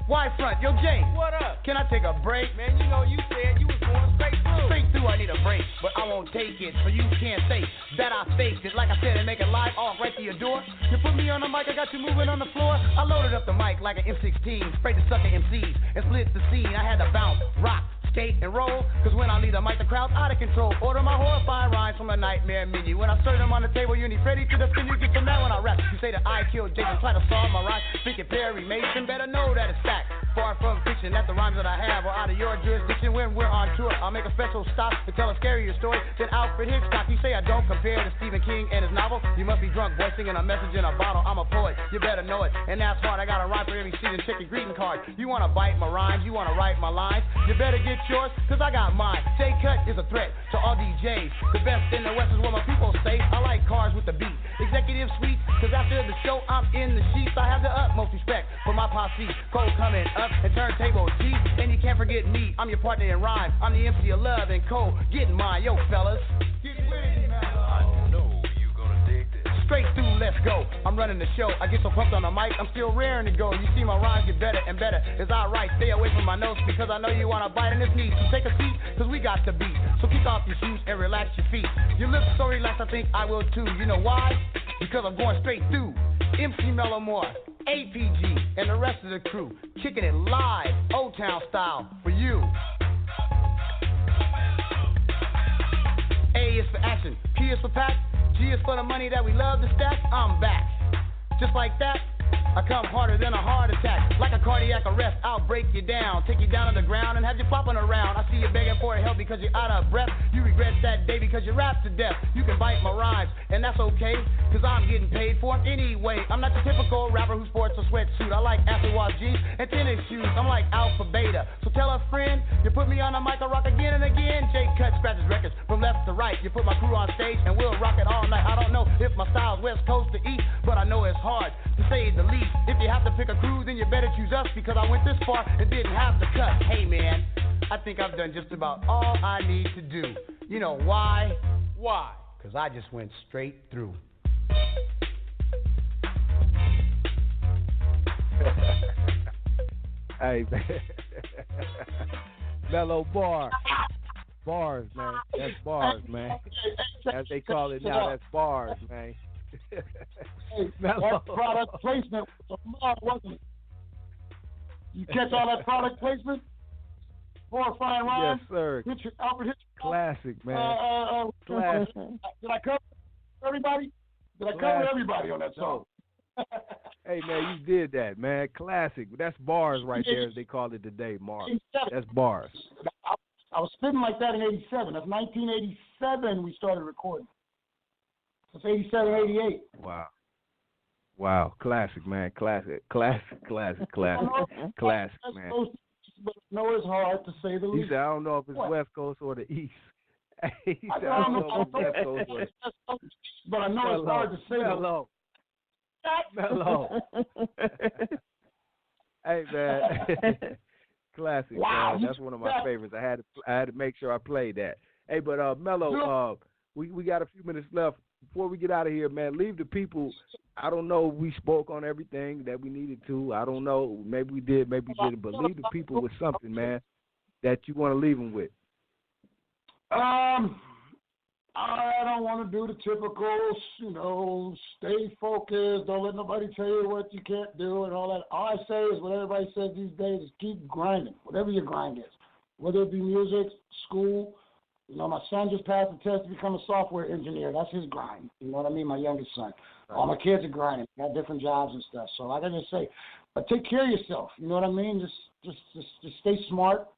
why front? Yo, James, what up? Can I take a break? Man, you know you said you was going straight through. Straight through, I need a break, but I won't take it, so you can't say that I faked it. Like I said, and make it live off right to your door. You put me on the mic, I got you moving on the floor. I loaded up the mic like an M16, sprayed the sucker MCs, and split the scene. I had to bounce, rock, skate, and roll, cause when I leave the mic, the crowd's out of control. Order my horrifying rhymes from a nightmare menu. When I serve them on the table, you need Freddy to defend you. Get them mad when I rap. You say that I killed Jason, try to solve my rhyme. Thinking Perry Mason, better know that it's fact. Far from fiction, that the rhymes that I have are out of your jurisdiction. When we're on tour, I'll make a special stop to tell a scarier story than Alfred Hitchcock. You say I don't compare to Stephen King and his novel. You must be drunk, boy, singing a message in a bottle. I'm a poet, you better know it, and that's hard. I got a rhyme for every season, check your greeting card. You wanna bite my rhymes, you wanna write my lines, you better get yours, cause I got mine. J-Cut is a threat to all DJs. The best in the West is what my people say. I like cars with the beat, executive suite, cause after the show, I'm in the sheets. I have the utmost respect for my posse. Cold coming up vibe and turntable G. And you can't forget me, I'm your partner in rhyme. I'm the MC of love and cold, getting mine, yo fellas. Get ready, man. I know you gonna dig this. Straight through, let's go. I'm running the show. I get so pumped on the mic, I'm still raring to go. You see my rhymes get better and better. It's alright, stay away from my notes because I know you wanna bite in this knee. So take a seat, cause we got the beat. So kick off your shoes and relax your feet. You look so relaxed, I think I will too. You know why? Because I'm going straight through. MC Mello-Mar, APG, and the rest of the crew, kicking it live, Old Town style, for you. A is for action, P is for pack, G is for the money that we love to stack. I'm back. Just like that, I come harder than a heart attack. Like a cardiac arrest, I'll break you down, take you down to the ground and have you flopping around. I see you begging for help because you're out of breath. You regret that day because you rap to death. You can bite my rhymes, and that's okay, cause I'm getting paid for them anyway. I'm not your typical rapper who sports a sweatsuit. I like acid wash jeans and tennis shoes. I'm like alpha beta. So tell a friend, you put me on a mic, I rock again and again. Jay Cut scratches records from left to right. You put my crew on stage and we'll rock it all night. I don't know if my style's West Coast to East, but I know it's hard to say the least. If you have to pick a crew, then you better choose us because I went this far and didn't have to cut. Hey man, I think I've done just about all I need to do. You know why? Why? Because I just went straight through. Hey, man. Mello-Mar. Bars, man. That's bars, man. As they call it now, that's bars, man. Hey, that product placement was a mud, wasn't it? You catch all that product placement? Horrifying rhymes? Yes, sir. Classic, man. Classic. Did I cover everybody? Did I cover everybody on that song? Hey, man, you did that, man. Classic. That's bars right there, as they call it today, Mark. That's bars. I was spitting like that in 87. That's 1987 we started recording. It's 87, 88. Wow. Classic, man. Classic, man. But no, it's hard to say the least. He said, I don't know if it's West Coast or the East. He said, I don't know if it's West Coast or the East. But I know it's hard to say. Mello. Hey, man. Classic, man. That's one of my favorites. I had to make sure I played that. Hey, but Mello, we got a few minutes left. Before we get out of here, man, leave the people. I don't know if we spoke on everything that we needed to. I don't know. Maybe we did, maybe we didn't. But leave the people with something, man, that you want to leave them with. I don't want to do the typical, stay focused. Don't let nobody tell you what you can't do and all that. All I say is what everybody says these days is keep grinding, whatever your grind is. Whether it be music, school. My son just passed the test to become a software engineer. That's his grind. You know what I mean? My youngest son. Right. All my kids are grinding. Got different jobs and stuff. So like I just say, but take care of yourself. You know what I mean? Just stay smart.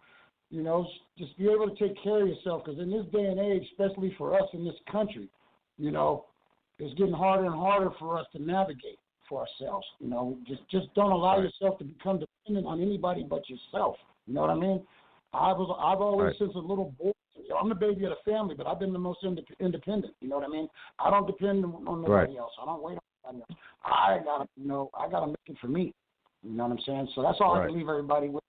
Just be able to take care of yourself. Because in this day and age, especially for us in this country, it's getting harder and harder for us to navigate for ourselves. Just don't allow yourself to become dependent on anybody but yourself. You know what I mean? I've always, since a little boy, I'm the baby of the family, but I've been the most independent. You know what I mean? I don't depend on nobody else. I don't wait on anybody else. I gotta make it for me. You know what I'm saying? So that's all I can leave everybody with.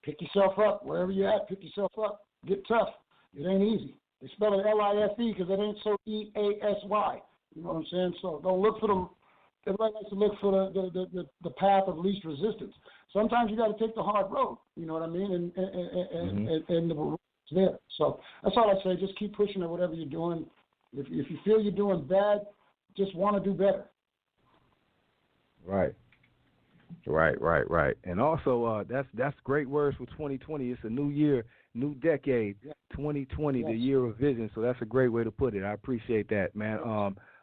Pick yourself up wherever you're at. Pick yourself up. Get tough. It ain't easy. They spell it LIFE because it ain't so EASY. You know what I'm saying? So don't look for them. Everybody likes to look for the path of least resistance. Sometimes you got to take the hard road. You know what I mean? And the road's there. So that's all I say. Just keep pushing at whatever you're doing. If you feel you're doing bad, just want to do better. Right. And also, that's great words for 2020. It's a new year, new decade, 2020, the year of vision. So that's a great way to put it. I appreciate that, man.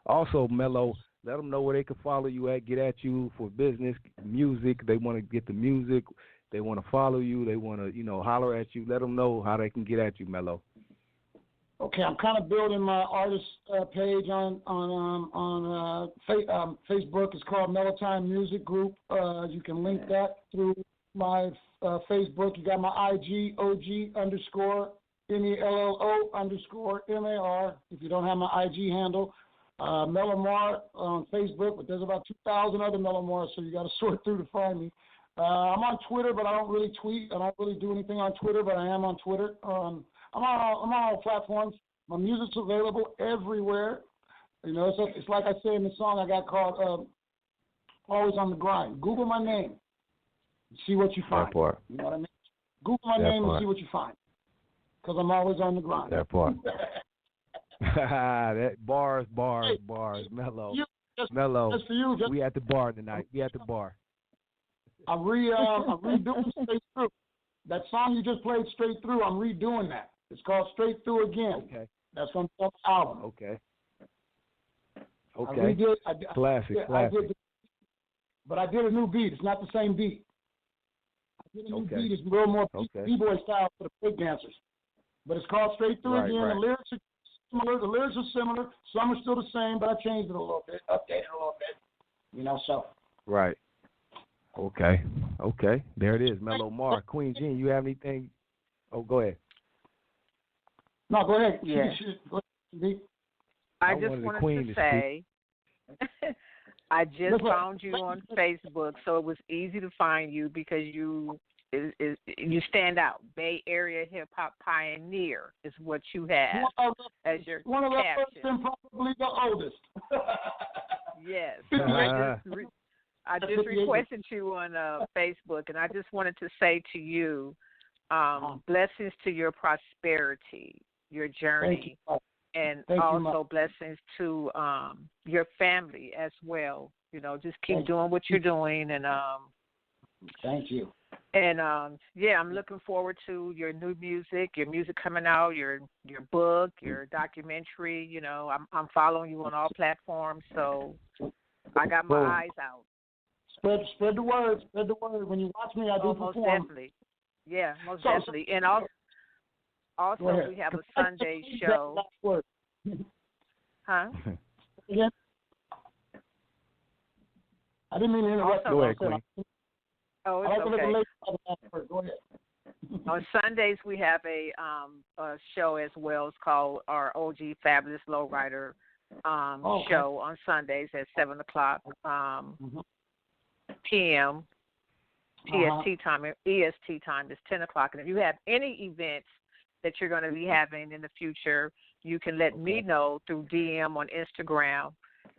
Also, Mello, let them know where they can follow you at, get at you for business, music. They want to get the music. They want to follow you. They want to, holler at you. Let them know how they can get at you, Mello. Okay, I'm kind of building my artist page on Facebook. It's called Mellotime Music Group. You can link that through my Facebook. You got my IG, OG_MELLO_MAR. If you don't have my IG handle, Mello-Mar on Facebook, but there's about 2,000 other Mello-Mars, so you got to sort through to find me. I'm on Twitter, but I don't really tweet. I don't really do anything on Twitter, but I am on Twitter. I'm on all platforms. My music's available everywhere. You know, it's like I say in the song I got called Always on the Grind. Google my name and see what you find. That part. You know what I mean? Google my name and see what you find. Because I'm always on the grind. That part. That bars, Mello. Mello. Just for you. We at the bar tonight. We at the bar. I'm redoing Straight Through. That song you just played, Straight Through, I'm redoing that. It's called Straight Through Again. Okay. That's from the album. Okay. Classic. But I did a new beat. It's not the same beat. I did a new beat. It's a little more B-boy style for the break dancers. But it's called Straight Through Again. Right. The lyrics are similar. Some are still the same, but I changed it a little bit, updated a little bit. You know, so. Right. Okay. There it is, Mello-Mar. Queen Jean, you have anything? Oh, go ahead. No, go ahead. Yeah. Go ahead. I just wanted to say, I just found you on Facebook, so it was easy to find you because you stand out. Bay Area hip hop pioneer is what you have as your one of the caption. first and probably the oldest. Yes. I just requested you on Facebook, and I just wanted to say to you, blessings to your prosperity, your journey, and also blessings to your family as well. You know, just keep doing what you're doing, and thank you. And I'm looking forward to your new music, your music coming out, your book, your documentary. You know, I'm following you on all platforms, so I got my eyes out. Spread the word. Spread the word. When you watch me, I do most perform. Definitely. Yeah, most definitely. And also we have a Sunday show. Huh? Yeah. I didn't mean to interrupt. Go ahead, Queen. Oh, it's okay. Go ahead. On Sundays we have a show as well. It's called our OG Fabulous Lowrider show on Sundays at 7:00 p.m. PST time. EST time is 10:00. And if you have any events that you're going to be having in the future, you can let me know through DM on Instagram,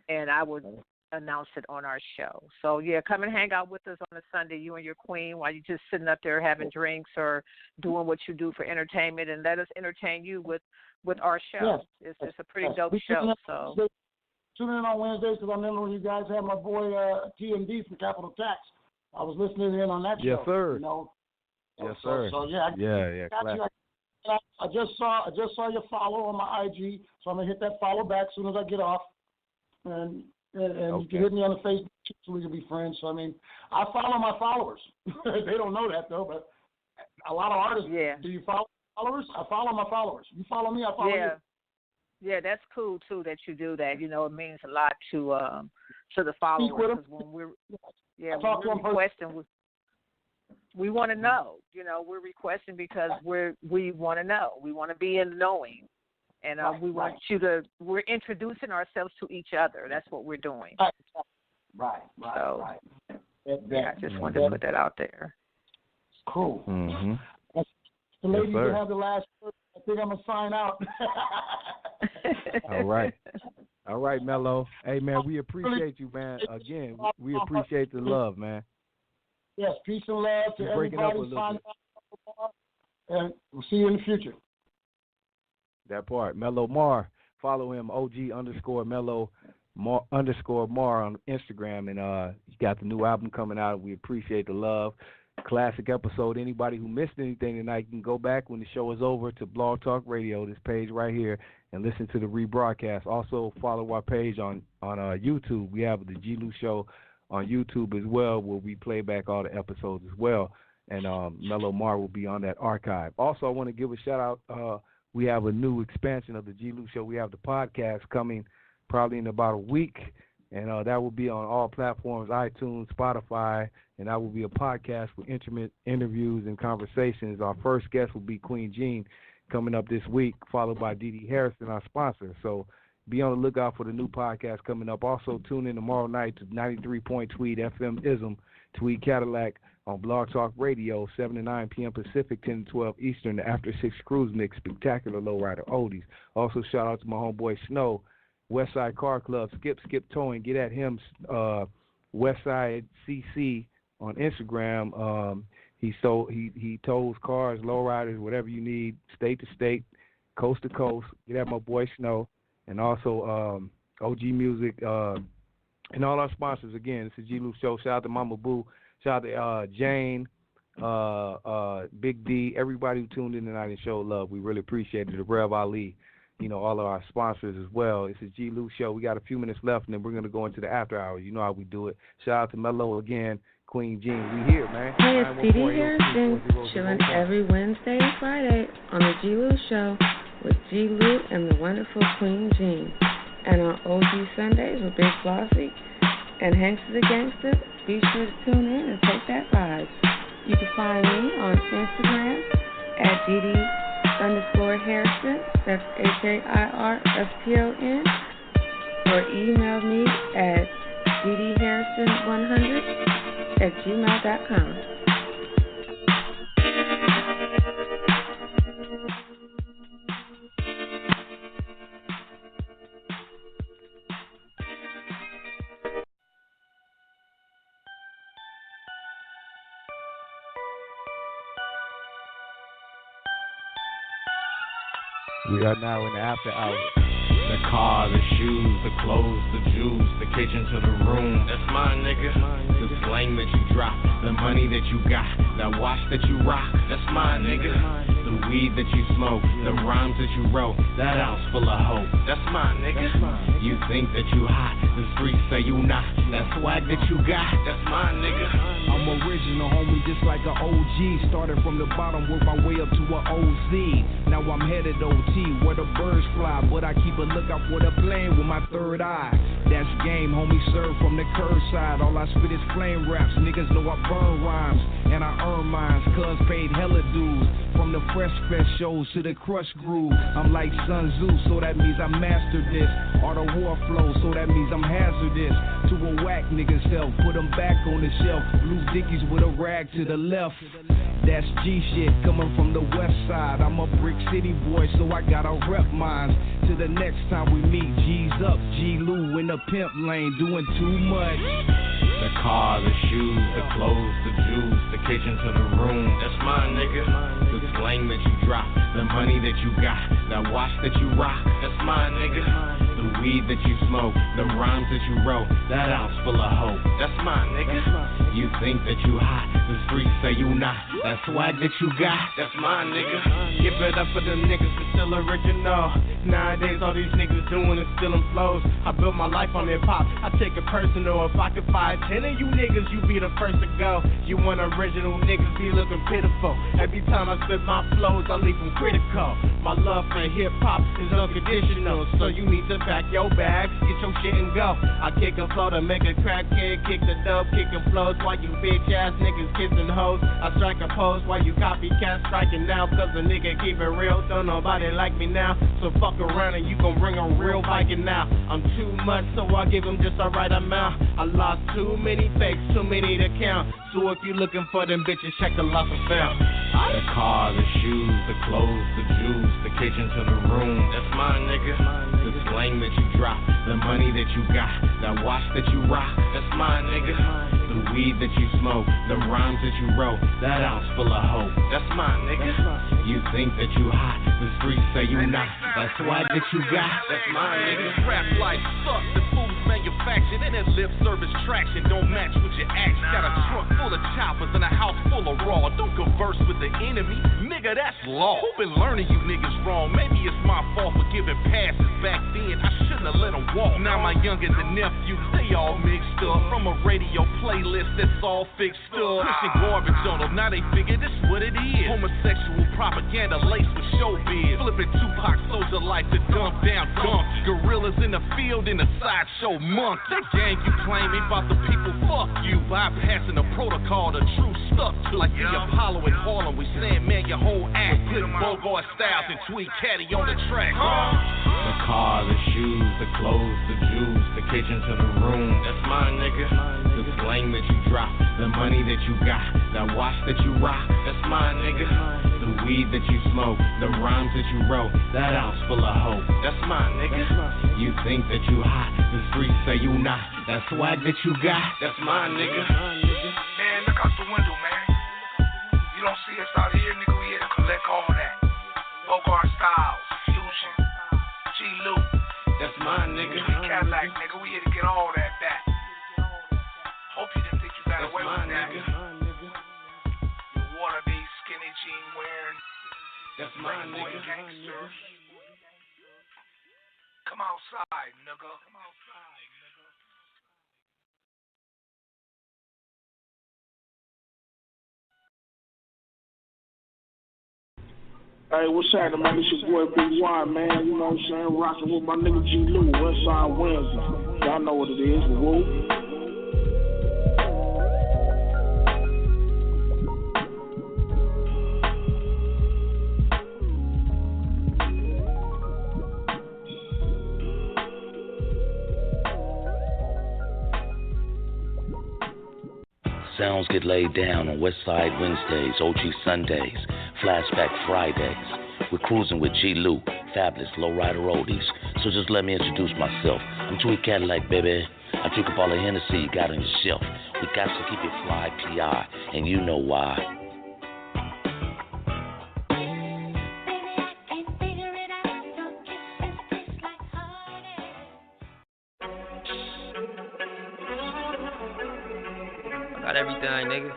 and I would announce it on our show. So, yeah, come and hang out with us on a Sunday, you and your queen, while you're just sitting up there having drinks or doing what you do for entertainment, and let us entertain you with our show. Yes. It's a pretty dope show. So tune in on Wednesdays, because I remember when you guys had my boy TMD from Capital Tax. I was listening in on that show. Yes, sir. You know? Yes, sir. So yeah. I just saw your follow on my IG, so I'm gonna hit that follow back as soon as I get off, and you can hit me on the Facebook so we can be friends. So I mean, I follow my followers. They don't know that though, but a lot of artists. Yeah. Do you follow followers? I follow my followers. You follow me, I follow you. Yeah, that's cool too that you do that. You know, it means a lot to the followers, because when we're requesting, we want to know. You know, we're requesting because we want to know. We want to be in knowing, and we want you to. We're introducing ourselves to each other. That's what we're doing. Right. I just wanted to put that out there. Cool. Mm-hmm. The ladies that have the last word. I think I'm gonna sign out. All right, Mello. Hey, man, we appreciate you, man. Again, we appreciate the love, man. Yes, peace and love to everybody. And we'll see you in the future. That part. Mello-Mar. Follow him, OG_Mello_Mar on Instagram. And he got the new album coming out. We appreciate the love. Classic episode. Anybody who missed anything tonight can go back when the show is over to Blog Talk Radio, this page right here, and listen to the rebroadcast. Also, follow our page on YouTube. We have the G-Lew Show on YouTube as well, where we play back all the episodes as well. And Mello-Mar will be on that archive. Also, I want to give a shout-out. We have a new expansion of the G-Lew Show. We have the podcast coming probably in about a week, and that will be on all platforms, iTunes, Spotify, and that will be a podcast with intimate interviews and conversations. Our first guest will be Queen Jean coming up this week, followed by Dee Harrison, our sponsor. So be on the lookout for the new podcast coming up. Also, tune in tomorrow night to 93 Point Tweed FM Ism, Tweed Cadillac on Blog Talk Radio, 7 to 9 p.m. Pacific, 10 to 12 Eastern, the After 6 Cruise Mix, spectacular lowrider oldies. Also, shout out to my homeboy Snow, Westside Car Club, Skip Towing. Get at him, Westside CC on Instagram. He tows cars, lowriders, whatever you need, state to state, coast to coast. Get at my boy Snow, and also OG Music, and all our sponsors. Again, it's the G-Lew Show. Shout out to Mama Boo. Shout out to Jane, Big D, everybody who tuned in tonight and showed love. We really appreciate it. The Rev Ali, all of our sponsors as well. It's the G-Lew Show. We got a few minutes left, and then we're going to go into the after hours. You know how we do it. Shout out to Mello again, Queen Jean. We here, man. Hey, it's Dee Dee Harrison, chilling every Wednesday and Friday on the G-Lew Show with G-Lew and the wonderful Queen Jean. And on OG Sundays with Big Flossy and Hanks the Gangster. Be sure to tune in and take that vibe. You can find me on Instagram at DD_Harrison, that's HAIRSTON, or email me at ddharrison100@gmail.com. We are now in the after hours. The car, the shoes, the clothes, the juice, the kitchen to the room. That's mine, nigga. The slang that you drop, the money that you got, that watch that you rock. That's mine, nigga. The weed that you smoke, the rhymes that you wrote, that ounce full of hope. That's mine, nigga. You think that you hot, the streets say you not. That swag that you got, that's mine, nigga. I'm original, homie, just like an OG. Started from the bottom, worked my way up to an OZ. Now I'm headed OT, where the birds fly. But I keep a lookout for the plane with my third eye. That's game, homie, served from the curbside. All I spit is flame raps, niggas know I burn rhymes. And I earn mines, cuz paid hella dues. From the Fresh Fest shows to the Crush Groove. I'm like Sun Tzu, so that means I mastered this. Art of war flow, so that means I'm hazardous. To a whack nigga's self, put them back on the shelf. Blue Dickies with a rag to the left. That's G shit, coming from the west side. I'm a brick city boy, so I gotta rep mines. Till the next time we meet, G's up, G-Lew in the pimp lane, doing too much. The car, the shoes, the clothes, the juice, the kitchen to the room. That's mine, nigga. The slang that you drop, the money that you got, that watch that you rock. That's mine, nigga. The weed that you smoke, the rhymes that you wrote, that ounce full of hope. That's mine, nigga. You think that you hot, the streets say you not. That swag that you got, that's mine, nigga. Give it up for them niggas that's still original. Nowadays all these niggas doing is stealing flows. I built my life on hip hop, I take it personal. If I could find 10 of you niggas, you be the first to go. You want original niggas be looking pitiful. Every time I spit my flows, I leave them critical. My love for hip hop is unconditional, so you need to pack your bags, get your shit and go. I kick a flow to make a crackhead, kick the dub, kicking flows while you bitch ass niggas kissing hoes. I strike a pose while you copycat striking now, cause a nigga keep it real, don't nobody like me now. So fuck around and you gon' bring a real Viking now. I'm too much, so I give him just the right amount. I lost too many fakes, too many to count. So if you looking for them bitches, check the lost and found. The car, the shoes, the clothes, the juice, the kitchen to the room. That's mine, nigga. The slang that you drop, the money that you got, that watch that you rock. That's mine, nigga. The weed that you smoke, the rhymes that you wrote, that ounce full of hope. That's mine, nigga. You think that you hot, the streets say you not. That swag that you got, that's mine, nigga. Rap life sucks, the food's manufactured, and that lip service traction don't match with your actions. Got a trunk full of choppers and a house full of raw. Don't converse with the enemy, nigga, that's law. Who been learning you niggas wrong? Maybe it's my fault for giving passes back then. I shouldn't have let them walk. Now my youngins and nephews, they all mixed up from a radio playlist that's all fixed up. Pushing garbage on them, now they figure this what it is. Homosexual propaganda laced with showbiz. Flipping Tupac soldier life to dump down dump. Gorillas in the field in the sideshow monk. That gang you claiming about the people, fuck you. Bypassing the protocol, the truth stuck to. Like the Apollo in Harlem, we saying man your whole act. Putting Bogart styles and Tweet Caddy on the track. The car, the shoes, the clothes, the jewels, the kitchen to the room. That's mine, nigga. The slang that you drop, the money that you got, that watch that you rock. That's mine, nigga. The weed that you smoke, the rhymes that you wrote, that ounce full of hope. That's mine, nigga. You think that you hot, the streets say you not. That swag that you got, that's mine, nigga. Man, look out the window, man. You don't see us out here, nigga. We here to collect all that. Bogart Styles, Fusion, G-Lew. That's mine, nigga. Cadillac, nigga. We here to get all that back. Hope you didn't think you got away with that. Nigga. You wannabe skinny jean wearing. That's mine, nigga. Gangster. Come outside, nigga. Hey, what's happening, man? This your boy Big Y, man. You know what I'm saying? Rocking with my nigga G-Lew, Westside Wednesday. Y'all know what it is, woo. Sounds get laid down on Westside Wednesdays, OG Sundays, Flashback Fridays. We're cruising with G-Lew, fabulous lowrider oldies. So just let me introduce myself. I'm Tweet Cadillac, baby. I drink up all the Hennessy you got on your shelf. We got to keep it fly, PI, and you know why. Got everything, nigga.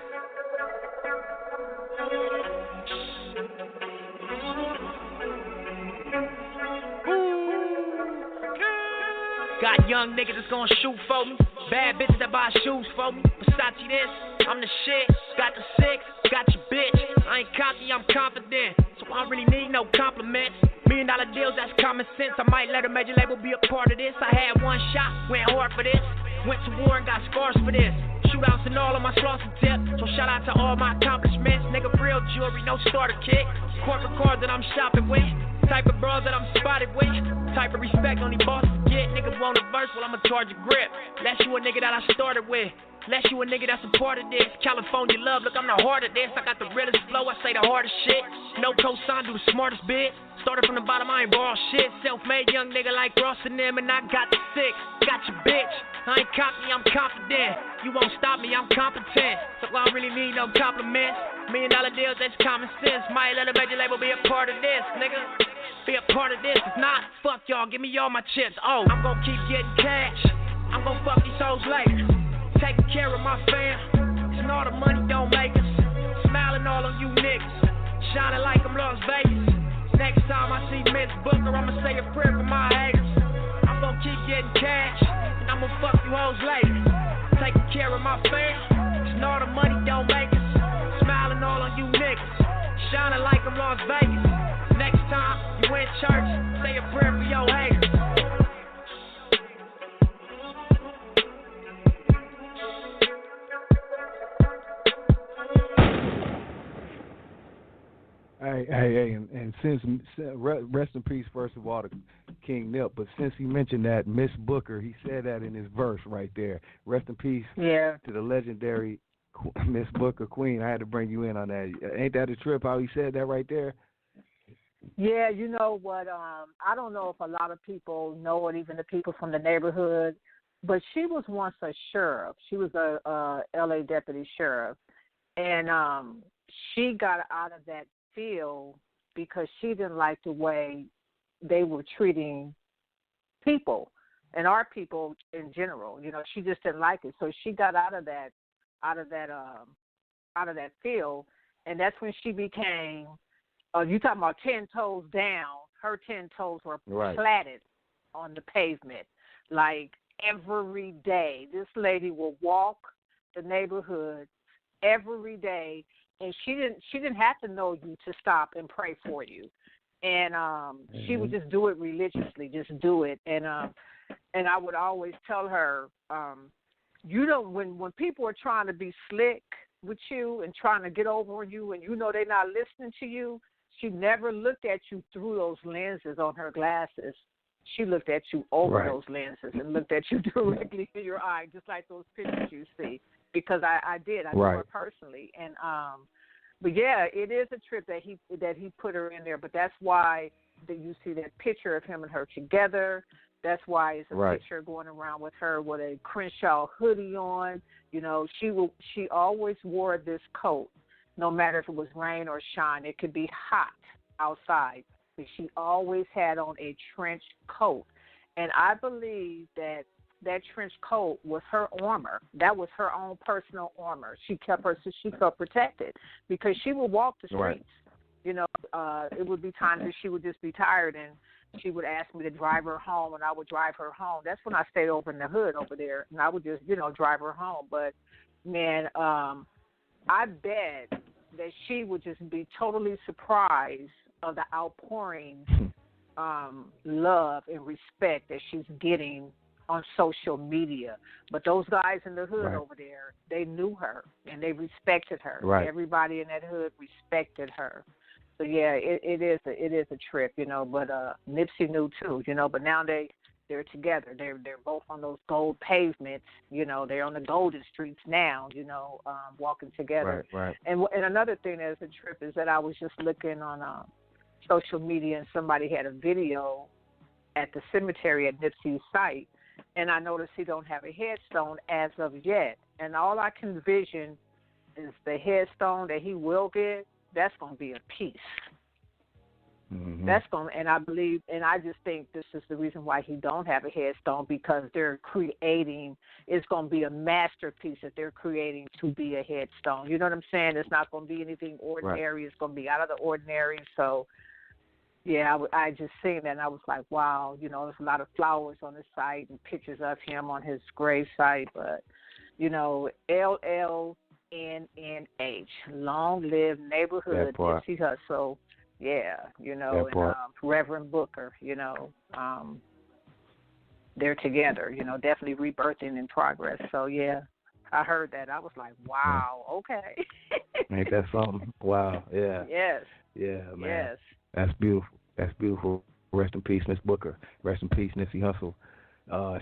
Got young niggas that's gonna shoot for me. Bad bitches that buy shoes for me. Versace this, I'm the shit. Got the six, got your bitch. I ain't cocky, I'm confident. So I don't really need no compliments. $1 million deals, that's common sense. I might let a major label be a part of this. I had one shot, went hard for this. Went to war and got scars for this. Shootouts and all of my slaughter tips. So shout out to all my accomplishments. Nigga, real jewelry, no starter kit. Corporate cars that I'm shopping with. Type of bros that I'm spotted with. Type of respect only bosses get. Nigga want a verse, well I'ma charge a grip. Less you a nigga that I started with. Less you a nigga that's a part of this. California love, look I'm the heart of this. I got the realest flow, I say the hardest shit. No cosign, do the smartest bit. Started from the bottom, I ain't borrow shit. Self-made young nigga like Ross and them, and I got the six. Got your bitch. I ain't cocky, I'm confident. You won't stop me, I'm competent. So I don't really need no compliments. $1 million deals, that's common sense. Might let a major label be a part of this, nigga. Be a part of this. If not, fuck y'all, give me all my chips. Oh, I'm gonna keep getting cash. I'm gonna fuck these hoes later. Taking care of my fam. And all the money don't make us. Smiling all on you niggas. Shining like I'm Las Vegas. Next time I see Miss Booker, I'ma say a prayer for my haters. I'm gonna keep getting cash. And I'm gonna fuck you hoes later. Taking care of my fam. And all the money don't make us. Smiling all on you niggas. Shining like I'm Las Vegas. Next time you in church, say a prayer for your haters. Hey, and since rest in peace, first of all, to King Nip. But since he mentioned that Miss Booker, he said that in his verse right there. Rest in peace to the legendary Miss Booker Queen. I had to bring you in on that. Ain't that a trip? How he said that right there? Yeah, you know what? I don't know if a lot of people know it, even the people from the neighborhood. But she was once a sheriff. She was a L.A. deputy sheriff, and she got out of that field because she didn't like the way they were treating people and our people in general. You know, she just didn't like it, so she got out of that field, and that's when she became. You talking about 10 toes down? Her 10 toes were platted on the pavement, like every day. This lady will walk the neighborhood every day. And she didn't have to know you to stop and pray for you, and she would just do it religiously, just do it. And I would always tell her, you know, when people are trying to be slick with you and trying to get over on you, and you know they're not listening to you, she never looked at you through those lenses on her glasses. She looked at you over Right. those lenses and looked at you directly in your eye, just like those pictures you see. Because I did. I knew her personally. And but yeah, it is a trip that he put her in there. But that's why you see that picture of him and her together. That's why it's a picture going around with her with a Crenshaw hoodie on. You know, she always wore this coat, no matter if it was rain or shine. It could be hot outside, but she always had on a trench coat. And I believe that trench coat was her armor. That was her own personal armor. She felt protected because she would walk the streets. Right. You know, it would be times that she would just be tired and she would ask me to drive her home, and I would drive her home. That's when I stayed over in the hood over there, and I would just, drive her home. But, man, I bet that she would just be totally surprised of the outpouring love and respect that she's getting on social media. But those guys in the hood over there, they knew her, and they respected her. Right. Everybody in that hood respected her. So yeah, it is a trip, But Nipsey knew too, But now they're together. They're both on those gold pavements, They're on the golden streets now, walking together. Right. And another thing that's a trip is that I was just looking on social media, and somebody had a video at the cemetery at Nipsey's site, and I noticed he don't have a headstone as of yet. And all I can envision is the headstone that he will get. That's going to be a piece. Mm-hmm. And I believe, and I just think this is the reason why he don't have a headstone, because they're creating, it's going to be a masterpiece that they're creating to be a headstone. You know what I'm saying? It's not going to be anything ordinary. Right. It's going to be out of the ordinary. So, yeah, I just seen that, and I was like, wow, there's a lot of flowers on the site and pictures of him on his grave site. But, LLNNH, Long Live Neighborhood Nipsey Hussle. Yeah, and Reverend Booker, they're together, definitely rebirthing in progress. So, yeah, I heard that. I was like, wow, okay. Ain't that something? Wow, yeah. Yes. Yeah, man. Yes. That's beautiful. Rest in peace, Miss Booker. Rest in peace, Nipsey Hussle.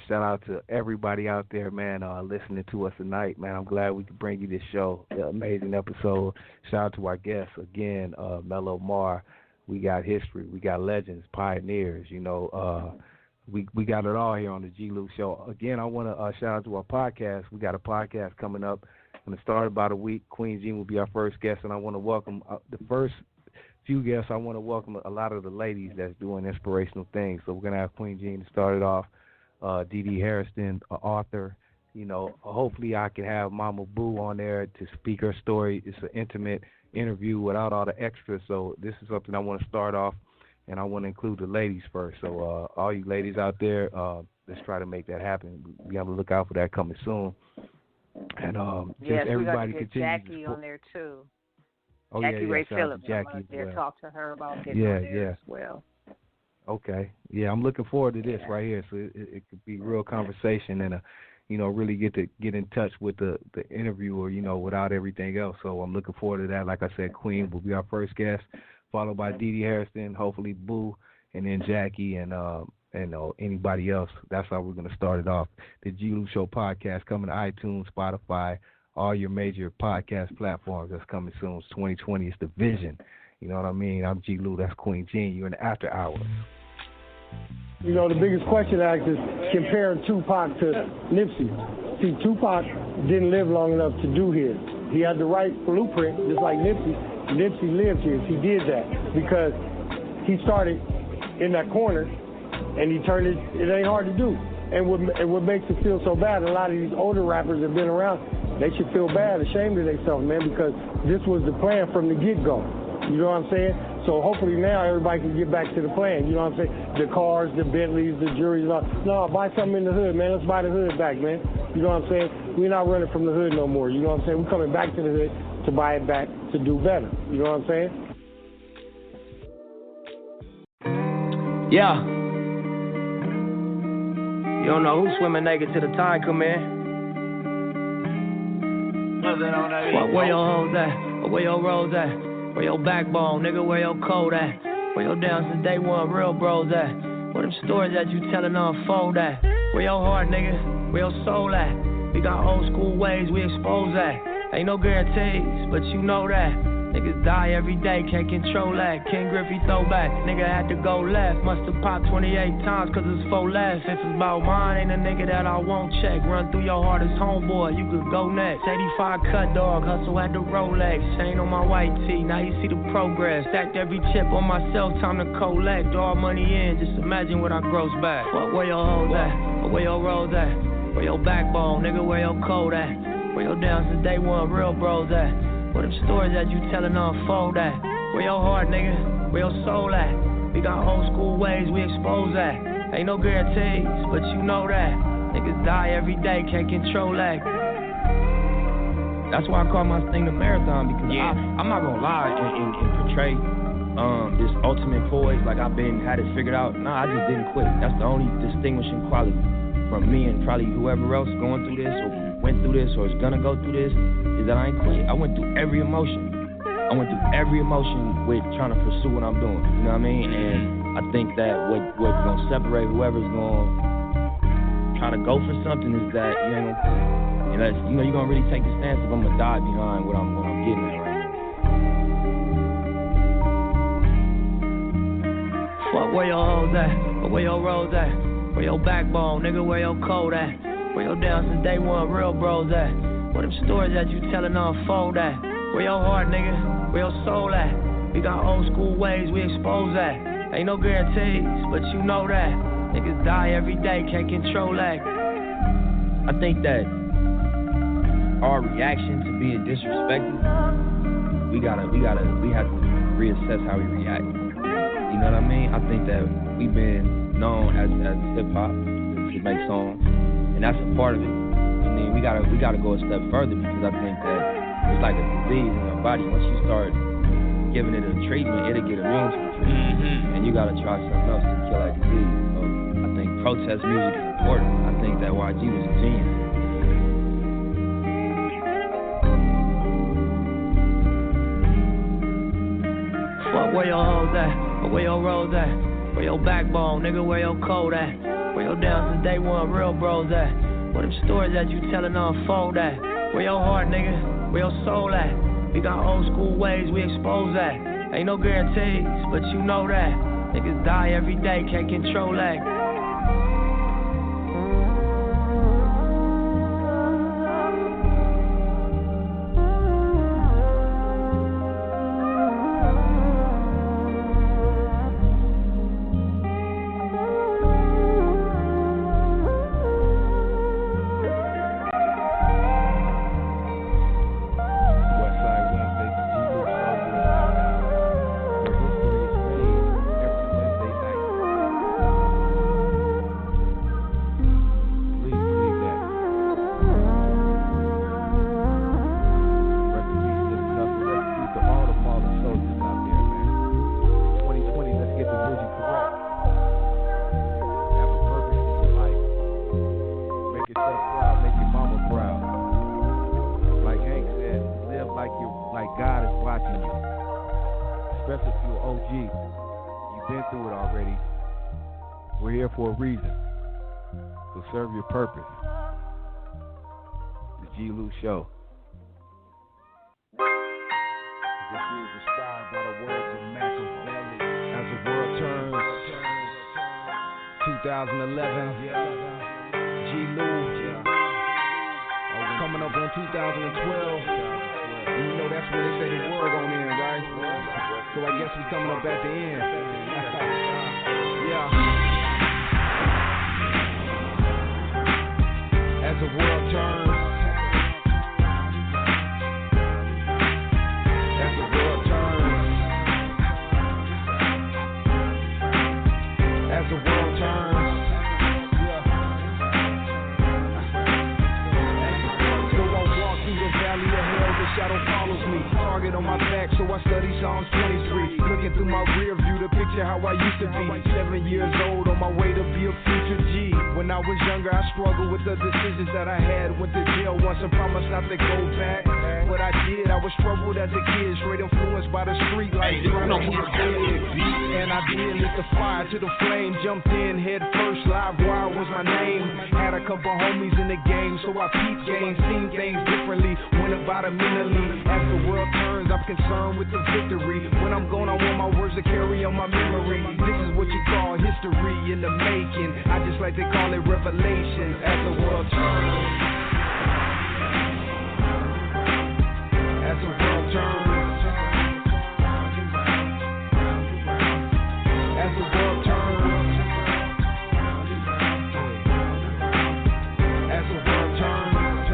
Shout out to everybody out there, man, listening to us tonight, man. I'm glad we could bring you this show. Amazing episode. Shout out to our guests again, Mello-Mar. We got history, we got legends, pioneers. We got it all here on the G-Lew show. Again, I want to shout out to our podcast. We got a podcast coming up. Going to start about a week. Queen Jean will be our first guest, and I want to welcome the first few guests. I want to welcome a lot of the ladies that's doing inspirational things. So we're going to have Queen Jean to start it off. Dee Harrison, author. Hopefully I can have Mama Boo on there to speak her story. It's an intimate interview without all the extras. So this is something I want to start off, and I want to include the ladies first. So all you ladies out there, let's try to make that happen. We have to look out for that coming soon. And yes, everybody we got to get Jackie on there too. Oh, Jackie Ray shout Phillips. Jackie, I'm going to talk to her about getting on there as well. Okay. Yeah, I'm looking forward to this right here. So it could be real conversation and really get in touch with the interviewer, without everything else. So I'm looking forward to that. Like I said, Queen will be our first guest, followed by Dee Harrison, hopefully Boo, and then Jackie and anybody else. That's how we're gonna start it off. The G-Lew Show podcast coming to iTunes, Spotify, all your major podcast platforms. That's coming soon. It's 2020. It's the vision. You know what I mean? I'm G-Lew. That's Queen Jean. You're in the After Hours. The biggest question I ask is comparing Tupac to Nipsey. See, Tupac didn't live long enough to do his. He had the right blueprint, just like Nipsey. Nipsey lived his. He did that because he started in that corner, and he turned it. It ain't hard to do. And what makes it feel so bad, a lot of these older rappers have been around, they should feel bad, ashamed of themselves, man, because this was the plan from the get-go. You know what I'm saying? So hopefully now everybody can get back to the plan. You know what I'm saying? The cars, the Bentleys, the juries. No, buy something in the hood, man. Let's buy the hood back, man. You know what I'm saying? We're not running from the hood no more. You know what I'm saying? We're coming back to the hood to buy it back, to do better. You know what I'm saying? Yeah. You don't know who's swimming naked till the time come in. Where your hoes at? Where your rolls at? Where your backbone, nigga, where your code at? Where your down since day one, real bros at? Where them stories that you telling unfold at? Where your heart, nigga? Where your soul at? We got old school ways, we expose that. Ain't no guarantees, but you know that. Niggas die every day, can't control that. Ken Griffey throwback, nigga had to go left. Musta popped 28 times cause it's 4 left. If it's about mine, ain't a nigga that I won't check. Run through your heart as homeboy, you could go next. 85 cut dog, hustle at the Rolex. Chain on my white tee, now you see the progress. Stacked every chip on myself, time to collect. All money in, just imagine what I gross back. Where your hoes at? Where your rolls at? Where your backbone, nigga, where your code at? Where your down since day one, real bros at? Where them stories that you telling unfold at? Where your heart, nigga? Where your soul at? We got old school ways, we expose that. Ain't no guarantees, but you know that. Niggas die every day, can't control that. That's why I call my thing the marathon, because I'm not gonna lie and portray this ultimate poise like I've had it figured out. Nah, I just didn't quit. That's the only distinguishing quality from me and probably whoever else going through this or went through this or is gonna go through this, is that I ain't quit. I went through every emotion. I went through every emotion with trying to pursue what I'm doing. You know what I mean? And I think that what's gonna separate whoever's gonna try to go for something is that you ain't gonna quit. Unless you know you're gonna really take the stance if I'm gonna die behind what I'm getting at right now. Fuck where your hoes at, or where your rolls at, where your backbone, nigga, where your code at. Where your down since day one, real bros at? Where them stories that you telling unfold at? Where your heart, nigga? Where your soul at? We got old school ways, we expose that. Ain't no guarantees, but you know that. Niggas die every day, can't control that. I think that our reaction to being disrespected, we have to reassess how we react. You know what I mean? I think that we've been known as hip hop to make songs. And that's a part of it. I mean, we gotta go a step further because I think that it's like a disease in your body. Once you start giving it a treatment, it'll get immune to the treatment. And you gotta try something else to kill that disease. So I think protest music is important. I think that YG was a genius. Fuck where your hoes at, or where your rolls at, where your backbone, nigga, where your code at. Where your down since day one, real bros at? Where them stories that you telling unfold at? Where your heart, nigga? Where your soul at? We got old school ways, we expose that. Ain't no guarantees, but you know that. Niggas die every day, can't control that. Serve your purpose. The G-Lew Show. This is inspired by the words of Machiavelli. As the world turns, 2011, G-Lew. Coming up on 2012, and you know that's when they say the world gonna end, right? So I guess we coming up at the end. Yeah. As the world turns, as the world turns, as the world turns, so I walk through the valley of hell, the shadow follows me. Target on my back, so I study Psalms 23. Looking through my rear view to picture how I used to be. 7 years old, on my way to be a future G. When I was young, younger, I struggled with the decisions that I had. Went to jail once and promised not to go back. What I did, I was troubled as a kid, straight influenced by the street life, trying to keep big. And I did lit the fire to the flame, jumped in head first, live wire was my name. Had a couple homies in the game, so I peeped game, seen things differently, went about it mentally. As the world turns, I'm concerned with the victory. When I'm gone, I want my words to carry on my memory. This is what you call history in the making. I just like to call it revelations as the world turns. As the world turns. As the world turns. As the world turns.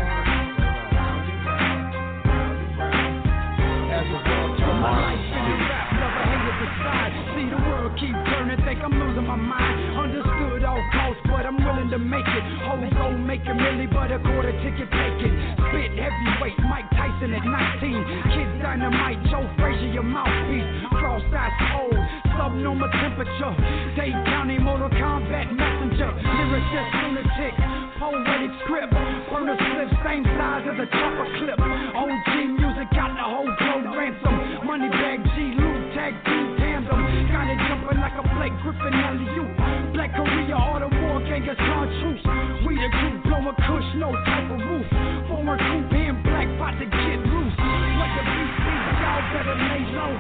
As the world turns. My life in the rap, never hated the side. See the world keep turning, think I'm losing my mind. Understood all costs, but I'm willing to make it. Hoes don't make a milli, but a quarter ticket taken. Spit heavyweight, Mike Tyson at 19. Kids Dynamite, Joe Frazier, your mouthpiece. Cross-eyes cold, subnormal temperature. Dade County Motor Combat Messenger. Lyricist, lunatic, poetic script. Burner slip, same size as a chopper clip. OG music got the whole globe ransom. Moneybag G-Lew, tag team tandem. Got it jumping like a Blake Griffin alley-oop. Black Korea, all the war gangers, truce. We the crew blowing kush, no type of roof. Former crew being black, about to get loose. What the beat is, y'all better lay low.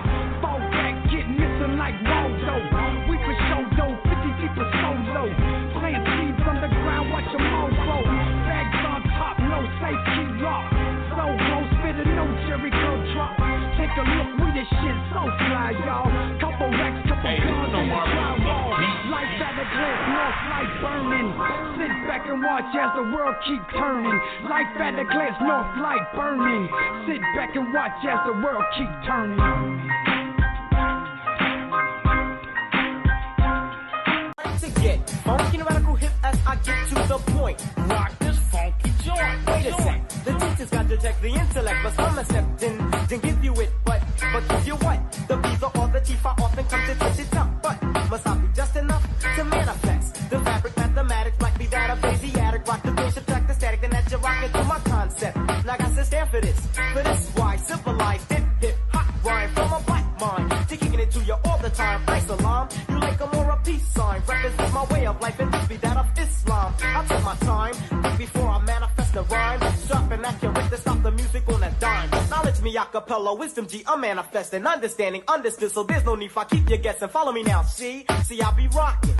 Fall back, get missing like Waldo. We for show though, 50 people solo. Plant seeds underground, watch them all grow. Bags on top, no safety lock. So close, spit a no Jerry curl drop. Take a look, we this shit so fly, y'all. Couple racks, couple guns on the drywall. Lights at the glass, north light burning. Sit back and watch as the world keep turning. Life at the glass, north light burning. Sit back and watch as the world keep turning. To get funky radical hip as I get to the point. Rock this funky joint. Wait a sec, the teacher's got to check the intellect, but some accepting didn't give you it, but give you what? The visa or the chief I often come to touch it up, but must I be just enough to manifest the fabric mathematics like be that of Asiatic. Rock the bill, subtract the static, then that you're rocking to my concept. Now I got to stand for this why civilized hip hot rhyme from a black mind to kicking it to you all the time. Islam, you like a more a peace sign. Represent my way of life and this be that of Islam. I'll take my time, think before I manifest the rhyme. Sharp and accurate to stop the music on a dime. Knowledge me acapella, wisdom G, I'm manifesting, understanding, understood, so there's no need for I keep you guessing. Follow me now, see I be rocking.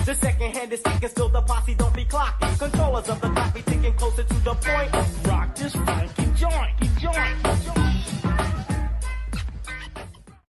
The second hand is ticking, still the posse don't be clocking. Controllers of the clock be ticking closer to the point. Rock this funky joint.